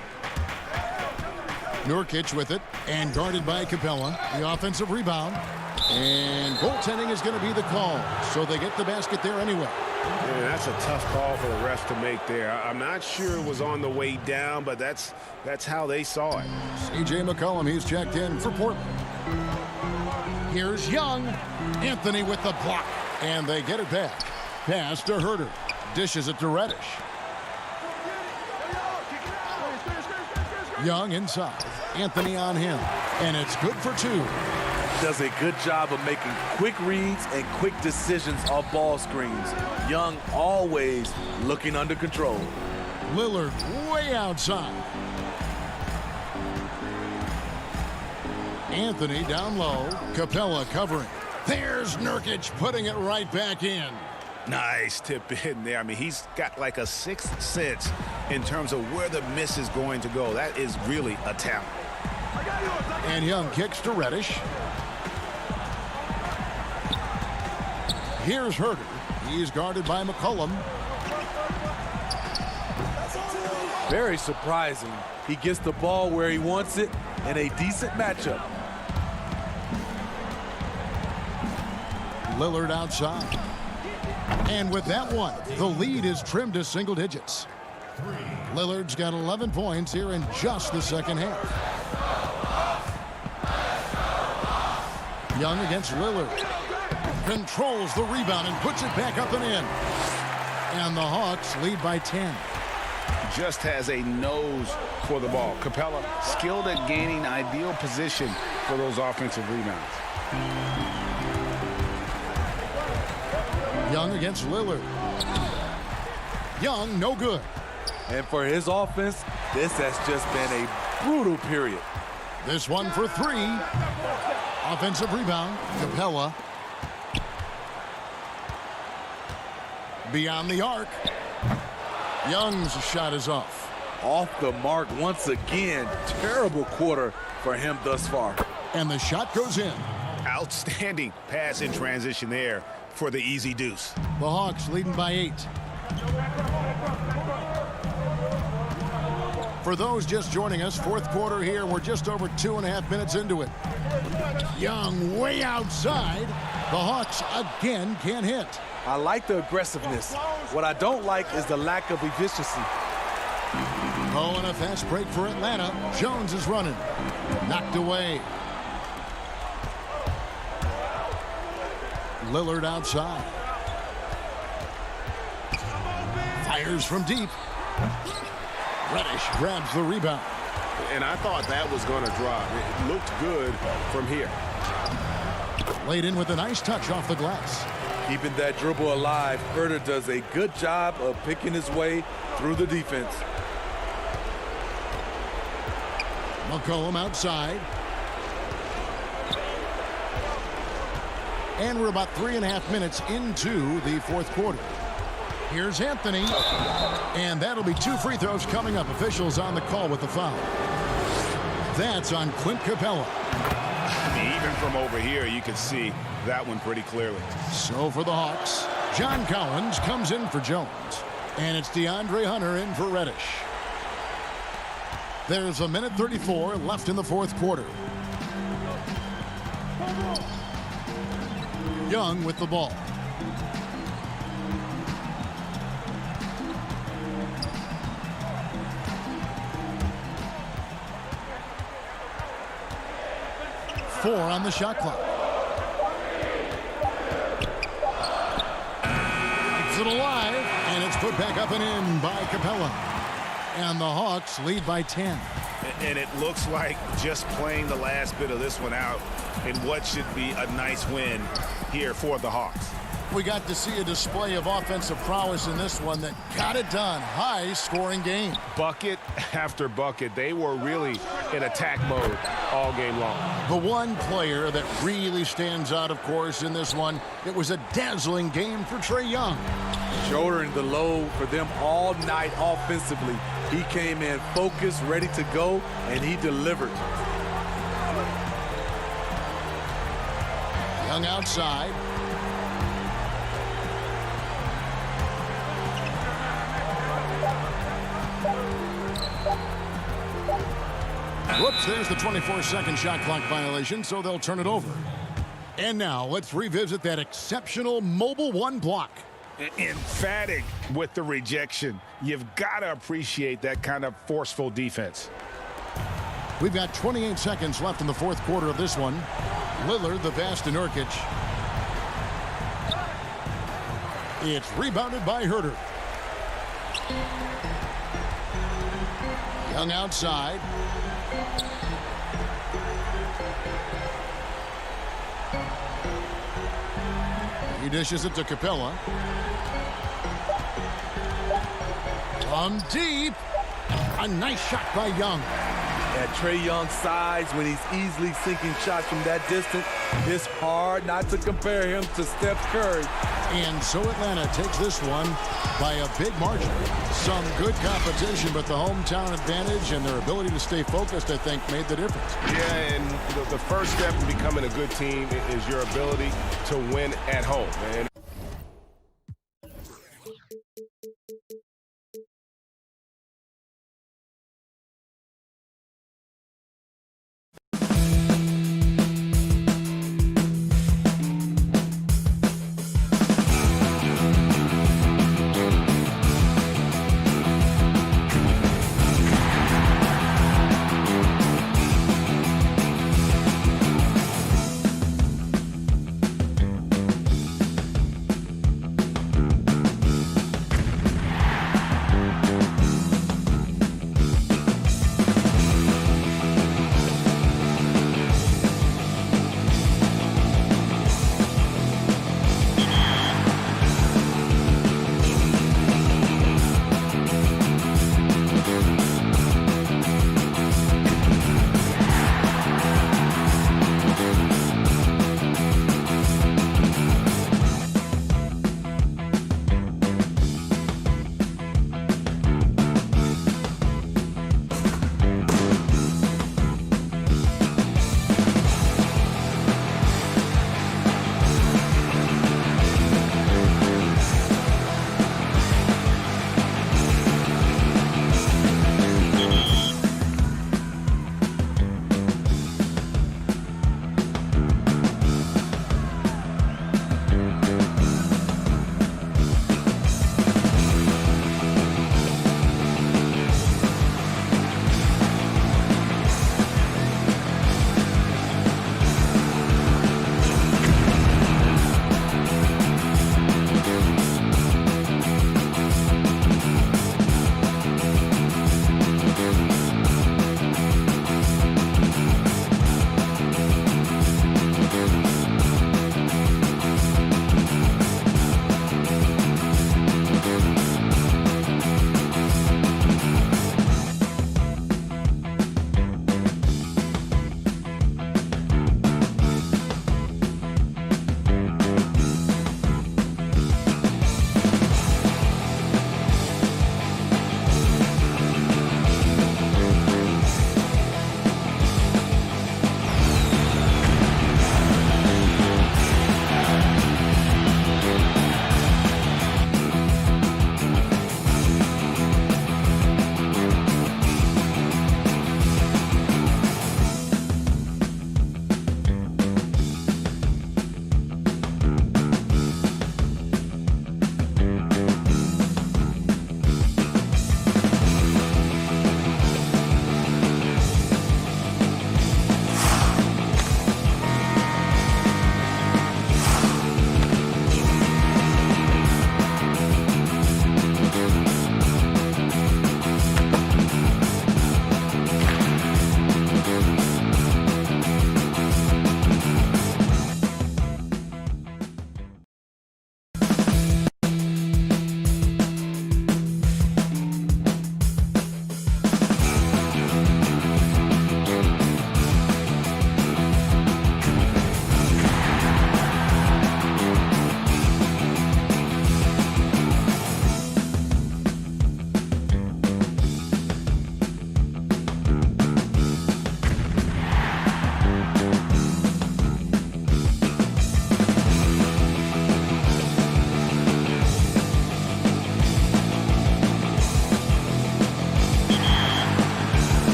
Nurkic with it, and guarded by Capella. The offensive rebound. And goaltending is going to be the call. So they get the basket there anyway. Yeah, that's a tough call for the refs to make there. I'm not sure it was on the way down, but that's how they saw it. C.J. McCollum, he's checked in for Portland. Here's Young. Anthony with the block. And they get it back. Pass to Herder. Dishes it to Reddish. Young inside. Anthony on him. And it's good for 2. Does a good job of making quick reads and quick decisions off ball screens. Young always looking under control. Lillard way outside. Anthony down low. Capella covering. There's Nurkic putting it right back in. Nice tip in there. I mean, he's got like a sixth sense in terms of where the miss is going to go. That is really a talent. And Young kicks to Reddish. Here's Herder. He's guarded by McCollum. Very surprising. He gets the ball where he wants it in a decent matchup. Lillard outside. And with that one, the lead is trimmed to single digits. Lillard's got 11 points here in just the second half. Young against Lillard. Controls the rebound and puts it back up and in. And the Hawks lead by 10. Just has a nose for the ball. Capella skilled at gaining ideal position for those offensive rebounds. Young against Lillard. Young, no good. And for his offense, this has just been a brutal period. This one for 3. Offensive rebound. Capella. Beyond the arc. Young's shot is off. Off the mark once again. Terrible quarter for him thus far. And the shot goes in. Outstanding pass in transition there for the easy deuce. The Hawks leading by 8. For those just joining us, fourth quarter here. We're just over 2.5 minutes into it. Young way outside. The Hawks again can't hit. I like the aggressiveness. What I don't like is the lack of efficiency. Oh, and a fast break for Atlanta. Jones is running. Knocked away. Lillard outside. Fires from deep. Reddish grabs the rebound. And I thought that was going to drop. It looked good from here. Laid in with a nice touch off the glass. Keeping that dribble alive, Herder does a good job of picking his way through the defense. McCollum outside. And we're about 3.5 minutes into the fourth quarter. Here's Anthony. And that'll be 2 free throws coming up. Officials on the call with the foul. That's on Clint Capella. I mean, even from over here, you can see that one pretty clearly. So for the Hawks, John Collins comes in for Jones. And it's DeAndre Hunter in for Reddish. There's 1:34 left in the fourth quarter. Young with the ball. Four on the shot clock. Keeps it alive, and it's put back up and in by Capella. And the Hawks lead by 10. And it looks like just playing the last bit of this one out in what should be a nice win here for the Hawks. We got to see a display of offensive prowess in this one that got it done. High-scoring game. Bucket after bucket. They were really in attack mode all game long. The one player that really stands out, of course, in this one, it was a dazzling game for Trae Young. Shouldering the load for them all night offensively. He came in focused, ready to go, and he delivered. Young outside. Whoops, there's the 24-second shot clock violation, so they'll turn it over. And now let's revisit that exceptional mobile one block. Emphatic with the rejection. You've got to appreciate that kind of forceful defense. We've got 28 seconds left in the fourth quarter of this one. Lillard, the pass to Nurkic. It's rebounded by Herter. Young outside. He dishes it to Capella. From deep. A nice shot by Young. At Trae Young's size, when he's easily sinking shots from that distance, it's hard not to compare him to Steph Curry. And so Atlanta takes this one by a big margin. Some good competition, but the hometown advantage and their ability to stay focused, I think, made the difference. Yeah, and the first step in becoming a good team is your ability to win at home. And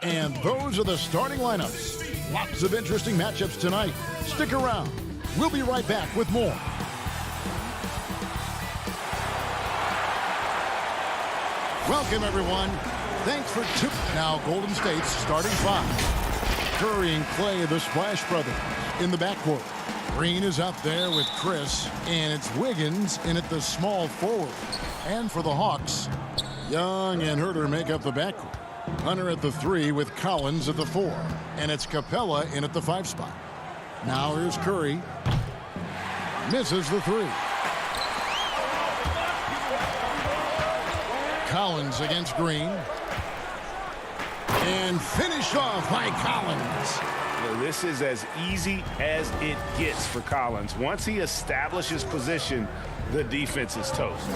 And those are the starting lineups. Lots of interesting matchups tonight. Stick around. We'll be right back with more. Welcome, everyone. Thanks for now Golden State's starting five. Curry and Clay, the Splash Brothers, in the backcourt. Green is out there with Chris, and it's Wiggins in at the small forward. And for the Hawks, Young and Herter make up the backcourt. Hunter at the 3 with Collins at the 4. And it's Capella in at the 5 spot. Now here's Curry. Misses the 3. Collins against Green. And finished off by Collins. Well, this is as easy as it gets for Collins. Once he establishes position, the defense is toast.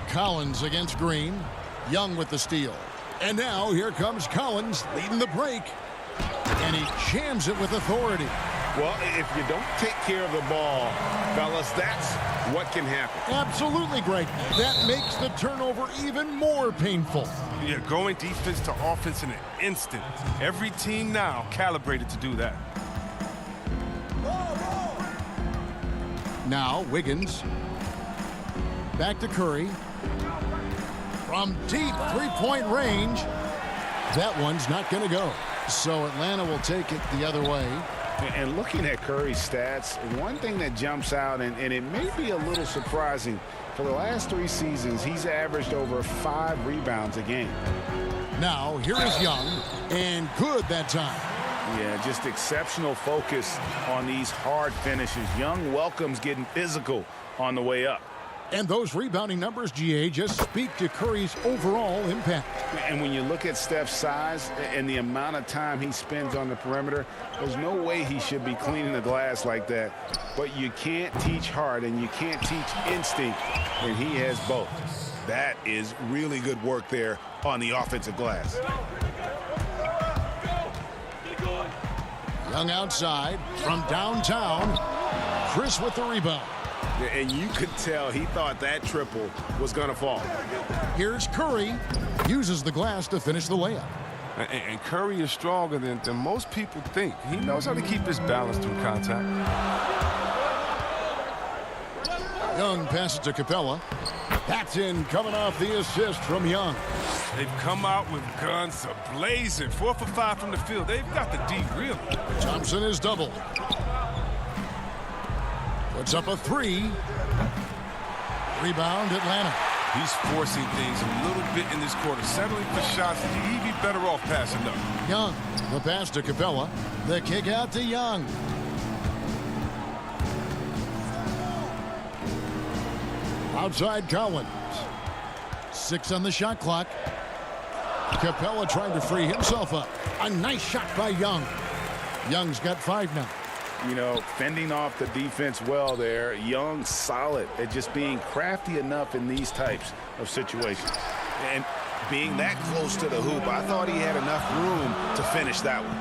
Collins against Green. Young with the steal. And now here comes Collins leading the break. And he jams it with authority. Well, if you don't take care of the ball, fellas, that's what can happen. Absolutely, Greg. That makes the turnover even more painful. Yeah, going defense to offense in an instant. Every team now calibrated to do that. Now Wiggins. Back to Curry. From deep three-point range. That one's not going to go. So Atlanta will take it the other way. And looking at Curry's stats, one thing that jumps out, and it may be a little surprising, for the last 3 seasons, he's averaged over 5 rebounds a game. Now, here is Young, and good that time. Yeah, just exceptional focus on these hard finishes. Young welcomes getting physical on the way up. And those rebounding numbers, GA, just speak to Curry's overall impact. And when you look at Steph's size and the amount of time he spends on the perimeter, there's no way he should be cleaning the glass like that. But you can't teach heart and you can't teach instinct, and he has both. That is really good work there on the offensive glass. Young outside from downtown. Chris with the rebound. And you could tell he thought that triple was going to fall. Here's Curry. Uses the glass to finish the layup. And Curry is stronger than most people think. He knows how to keep his balance through contact. Young passes to Capella. That's in, coming off the assist from Young. They've come out with guns blazing. 4 for 5 from the field. They've got the D really. Thompson is doubled. Puts up a 3. Rebound, Atlanta. He's forcing things a little bit in this quarter, settling for shots. He'd be better off passing up. Young, the pass to Capella. The kick out to Young. Outside Collins. 6 on the shot clock. Capella trying to free himself up. A nice shot by Young. Young's got 5 now. You know, fending off the defense well there. Young solid at just being crafty enough in these types of situations. And being that close to the hoop, I thought he had enough room to finish that one.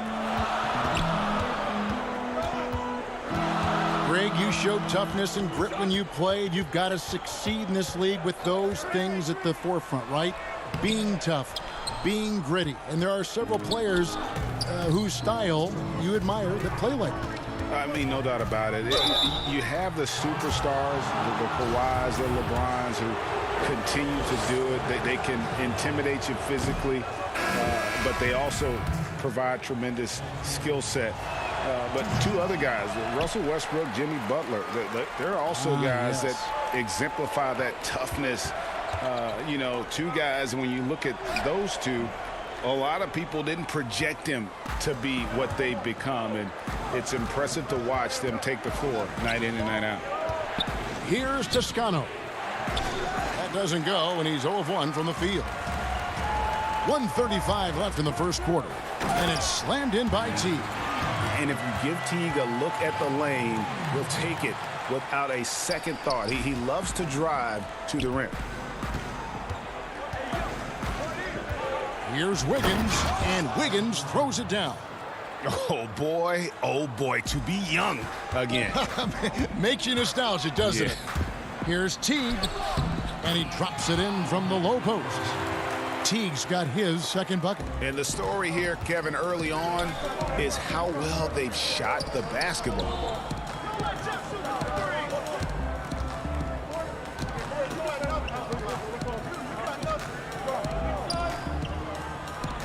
Greg, you showed toughness and grit when you played. You've got to succeed in this league with those things at the forefront, right? Being tough, being gritty. And there are several players whose style you admire that play like that. I mean, no doubt about it. You have the superstars, the Kawhis, the LeBrons, who continue to do it. They can intimidate you physically, but they also provide tremendous skill set. But 2 other guys, Russell Westbrook, Jimmy Butler, they're also guys that exemplify that toughness. You know, 2 guys, when you look at those 2, a lot of people didn't project them to be what they've become, and it's impressive to watch them take the floor night in and night out. Here's Toscano. That doesn't go, and he's 0 of 1 from the field. 1:35 left in the first quarter, and it's slammed in by Teague. And if you give Teague a look at the lane, he'll take it without a second thought. He loves to drive to the rim. Here's Wiggins, and Wiggins throws it down. Oh boy, to be Young again. Makes you nostalgic, doesn't it? Here's Teague, and he drops it in from the low post. Teague's got his second bucket. And the story here, Kevin, early on is how well they've shot the basketball.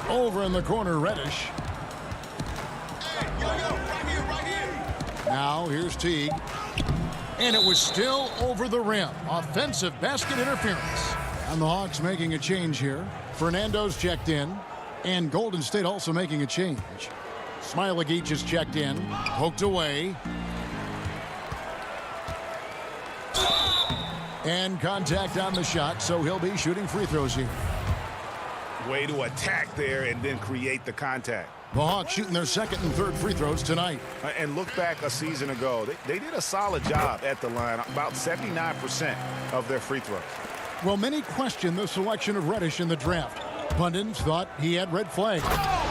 Over in the corner, Reddish. Now here's Teague. And it was still over the rim. Offensive basket interference. And the Hawks making a change here. Fernando's checked in. And Golden State also making a change. Smailagic is checked in. Poked away. And contact on the shot, so he'll be shooting free throws here. Way to attack there and then create the contact. The Hawks shooting their second and third free throws tonight. And look back a season ago. They did a solid job at the line. About 79% of their free throws. Well, many questioned the selection of Reddish in the draft. Pundits thought he had red flags.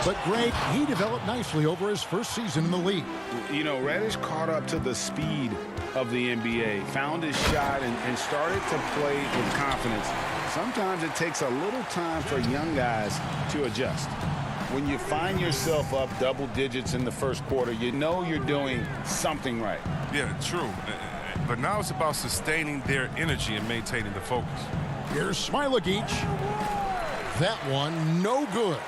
But, Greg, he developed nicely over his first season in the league. You know, Reddish caught up to the speed of the NBA, found his shot, and started to play with confidence. Sometimes it takes a little time for young guys to adjust. When you find yourself up double digits in the first quarter, you know you're doing something right. Yeah, true. But now it's about sustaining their energy and maintaining the focus. Here's Smailagic. That one, no good.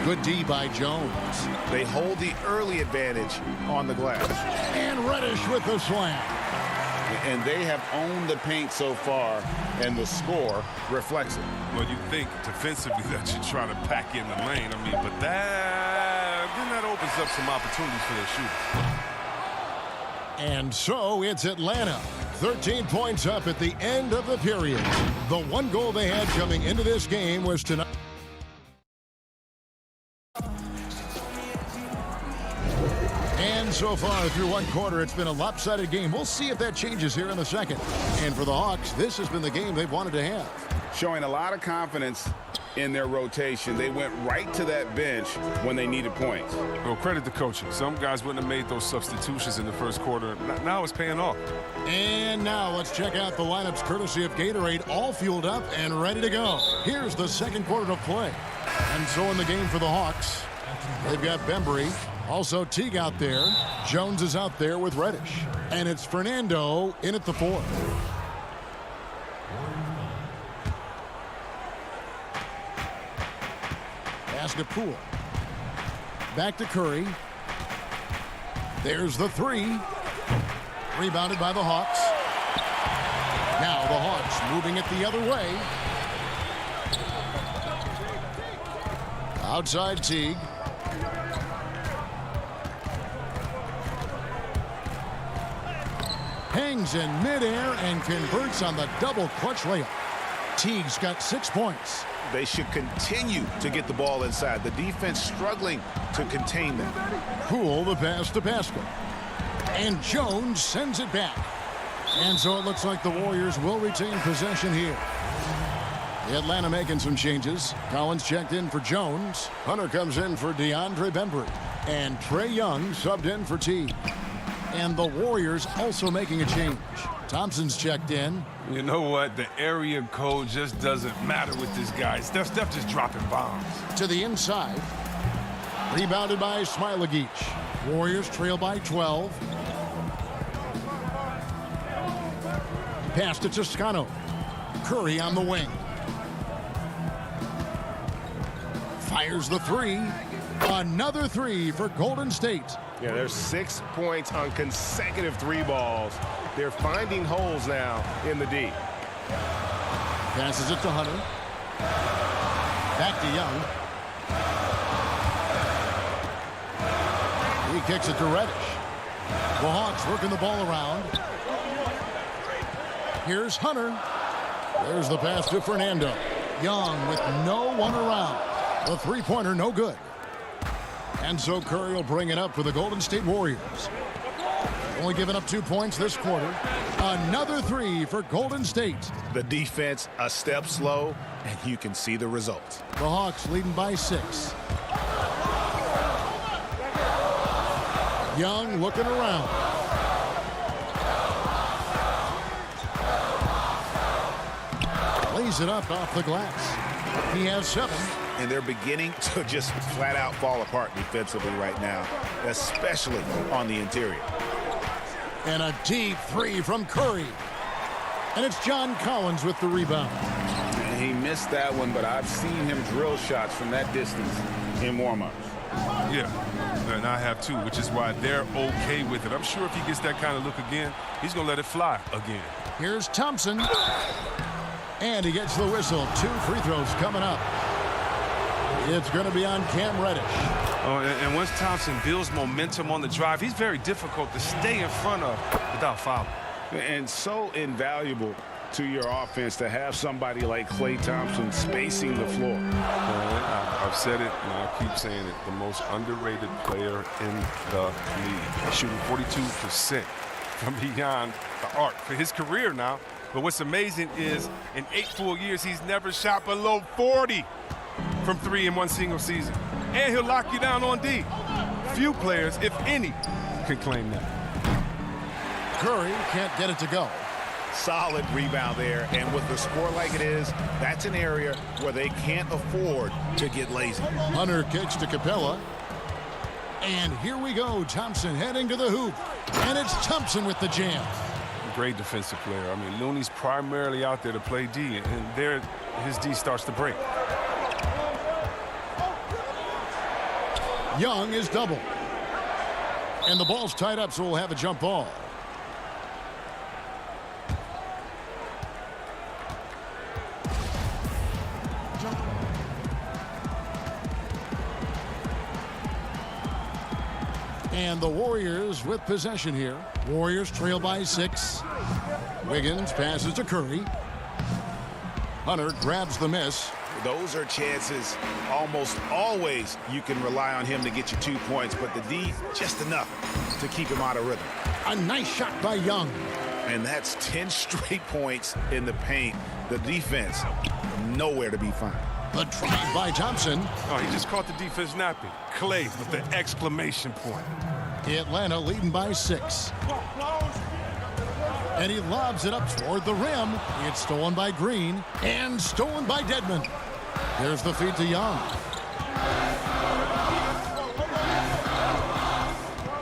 Good D by Jones. They hold the early advantage on the glass. And Reddish with the slam. And they have owned the paint so far, and the score reflects it. Well, you think defensively that you try to pack in the lane. I mean, but that opens up some opportunities for their shooters. And so it's Atlanta. 13 points up at the end of the period. The one goal they had coming into this game was tonight. And so far through one quarter, it's been a lopsided game. We'll see if that changes here in the second. And for the Hawks, this has been the game they've wanted to have. Showing a lot of confidence in their rotation. They went right to that bench when they needed points. Well, credit the coaching. Some guys wouldn't have made those substitutions in the first quarter. Now it's paying off. And now let's check out the lineups courtesy of Gatorade, all fueled up and ready to go. Here's the second quarter to play. And so in the game for the Hawks, they've got Bembry. Also Teague out there. Jones is out there with Reddish. And it's Fernando in at the 4. Pass to Poole. Back to Curry. There's the 3. Rebounded by the Hawks. Now the Hawks moving it the other way. Outside Teague. Hangs in midair and converts on the double clutch layup. Teague's got 6 points. They should continue to get the ball inside. The defense struggling to contain them. Poole the pass to Pascal. And Jones sends it back. And so it looks like the Warriors will retain possession here. Atlanta making some changes. Collins checked in for Jones. Hunter comes in for DeAndre Bembry. And Trae Young subbed in for Teague. And the Warriors also making a change. Thompson's checked in. You know what? The area code just doesn't matter with this guy. Steph just dropping bombs. To the inside. Rebounded by Smailagic. Warriors trail by 12. Pass to Toscano. Curry on the wing. Fires the 3. Another 3 for Golden State. Yeah, there's 6 points on consecutive 3 balls. They're finding holes now in the D. Passes it to Hunter. Back to Young. He kicks it to Reddish. The Hawks working the ball around. Here's Hunter. There's the pass to Fernando. Young with no one around. The three-pointer no good. And so Curry will bring it up for the Golden State Warriors. Only giving up 2 points this quarter. Another 3 for Golden State. The defense a step slow, and you can see the results. The Hawks leading by 6. Young looking around. Lays it up off the glass. He has 7. And they're beginning to just flat out fall apart defensively right now, especially on the interior. And a deep 3 from Curry. And it's John Collins with the rebound. He missed that one, but I've seen him drill shots from that distance in warm-ups. Yeah, and I have too, which is why they're okay with it. I'm sure if he gets that kind of look again, he's going to let it fly again. Here's Thompson. And he gets the whistle. 2 free throws coming up. It's going to be on Cam Reddish. Oh, and once Thompson builds momentum on the drive, he's very difficult to stay in front of without fouling. And so invaluable to your offense to have somebody like Klay Thompson spacing the floor. I've said it, and I keep saying it, the most underrated player in the league. Shooting 42% from beyond the arc for his career now. But what's amazing is in 8 full years, he's never shot below 40 from 3 in one single season. And he'll lock you down on D. Few players, if any, can claim that. Curry can't get it to go. Solid rebound there, and with the score like it is, that's an area where they can't afford to get lazy. Hunter kicks to Capella. And here we go. Thompson heading to the hoop. And it's Thompson with the jam. Great defensive player. I mean, Looney's primarily out there to play D, and there his D starts to break. Young is double. And the ball's tied up, so we'll have a jump ball. And the Warriors with possession here. Warriors trail by 6. Wiggins passes to Curry. Hunter grabs the miss. Those are chances almost always you can rely on him to get you 2 points, but the D just enough to keep him out of rhythm. A nice shot by Young. And that's 10 straight points in the paint. The defense nowhere to be found. The drive by Thompson. Oh, he just caught the defense napping. Klay with the exclamation point. Atlanta leading by 6. And he lobs it up toward the rim. It's stolen by Green and stolen by Dedmon. There's the feed to Young.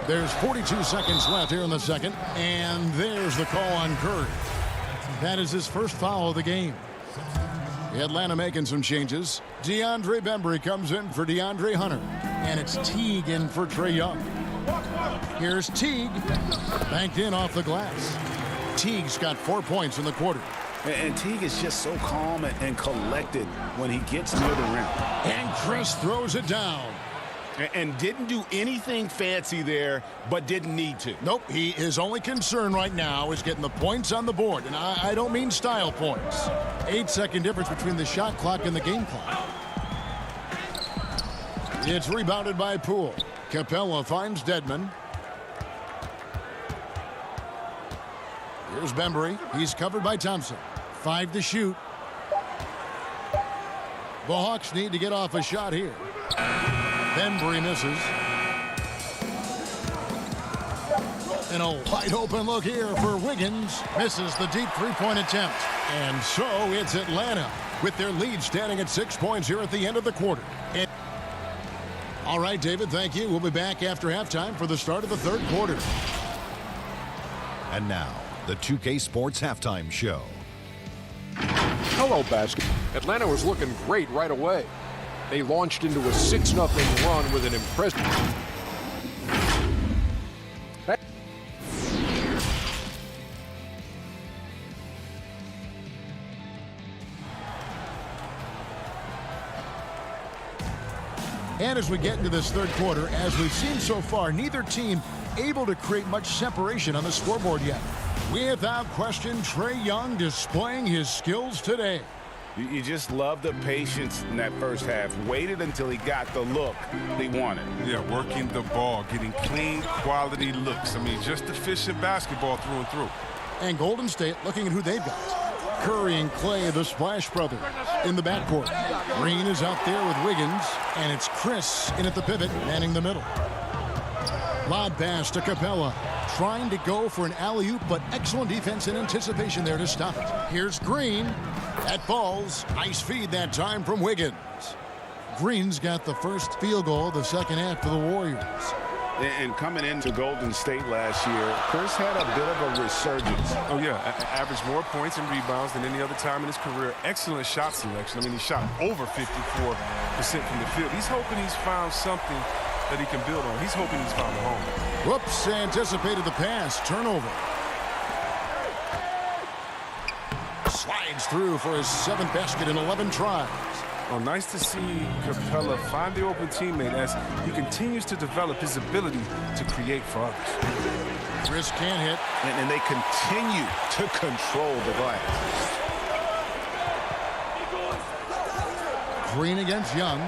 There's 42 seconds left here in the second. And there's the call on Curry. That is his first foul of the game. Atlanta making some changes. DeAndre Bembry comes in for DeAndre Hunter. And it's Teague in for Trae Young. Here's Teague. Banked in off the glass. Teague's got 4 points in the quarter. And Teague is just so calm and collected when he gets near the rim. And Chris throws it down. And didn't do anything fancy there, but didn't need to. Nope, his only concern right now is getting the points on the board. And I don't mean style points. 8-second difference between the shot clock and the game clock. It's rebounded by Poole. Capella finds Dedmon. Here's Bembry. He's covered by Thompson. 5 to shoot. The Hawks need to get off a shot here. Bembry misses. And a wide open look here for Wiggins. Misses the deep three-point attempt. And so it's Atlanta with their lead standing at 6 points here at the end of the quarter. All right, David, thank you. We'll be back after halftime for the start of the third quarter. And now, the 2K Sports Halftime Show. Hello, basket. Atlanta was looking great right away. They launched into a 6-0 run with an impressive... And as we get into this third quarter, as we've seen so far, neither team able to create much separation on the scoreboard yet. Without question, Trae Young displaying his skills today. You just love the patience in that first half. Waited until he got the look he wanted. Yeah, working the ball, getting clean, quality looks. I mean, just efficient basketball through and through. And Golden State looking at who they've got. Curry and Klay, the Splash Brothers, in the backcourt. Green is out there with Wiggins, and it's Chris in at the pivot, manning the middle. Lob pass to Capella, trying to go for an alley-oop, but excellent defense and anticipation there to stop it. Here's Green. That falls. Nice feed that time from Wiggins. Green's got the first field goal of the second half for the Warriors. And coming into Golden State last year, Chris had a bit of a resurgence. Oh, yeah. Averaged more points and rebounds than any other time in his career. Excellent shot selection. I mean, he shot over 54% from the field. He's hoping he's found something that he can build on. He's hoping he's found a home. Whoops, anticipated the pass. Turnover. Slides through for his 7th basket in 11 tries. Oh, nice to see Capella find the open teammate as he continues to develop his ability to create for others. Chris can't hit. And they continue to control the glass. Green against Young.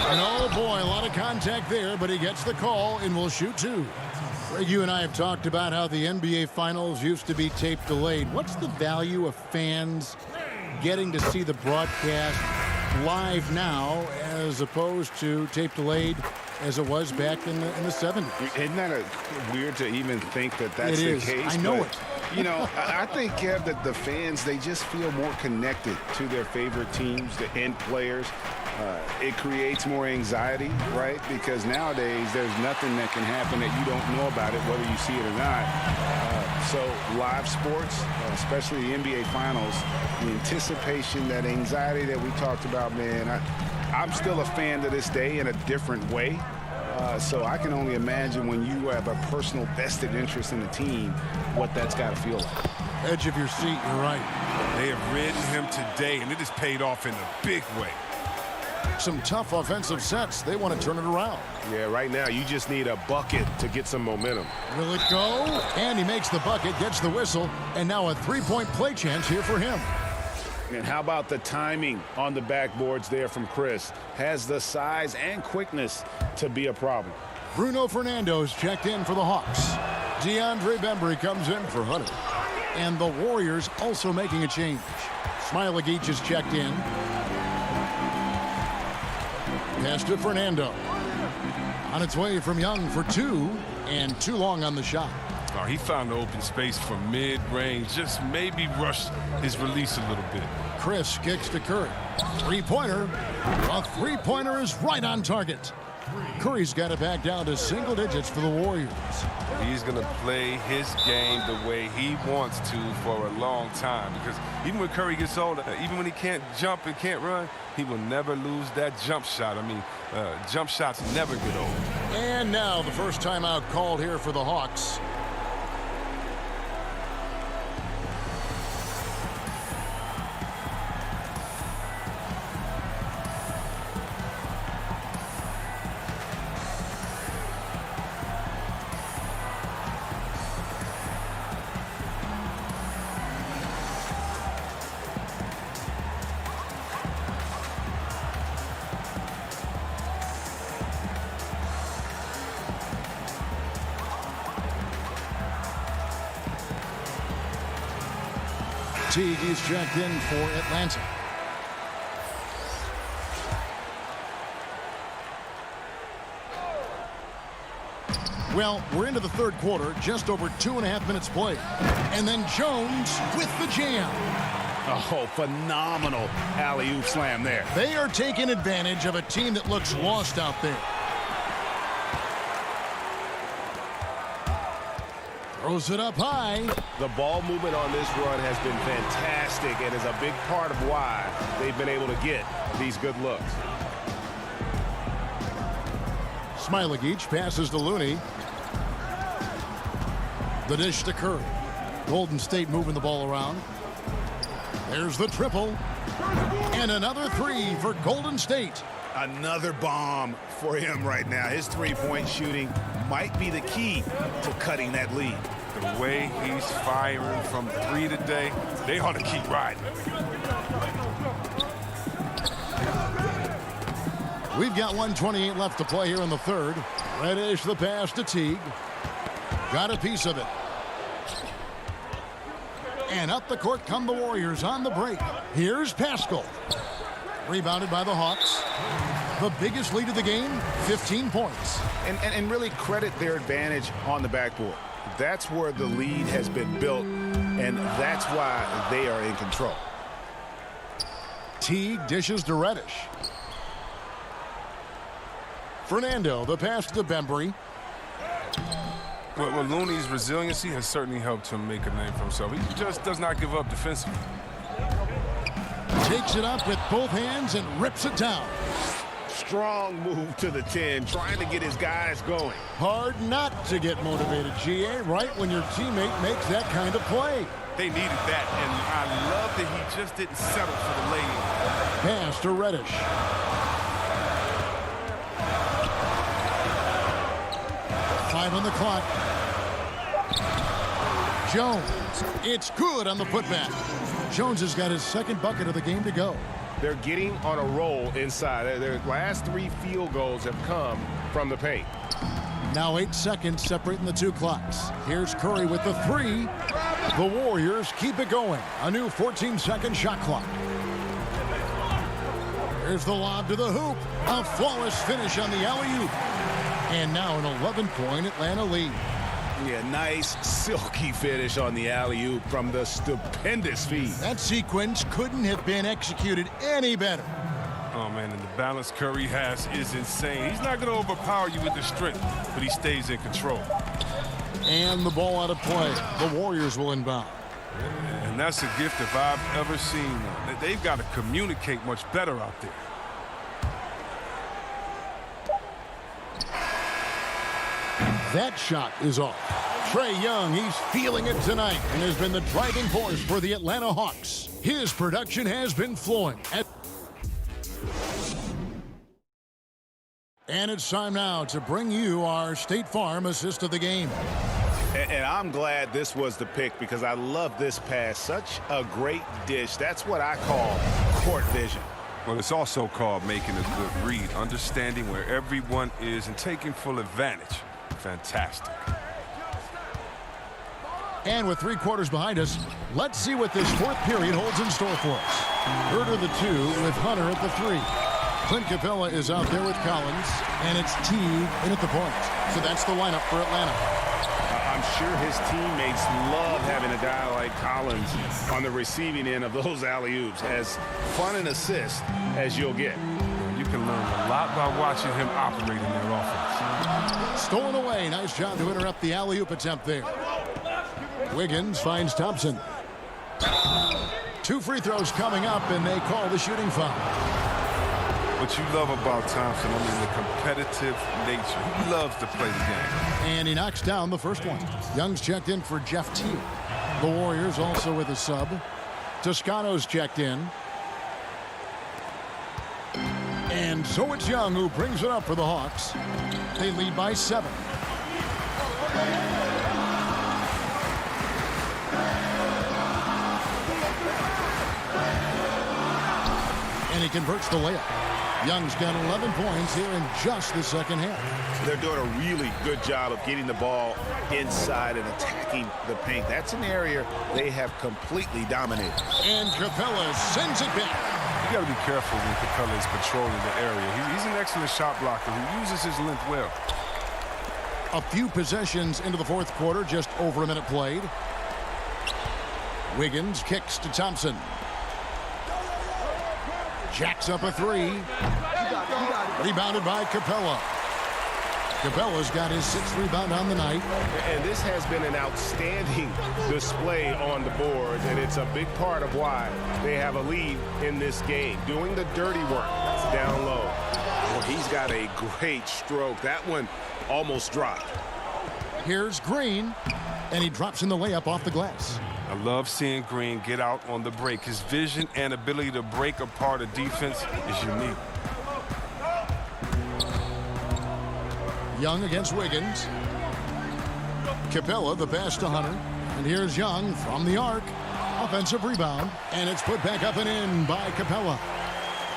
And oh boy, a lot of contact there, but he gets the call and will shoot 2. Greg, you and I have talked about how the NBA Finals used to be tape delayed. What's the value of fans getting to see the broadcast live now as opposed to tape delayed as it was back in the 70s? Isn't that weird to even think that that's the case? I know it. You know, I think, Kev, that the fans, they just feel more connected to their favorite teams and players. It creates more anxiety, right? Because nowadays there's nothing that can happen that you don't know about it, whether you see it or not. So live sports, especially the NBA Finals, the anticipation, that anxiety that we talked about, man, I'm still a fan to this day in a different way. So I can only imagine when you have a personal vested interest in the team, what that's got to feel like. Edge of your seat, you're right. They have ridden him today, and it has paid off in a big way. Some tough offensive sets. They want to turn it around. Yeah, right now you just need a bucket to get some momentum. Will it go? And he makes the bucket, gets the whistle, and now a 3-point play chance here for him. And how about the timing on the backboards there from Chris? Has the size and quickness to be a problem. Bruno Fernando's checked in for the Hawks. DeAndre Bembry comes in for Hunter. And the Warriors also making a change. Smailagic is checked in. Pass to Fernando. On its way from Young for 2, and too long on the shot. Oh, he found the open space from mid-range. Just maybe rushed his release a little bit. Chris kicks to Curry. 3-pointer. A 3-pointer is right on target. Curry's got it back down to single digits for the Warriors. He's going to play his game the way he wants to for a long time, because even when Curry gets older, even when he can't jump and can't run, he will never lose that jump shot. I mean, jump shots never get old. And now the first timeout called here for the Hawks. Teague is checked in for Atlanta. Well, we're into the third quarter, just over 2.5 minutes played. And then Jones with the jam. Oh, phenomenal alley-oop slam there. They are taking advantage of a team that looks lost out there. Throws it up high. The ball movement on this run has been fantastic and is a big part of why they've been able to get these good looks. Smailagic passes to Looney. The dish to Curry. Golden State moving the ball around. There's the triple. And another 3 for Golden State. Another bomb for him right now. His three-point shooting might be the key to cutting that lead. The way he's firing from 3 today, they ought to keep riding. We've got 1:28 left to play here in the third. Reddish the pass to Teague. Got a piece of it. And up the court come the Warriors on the break. Here's Pascal. Rebounded by the Hawks. The biggest lead of the game, 15 points. And really credit their advantage on the backboard. That's where the lead has been built, and that's why they are in control. Teague dishes to Reddish. Fernando, the pass to Bembry. Well, Looney's resiliency has certainly helped him make a name for himself. He just does not give up defensively. Takes it up with both hands and rips it down. Strong move to the 10, trying to get his guys going. Hard not to get motivated, GA, right when your teammate makes that kind of play. They needed that, and I love that he just didn't settle for the lay-in. Pass to Reddish. Five on the clock. Jones. It's good on the putback. Jones has got his second bucket of the game to go. They're getting on a roll inside. Their last 3 field goals have come from the paint. Now 8 seconds separating the 2 clocks. Here's Curry with the 3. The Warriors keep it going. A new 14-second shot clock. Here's the lob to the hoop. A flawless finish on the alley-oop. And now an 11-point Atlanta lead. Yeah, nice silky finish on the alley-oop from the stupendous feed. That sequence couldn't have been executed any better. Oh, man, and the balance Curry has is insane. He's not going to overpower you with the strength, but he stays in control. And the ball out of play. The Warriors will inbound. And that's a gift if I've ever seen one. They've got to communicate much better out there. That shot is off. Trae Young, he's feeling it tonight and has been the driving force for the Atlanta Hawks. His production has been flowing. And it's time now to bring you our State Farm assist of the game. And I'm glad this was the pick because I love this pass. Such a great dish. That's what I call court vision. Well, it's also called making a good read, understanding where everyone is and taking full advantage. Fantastic. And with 3 quarters behind us, let's see what this 4th period holds in store for us. Herter the 2 with Hunter at the 3. Clint Capella is out there with Collins, and it's Teague in at the point. So that's the lineup for Atlanta. I'm sure his teammates love having a guy like Collins on the receiving end of those alley-oops. As fun an assist as you'll get. You can learn a lot by watching him operate in their offense. Stolen away. Nice job to interrupt the alley-oop attempt there. Wiggins finds Thompson. 2 free throws coming up, and they call the shooting foul. What you love about Thompson, I mean, the competitive nature. He loves to play the game. And he knocks down the first one. Young's checked in for Jeff Teague. The Warriors also with a sub. Toscano's checked in. And so it's Young who brings it up for the Hawks. They lead by 7. And he converts the layup. Young's got 11 points here in just the second half. They're doing a really good job of getting the ball inside and attacking the paint. That's an area they have completely dominated. And Capella sends it back. You got to be careful when Capella is patrolling the area. He's an excellent shot blocker who uses his length well. A few possessions into the 4th quarter, just over a minute played. Wiggins kicks to Thompson. Jacks up a 3. Rebounded by Capella. Capella's got his 6th rebound on the night. And this has been an outstanding display on the boards, and it's a big part of why they have a lead in this game. Doing the dirty work down low. Well, he's got a great stroke. That one almost dropped. Here's Green, and he drops in the layup off the glass. I love seeing Green get out on the break. His vision and ability to break apart a defense is unique. Young against Wiggins. Capella, the pass to Hunter. And here's Young from the arc. Offensive rebound. And it's put back up and in by Capella.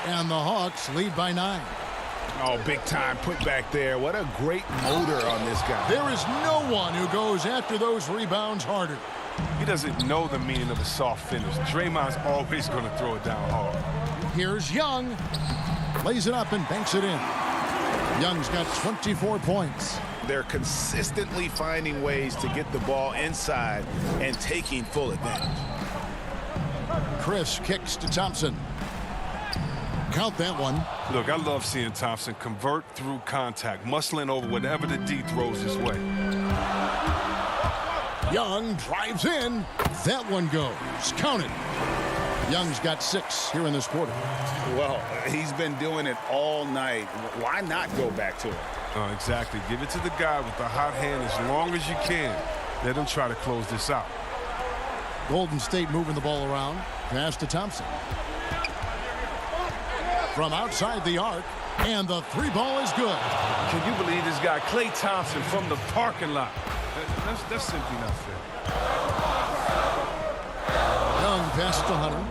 And the Hawks lead by 9. Oh, big time put back there. What a great motor on this guy. There is no one who goes after those rebounds harder. He doesn't know the meaning of a soft finish. Draymond's always going to throw it down hard. Here's Young. Lays it up and banks it in. Young's got 24 points. They're consistently finding ways to get the ball inside and taking full advantage. Chris kicks to Thompson. Count that one. Look, I love seeing Thompson convert through contact, muscling over whatever the D throws his way. Young drives in. That one goes. Counted. Young's got 6 here in this quarter. Well, he's been doing it all night. Why not go back to it? Exactly. Give it to the guy with the hot hand as long as you can. Let him try to close this out. Golden State moving the ball around. Pass to Thompson. From outside the arc, and the 3 ball is good. Can you believe this guy, Klay Thompson, from the parking lot? That's simply not fair. Young passes to Hunter.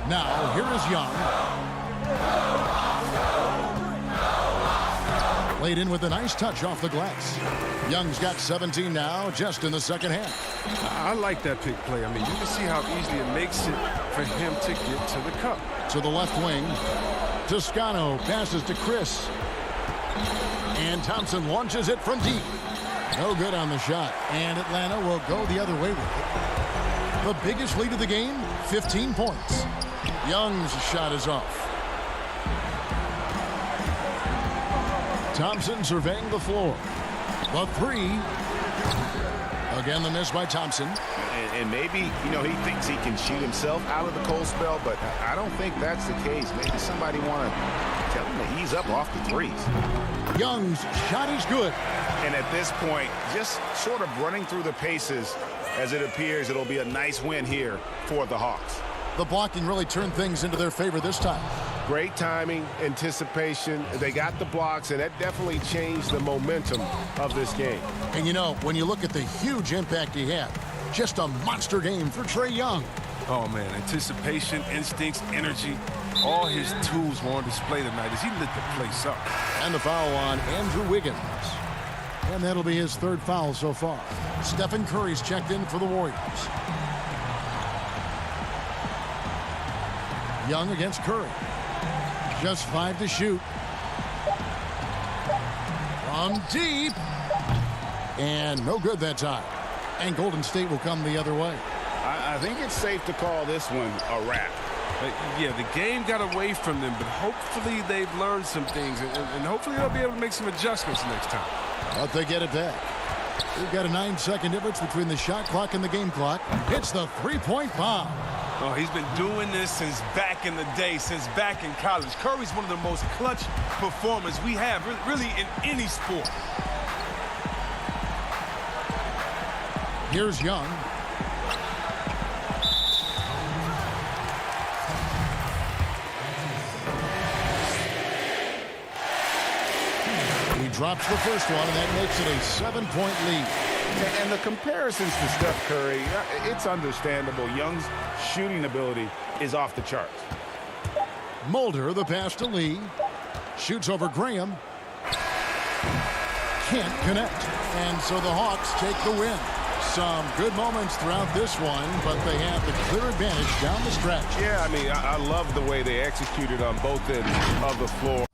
Now, here is Young. Laid in with a nice touch off the glass. Young's got 17 now, just in the second half. I like that pick play. I mean, you can see how easily it makes it for him to get to the cup. To the left wing. Toscano passes to Chris. And Thompson launches it from deep. No good on the shot. And Atlanta will go the other way with it. The biggest lead of the game, 15 points. Young's shot is off. Thompson surveying the floor. The 3. Again, the miss by Thompson. And maybe, he thinks he can shoot himself out of the cold spell, but I don't think that's the case. Maybe somebody want to tell him to ease up off the 3s. Young's shot is good. And at this point, just sort of running through the paces, as it appears it'll be a nice win here for the Hawks. The blocking really turned things into their favor this time. Great timing, anticipation. They got the blocks, and that definitely changed the momentum of this game. And when you look at the huge impact he had, just a monster game for Trae Young. Oh, man, anticipation, instincts, energy, all his tools were on display tonight as he lit the place up. And the foul on Andrew Wiggins. And that'll be his 3rd foul so far. Stephen Curry's checked in for the Warriors. Young against Curry. Just 5 to shoot. From deep. And no good that time. And Golden State will come the other way. I think it's safe to call this one a wrap. Yeah, the game got away from them, but hopefully they've learned some things, and hopefully they'll be able to make some adjustments next time. But they get it back. We've got a 9-second difference between the shot clock and the game clock. It's the 3-point bomb. Oh, he's been doing this since back in the day, since back in college. Curry's one of the most clutch performers we have, really in any sport. Here's Young. He drops the first one, and that makes it a 7-point lead. And the comparisons to Steph Curry, it's understandable. Young's shooting ability is off the charts. Mulder, the pass to Lee. Shoots over Graham. Can't connect. And so the Hawks take the win. Some good moments throughout this one, but they have the clear advantage down the stretch. Yeah, I mean, I love the way they executed on both ends of the floor.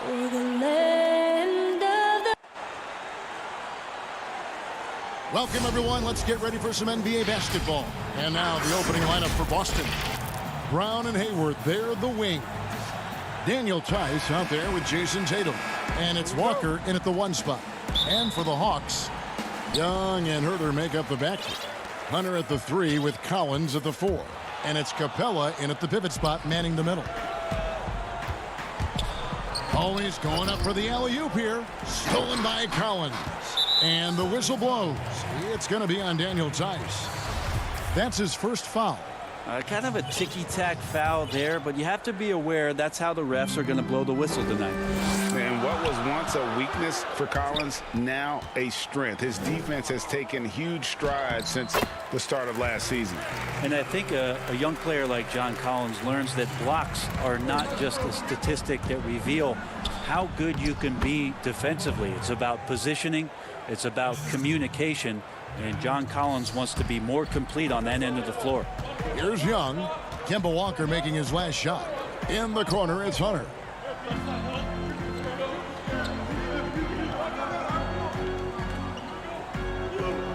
for the land of the... Welcome, everyone. Let's get ready for some NBA basketball. And now the opening lineup for Boston. Brown and Hayward, they're the wing. Daniel Tice out there with Jason Tatum. And it's Walker in at the 1 spot. And for the Hawks, Young and Herter make up the backcourt. Hunter at the 3 with Collins at the 4. And it's Capella in at the pivot spot, manning the middle. Always going up for the alley-oop here. Stolen by Collins. And the whistle blows. It's going to be on Daniel Tice. That's his first foul. Kind of a ticky-tack foul there, but you have to be aware that's how the refs are going to blow the whistle tonight. And what was once a weakness for Collins, now a strength. His defense has taken huge strides since the start of last season. And I think a young player like John Collins learns that blocks are not just a statistic that reveal how good you can be defensively. It's about positioning. It's about communication. And John Collins wants to be more complete on that end of the floor. Here's Young. Kemba Walker making his last shot. In the corner, it's Hunter.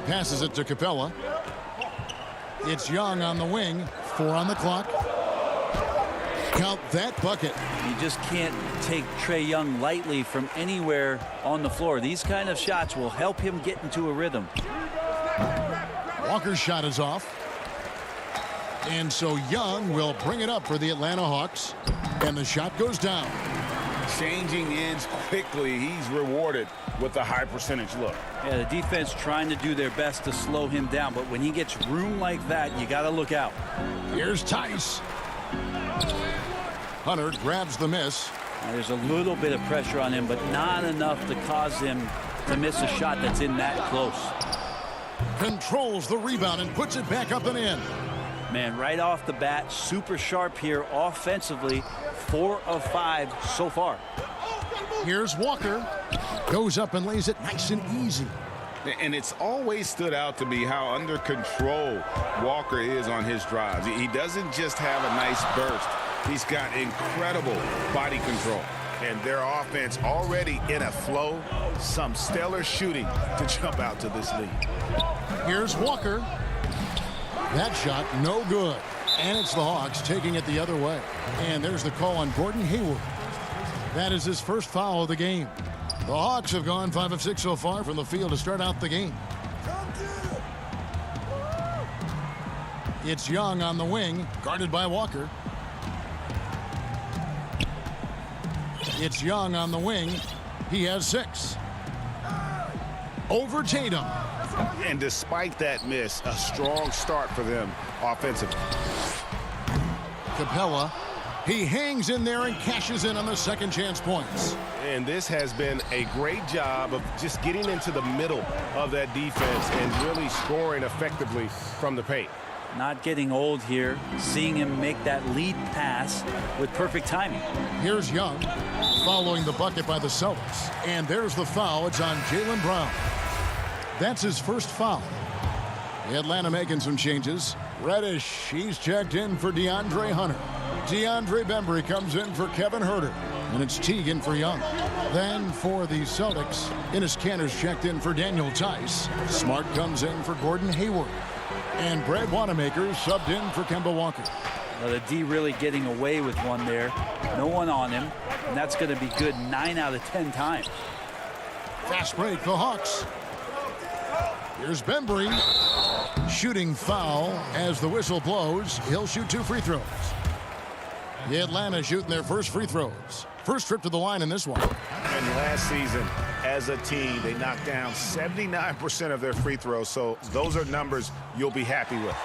Passes it to Capella. It's Young on the wing. 4 on the clock. Count that bucket. You just can't take Trae Young lightly from anywhere on the floor. These kind of shots will help him get into a rhythm. Walker's shot is off. And so Young will bring it up for the Atlanta Hawks. And the shot goes down. Changing ends quickly. He's rewarded with a high percentage look. Yeah, the defense trying to do their best to slow him down. But when he gets room like that, you got to look out. Here's Tice. Hunter grabs the miss. Now, there's a little bit of pressure on him, but not enough to cause him to miss a shot that's in that close. Controls the rebound and puts it back up and in. Man, right off the bat, super sharp here offensively. 4 of 5 so far. Here's Walker. Goes up and lays it nice and easy. And it's always stood out to me how under control Walker is on his drives. He doesn't just have a nice burst. He's got incredible body control. And their offense already in a flow. Some stellar shooting to jump out to this lead. Here's Walker. That shot no good. And it's the Hawks taking it the other way. And there's the call on Gordon Hayward. That is his first foul of the game. The Hawks have gone 5 of 6 so far from the field to start out the game. It's Young on the wing, guarded by Walker. It's Young on the wing. He has 6. Over Tatum. And despite that miss, a strong start for them offensively. Capella. He hangs in there and cashes in on the second chance points. And this has been a great job of just getting into the middle of that defense and really scoring effectively from the paint. Not getting old here. Seeing him make that lead pass with perfect timing. Here's Young following the bucket by the Celtics. And there's the foul. It's on Jaylen Brown. That's his first foul. Atlanta making some changes. Reddish, he's checked in for DeAndre Hunter. DeAndre Bembry comes in for Kevin Herter. And it's Teague in for Young. Then for the Celtics, Enes Kanter's checked in for Daniel Tice. Smart comes in for Gordon Hayward. And Brad Wanamaker subbed in for Kemba Walker. Well, the D really getting away with one there. No one on him. And that's going to be good 9 out of 10 times. Fast break, the Hawks. Here's Bembry. Shooting foul as the whistle blows. He'll shoot 2 free throws. The Atlanta shooting their first free throws. First trip to the line in this one. And last season, as a team, they knocked down 79% of their free throws. So those are numbers you'll be happy with.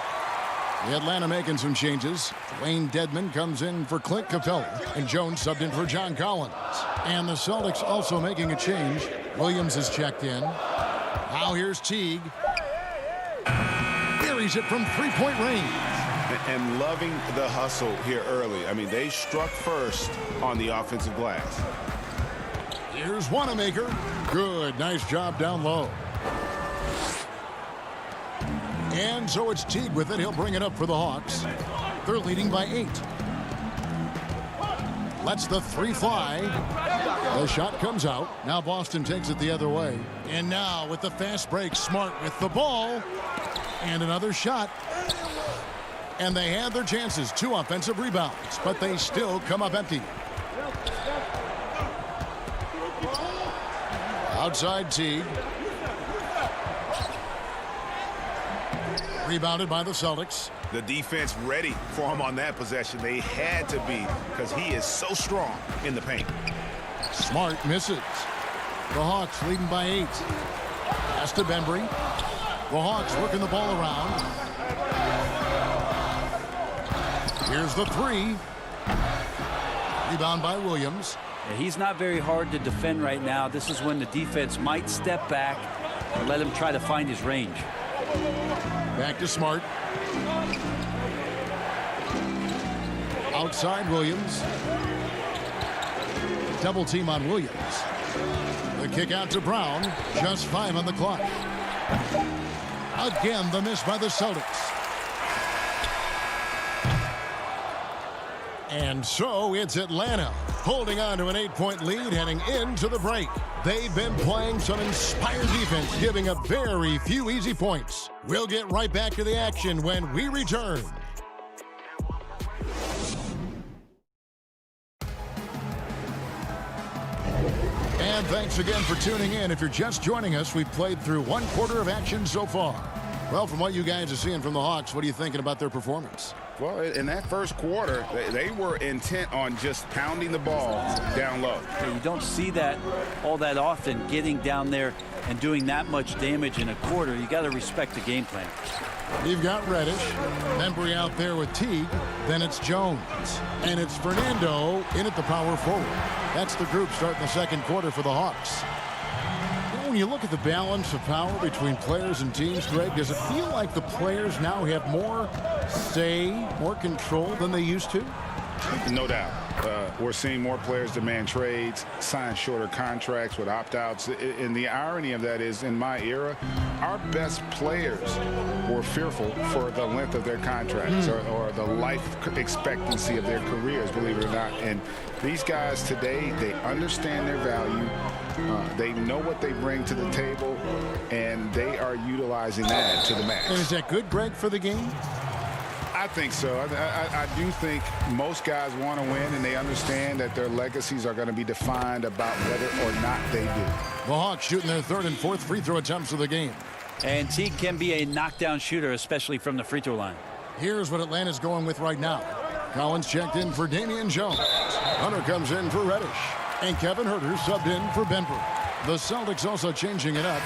The Atlanta making some changes. Wayne Dedman comes in for Clint Capella. And Jones subbed in for John Collins. And the Celtics also making a change. Williams is checked in. Now here's Teague. Buries it from three-point range. And loving the hustle here early. I mean, they struck first on the offensive glass. Here's Wanamaker. Good. Nice job down low. And so it's Teague with it. He'll bring it up for the Hawks. They're leading by 8. Lets the three fly. The shot comes out. Now Boston takes it the other way. And now with the fast break, Smart with the ball. And another shot. And they had their chances. 2 offensive rebounds. But they still come up empty. Outside Teague. Rebounded by the Celtics. The defense ready for him on that possession. They had to be, because he is so strong in the paint. Smart misses. The Hawks leading by 8. Pass to Bembry. The Hawks working the ball around. Here's the 3. Rebound by Williams. He's not very hard to defend right now. This is when the defense might step back and let him try to find his range. Back to Smart. Outside Williams. Double team on Williams. The kick out to Brown. Just 5 on the clock. Again, the miss by the Celtics. And so it's Atlanta holding on to an 8-point lead heading into the break. They've been playing some inspired defense, giving up very few easy points. We'll get right back to the action when we return. And thanks again for tuning in. If you're just joining us, we've played through 1 quarter of action so far. Well, from what you guys are seeing from the Hawks, what are you thinking about their performance? Well, in that first quarter, they were intent on just pounding the ball down low. You don't see that all that often, getting down there and doing that much damage in a quarter. You got to respect the game plan. You've got Reddish, Bembry out there with Teague, then it's Jones, and it's Fernando in at the power forward. That's the group starting the second quarter for the Hawks. When you look at the balance of power between players and teams, Greg, does it feel like the players now have more say, more control than they used to? No doubt. We're seeing more players demand trades, sign shorter contracts with opt-outs. And the irony of that is, in my era, our best players were fearful for the length of their contracts or the life expectancy of their careers, believe it or not. And these guys today, they understand their value. They know what they bring to the table, and they are utilizing that to the max. And is that good, Greg, for the game? I think so. I do think most guys want to win, and they understand that their legacies are going to be defined about whether or not they do. The Hawks shooting their 3rd and 4th free throw attempts of the game. And Teague can be a knockdown shooter, especially from the free throw line. Here's what Atlanta's going with right now. Collins checked in for Damian Jones. Hunter comes in for Reddish. And Kevin Huerter subbed in for Bembry. The Celtics also changing it up.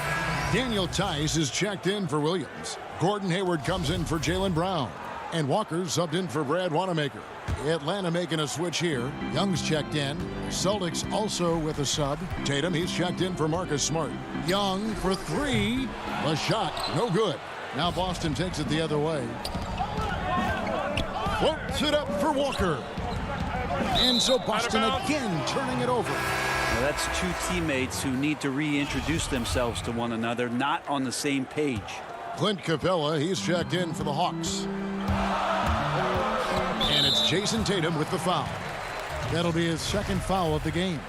Daniel Tice is checked in for Williams. Gordon Hayward comes in for Jaylen Brown. And Walker subbed in for Brad Wanamaker. Atlanta making a switch here. Young's checked in. Celtics also with a sub. Tatum, he's checked in for Marcus Smart. Young for 3. The shot, no good. Now Boston takes it the other way. Floats it up for Walker. And so Boston again turning it over. Now that's 2 teammates who need to reintroduce themselves to one another, not on the same page. Clint Capella, he's checked in for the Hawks. And it's Jason Tatum with the foul. That'll be his 2nd foul of the game.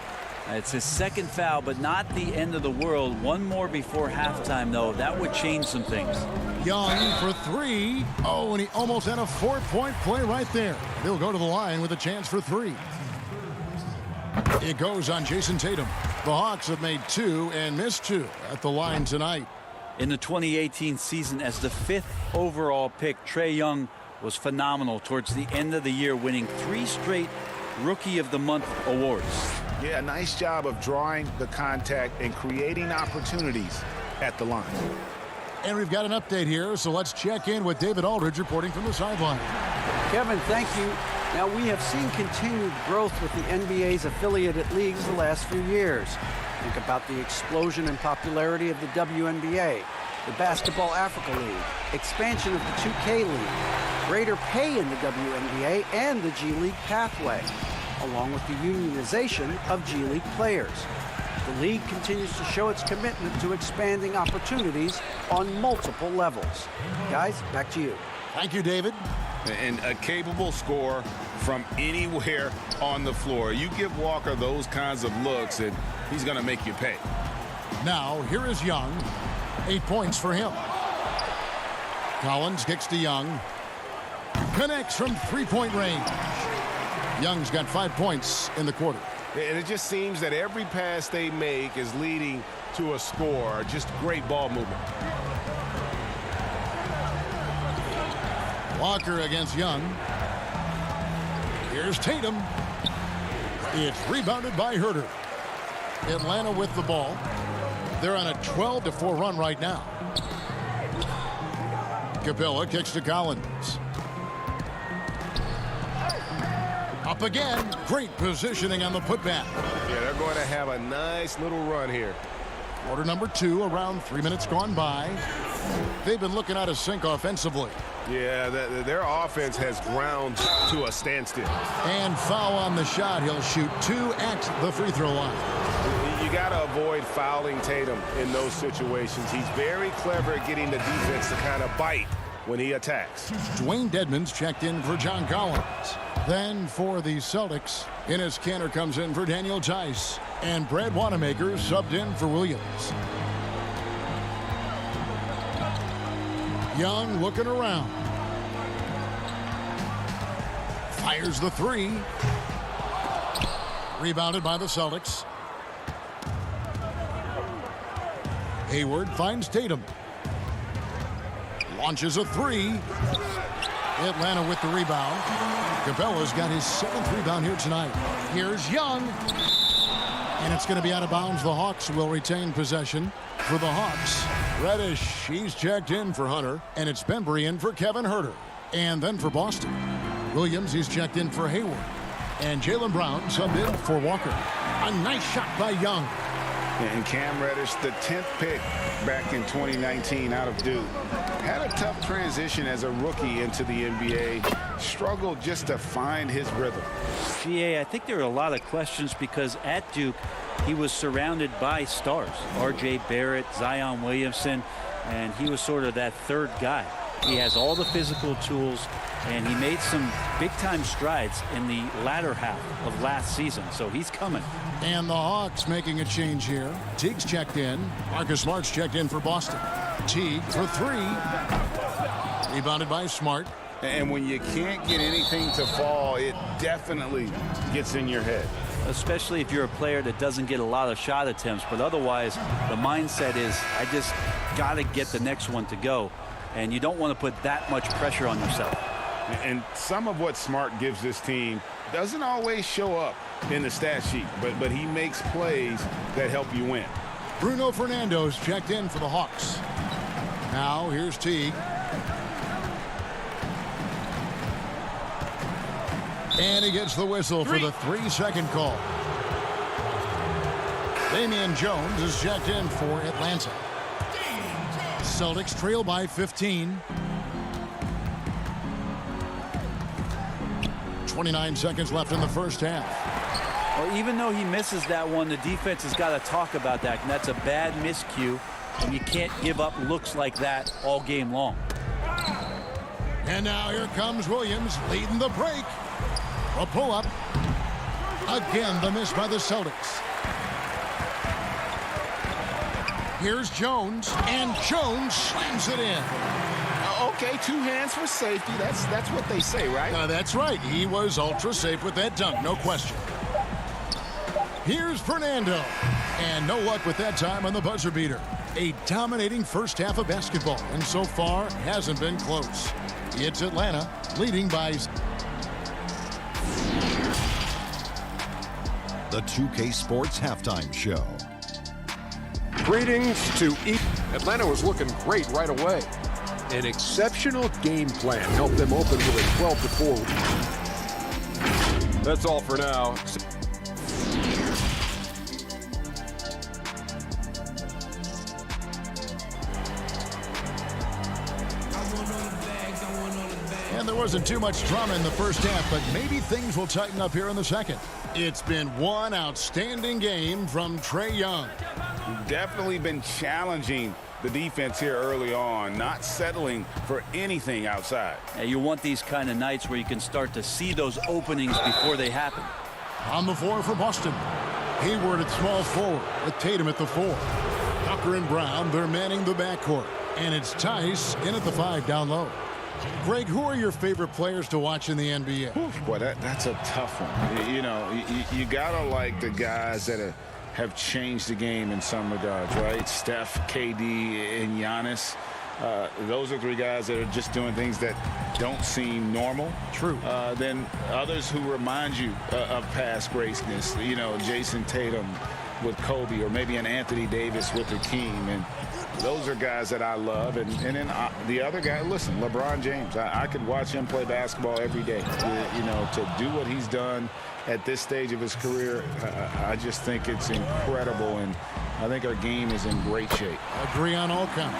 It's his 2nd foul, but not the end of the world. 1 more before halftime, though. That would change some things. Young for 3. Oh, and he almost had a 4-point play right there. He'll go to the line with a chance for 3. It goes on Jason Tatum. The Hawks have made 2 and missed 2 at the line tonight. In the 2018 season, as the 5th overall pick, Trae Young was phenomenal towards the end of the year, winning 3 straight Rookie of the Month awards. Yeah, nice job of drawing the contact and creating opportunities at the line. And we've got an update here, so let's check in with David Aldridge reporting from the sideline. Kevin, thank you. Now, we have seen continued growth with the NBA's affiliated leagues the last few years. Think about the explosion in popularity of the WNBA, the Basketball Africa League, expansion of the 2K League, greater pay in the WNBA and the G League pathway, along with the unionization of G League players. The league continues to show its commitment to expanding opportunities on multiple levels. Guys, back to you. Thank you, David. And a capable scorer from anywhere on the floor. You give Walker those kinds of looks, and he's going to make you pay. Now, here is Young. 8 points for him. Collins kicks to Young. Connects from three-point range. Young's got 5 points in the quarter. And it just seems that every pass they make is leading to a score. Just great ball movement. Walker against Young. Here's Tatum. It's rebounded by Herter. Atlanta with the ball. They're on a 12-4 run right now. Capella kicks to Collins. Up again. Great positioning on the putback. Yeah, they're going to have a nice little run here. Quarter number 2, around 3 minutes gone by. They've been looking out of sync offensively. Yeah, their offense has ground to a standstill. And foul on the shot. He'll shoot 2 at the free throw line. You got to avoid fouling Tatum in those situations. He's very clever at getting the defense to kind of bite when he attacks. Dwayne Dedmon's checked in for John Collins. Then for the Celtics, Enes Kanter comes in for Daniel Tice. And Brad Wanamaker subbed in for Williams. Young looking around. Fires the 3. Rebounded by the Celtics. Hayward finds Tatum. Launches a 3. Atlanta with the rebound. Capella's got his 7th rebound here tonight. Here's Young. And it's going to be out of bounds. The Hawks will retain possession. For the Hawks, Reddish, he's checked in for Hunter. And it's Bembry in for Kevin Herter. And then for Boston, Williams, he's checked in for Hayward. And Jaylen Brown subbed in for Walker. A nice shot by Young. And Cam Reddish, the 10th pick back in 2019 out of Duke. Had a tough transition as a rookie into the NBA. Struggled just to find his rhythm. GA, I think there are a lot of questions because at Duke, he was surrounded by stars. R.J. Barrett, Zion Williamson, and he was sort of that third guy. He has all the physical tools, and he made some big-time strides in the latter half of last season, so he's coming. And the Hawks making a change here. Teague's checked in. Marcus Smart's checked in for Boston. Teague for 3. Rebounded by Smart. And when you can't get anything to fall, it definitely gets in your head. Especially if you're a player that doesn't get a lot of shot attempts, but otherwise the mindset is, I just got to get the next one to go. And you don't want to put that much pressure on yourself. And some of what Smart gives this team doesn't always show up in the stat sheet, but he makes plays that help you win. Bruno Fernando's checked in for the Hawks. Now here's Teague. And he gets the whistle for the 3-second call. Damian Jones is checked in for Atlanta. Celtics trail by 15. 29 seconds left in the first half. Well, even though he misses that one, the defense has got to talk about that. And that's a bad miscue, and you can't give up looks like that all game long. And now here comes Williams leading the break. A pull-up. Again, the miss by the Celtics. Here's Jones, and Jones slams it in. Okay, 2 hands for safety. That's what they say, right? That's right. He was ultra safe with that dunk, no question. Here's Fernando. And no luck with that time on the buzzer beater. A dominating first half of basketball, and so far hasn't been close. It's Atlanta leading by... The 2K Sports Halftime Show. Greetings to each. Atlanta was looking great right away. An exceptional game plan helped them open with a 12-4. That's all for now. And there wasn't too much drama in the first half, but maybe things will tighten up here in the second. It's been one outstanding game from Trae Young. Definitely been challenging the defense here early on, not settling for anything outside. Yeah, you want these kind of nights where you can start to see those openings before they happen. On the floor for Boston, Hayward at small forward with Tatum at the 4. Tucker and Brown, they're manning the backcourt. And it's Tice in at the 5 down low. Greg, who are your favorite players to watch in the NBA? Boy, that's a tough one. You know, you gotta like the guys that have changed the game in some regards, right? Steph, KD, and Giannis. Those are 3 guys that are just doing things that don't seem normal. True. Then others who remind you of past greatness. You know, Jason Tatum with Kobe, or maybe an Anthony Davis with the team. And those are guys that I love. And then the other guy, listen, LeBron James. I could watch him play basketball every day. You know, to do what he's done at this stage of his career, I just think it's incredible. And I think our game is in great shape. Agree on all counts.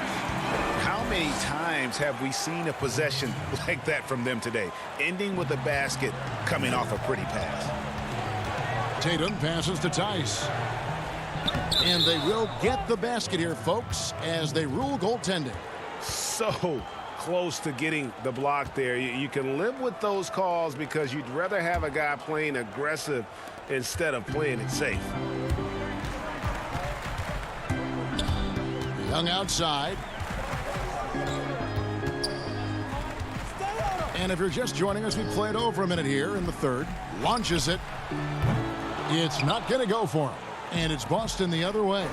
How many times have we seen a possession like that from them today, ending with a basket coming off a pretty pass? Tatum passes to Tice. And they will get the basket here, folks, as they rule goaltending. So close to getting the block there. You can live with those calls because you'd rather have a guy playing aggressive instead of playing it safe. Young outside. And if you're just joining us, we played over a minute here in the third. Launches it. It's not going to go for him. And it's Boston the other way.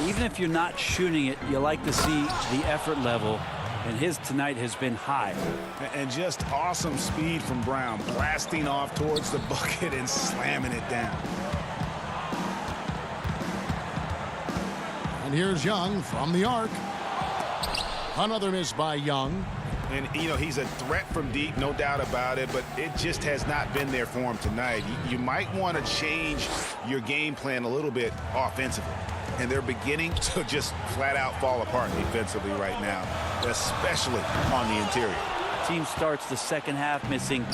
Even if you're not shooting it, you like to see the effort level. And his tonight has been high. And just awesome speed from Brown, blasting off towards the bucket and slamming it down. And here's Young from the arc. Another miss by Young. And, you know, he's a threat from deep, no doubt about it, but it just has not been there for him tonight. You might want to change your game plan a little bit offensively. And they're beginning to just flat out fall apart defensively right now, especially on the interior. Team starts the second half missing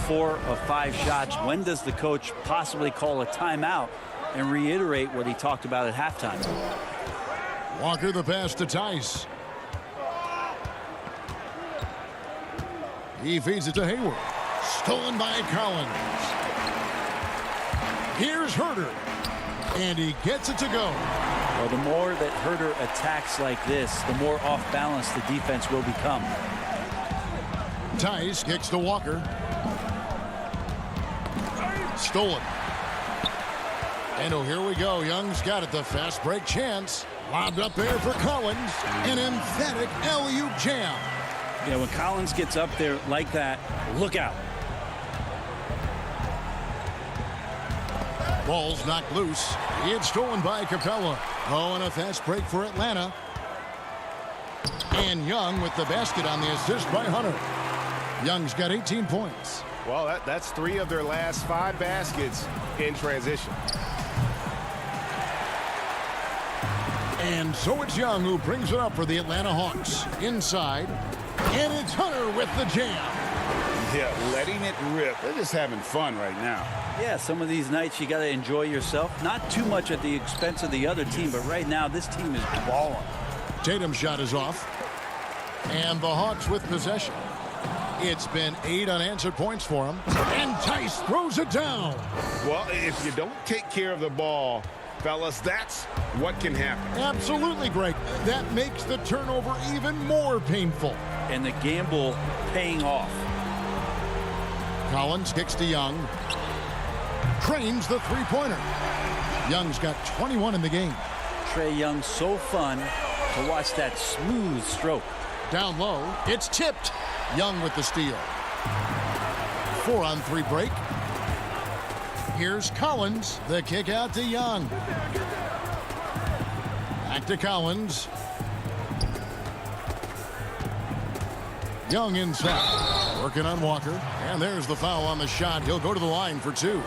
4 of 5 shots. When does the coach possibly call a timeout and reiterate what he talked about at halftime? Walker the pass to Tice. He feeds it to Hayward. Stolen by Collins. Here's Herter. And he gets it to go. Well, the more that Herter attacks like this, the more off balance the defense will become. Tice kicks to Walker. Stolen. And oh, here we go. Young's got it. The fast break chance. Lobbed up there for Collins. An emphatic alley-oop jam. You know, when Collins gets up there like that, look out. Ball's knocked loose. It's stolen by Capella. Oh, and a fast break for Atlanta. And Young with the basket on the assist by Hunter. Young's got 18 points. Well, that's 3 of their last 5 baskets in transition. And so it's Young who brings it up for the Atlanta Hawks. Inside. And it's Hunter with the jam. Yeah, letting it rip. They're just having fun right now. Yeah, some of these nights you got to enjoy yourself. Not too much at the expense of the other team, but right now this team is balling. Tatum's shot is off. And the Hawks with possession. It's been 8 unanswered points for him. And Tice throws it down. Well, if you don't take care of the ball, fellas, that's what can happen. Absolutely, Greg. That makes the turnover even more painful. And the gamble paying off. Collins kicks to Young. Trains the three-pointer. Young's got 21 in the game. Trae Young, so fun to watch that smooth stroke. Down low, it's tipped. Young with the steal. 4-on-3 break. Here's Collins. The kick out to Young. Back to Collins. Young inside. Working on Walker. And there's the foul on the shot. He'll go to the line for 2.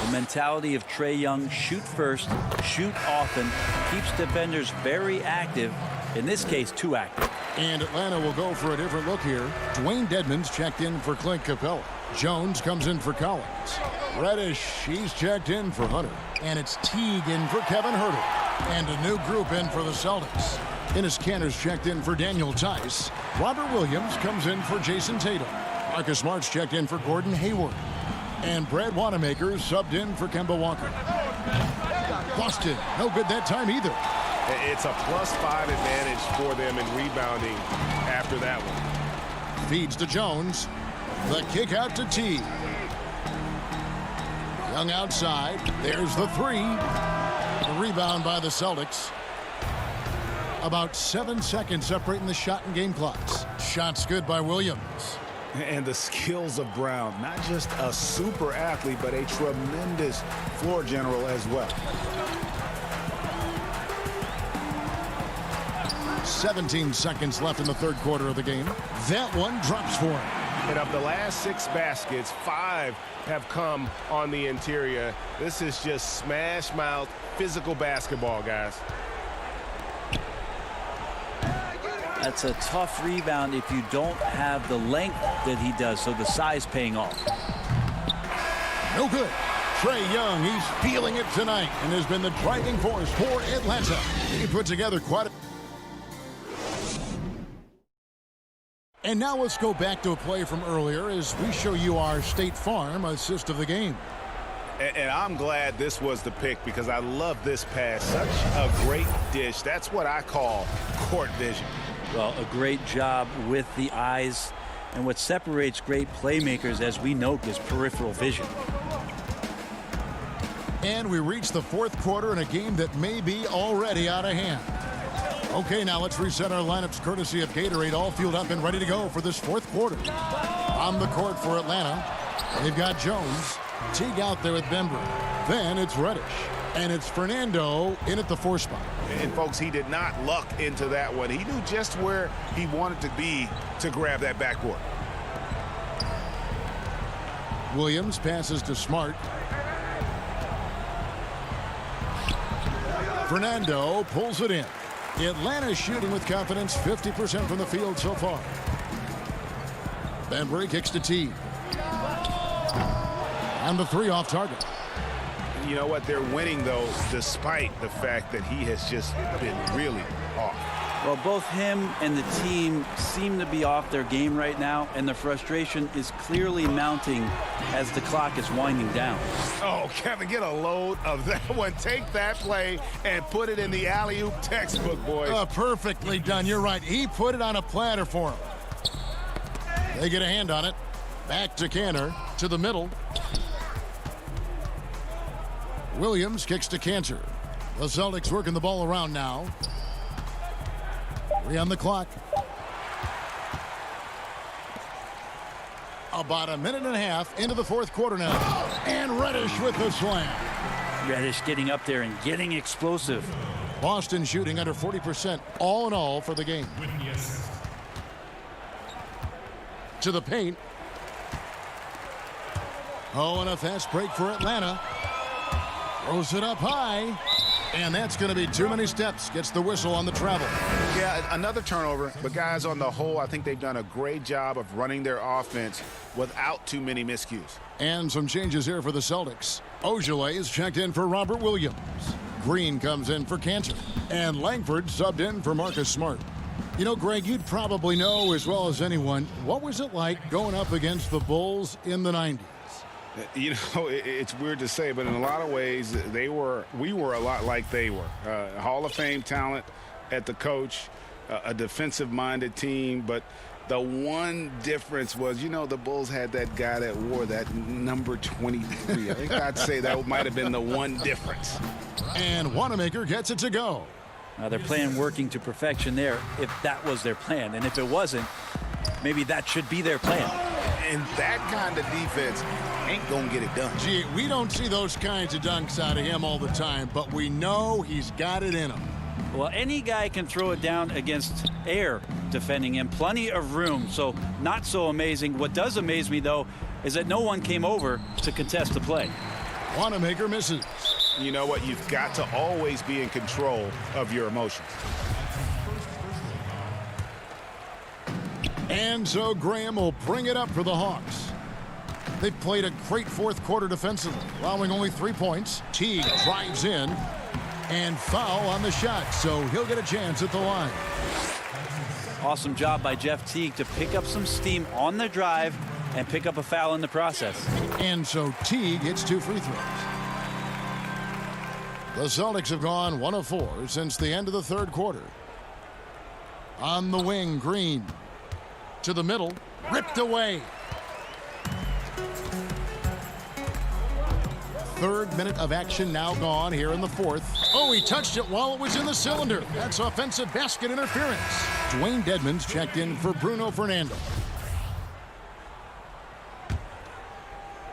The mentality of Trae Young, shoot first, shoot often, keeps defenders very active. In this case, too active. And Atlanta will go for a different look here. Dwayne Dedmon's checked in for Clint Capella. Jones comes in for Collins. Reddish, he's checked in for Hunter. And it's Teague in for Kevin Herter. And a new group in for the Celtics. Enes Kanter's checked in for Daniel Tice. Robert Williams comes in for Jason Tatum. Marcus Smart's checked in for Gordon Hayward. And Brad Wanamaker subbed in for Kemba Walker. Boston, no good that time either. It's a +5 advantage for them in rebounding after that one. Feeds to Jones. The kick out to T. Young outside. There's the three. The rebound by the Celtics. About 7 seconds separating the shot and game clocks. Shots good by Williams. And the skills of Brown, not just a super athlete, but a tremendous floor general as well. 17 seconds left in the third quarter of the game. That one drops for him. And of the last 6 baskets, 5 have come on the interior. This is just smash mouth physical basketball, guys. That's a tough rebound if you don't have the length that he does, so the size paying off. No good. Trae Young, he's feeling it tonight and has been the driving force for Atlanta. He put together quite a... And now let's go back to a play from earlier as we show you our State Farm assist of the game. And I'm glad this was the pick because I love this pass. Such a great dish. That's what I call court vision. Well, a great job with the eyes. And what separates great playmakers, as we note, is peripheral vision. And we reach the fourth quarter in a game that may be already out of hand. Okay, now let's reset our lineups courtesy of Gatorade, all fueled up and ready to go for this fourth quarter. On the court for Atlanta, they've got Jones. Teague out there with Bembry. Then it's Reddish. And it's Fernando in at the 4 spot. And, folks, he did not luck into that one. He knew just where he wanted to be to grab that backboard. Williams passes to Smart. Fernando pulls it in. Atlanta shooting with confidence, 50% from the field so far. Bembry kicks to T. And the 3 off target. You know what? They're winning, though, despite the fact that he has just been really off. Well, both him and the team seem to be off their game right now, and the frustration is clearly mounting as the clock is winding down. Oh, Kevin, get a load of that one. Take that play and put it in the alley-oop textbook, boys. Perfectly done. You're right. He put it on a platter for him. They get a hand on it. Back to Kanter, to the middle. Williams kicks to Kanter. The Celtics working the ball around now. 3 on the clock. About a minute and a half into the fourth quarter now. And Reddish with the slam. Reddish getting up there and getting explosive. Boston shooting under 40% all in all for the game. To the paint. Oh, and a fast break for Atlanta. Throws it up high. And that's going to be too many steps. Gets the whistle on the travel. Yeah, another turnover. But guys, on the whole, I think they've done a great job of running their offense without too many miscues. And some changes here for the Celtics. Ojale is checked in for Robert Williams. Green comes in for Kanter. And Langford subbed in for Marcus Smart. You know, Greg, you'd probably know as well as anyone, what was it like going up against the Bulls in the 90s? You know, it's weird to say, but in a lot of ways, we were a lot like they were. Hall of Fame talent at the coach, a defensive-minded team, but the one difference was, you know, the Bulls had that guy that wore that number 23. I think I'd say that might have been the one difference. And Wanamaker gets it to go. They're playing working to perfection there if that was their plan. And if it wasn't, maybe that should be their plan. And that kind of defense ain't gonna get it done. Gee, we don't see those kinds of dunks out of him all the time, but we know he's got it in him. Well, any guy can throw it down against air defending him. Plenty of room, so not so amazing. What does amaze me, though, is that no one came over to contest the play. Wanamaker misses. You know what? You've got to always be in control of your emotions. And so Graham will bring it up for the Hawks. They've played a great fourth quarter defensively, allowing only 3 points. Teague drives in. And foul on the shot, so he'll get a chance at the line. Awesome job by Jeff Teague to pick up some steam on the drive and pick up a foul in the process. And so Teague hits 2 free throws. The Celtics have gone 1 of 4 since the end of the third quarter. On the wing, Green. To the middle, ripped away. Third minute of action now gone here in the fourth. Oh, he touched it while it was in the cylinder. That's offensive basket interference. Dwayne Dedmon's checked in for Bruno Fernando.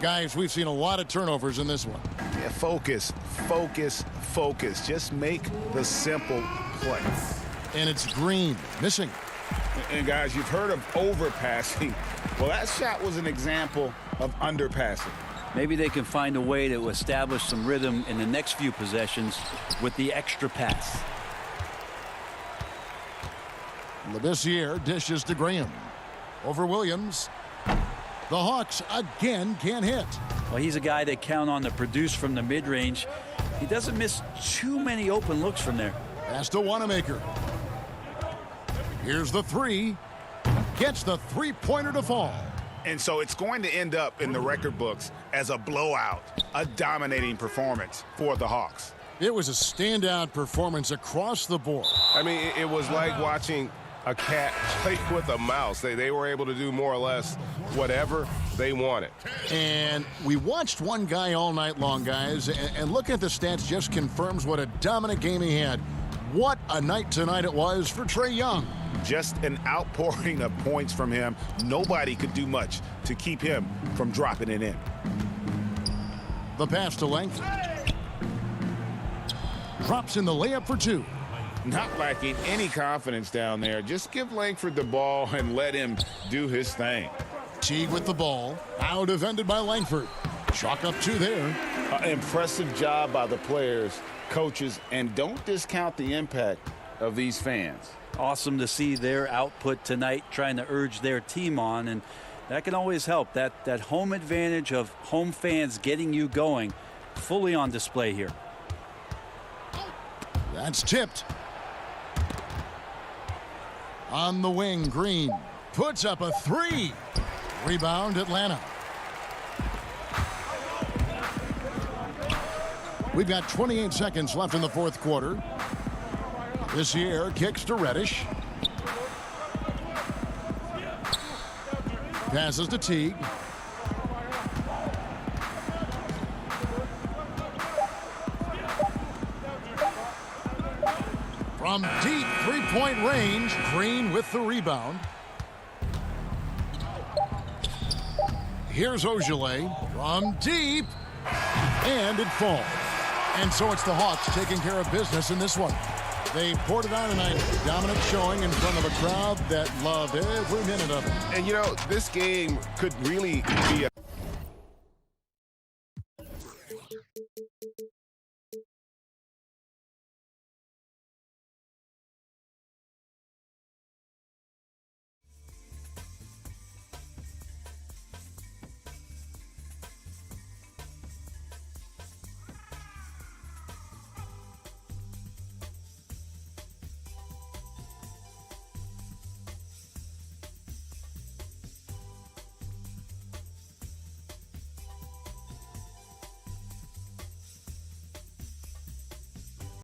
Guys, we've seen a lot of turnovers in this one. Yeah, focus, focus, focus. Just make the simple play. And it's Green missing. And guys, you've heard of overpassing. Well, that shot was an example of underpassing. Maybe they can find a way to establish some rhythm in the next few possessions with the extra pass. Labissiere dishes to Graham. Over Williams. The Hawks again can't hit. Well, he's a guy they count on to produce from the mid-range. He doesn't miss too many open looks from there. Pass to Wanamaker. Here's the three. Gets the three-pointer to fall. And so it's going to end up in the record books as a blowout, a dominating performance for the Hawks. It was a standout performance across the board. I mean, it was like watching a cat play with a mouse. They were able to do more or less whatever they wanted. And we watched one guy all night long, guys, and looking at the stats just confirms what a dominant game he had. What a night tonight it was for Trae Young. Just an outpouring of points from him. Nobody could do much to keep him from dropping it in. The pass to Langford. Drops in the layup for 2. Not lacking any confidence down there. Just give Langford the ball and let him do his thing. Teague with the ball. Now defended by Langford. Chalk up 2 there. Impressive job by the players, coaches, and don't discount the impact of these fans. Awesome to see their output tonight, trying to urge their team on, and that can always help. That home advantage of home fans getting you going, fully on display here. That's tipped. On the wing, Green puts up a 3. Rebound, Atlanta. We've got 28 seconds left in the fourth quarter. Labissiere kicks to Reddish. Passes to Teague. From deep three-point range, Green with the rebound. Here's Ogilvy from deep, and it falls. And so it's the Hawks taking care of business in this one. They poured it on tonight. Dominant showing in front of a crowd that loved every minute of it. And, you know, this game could really be a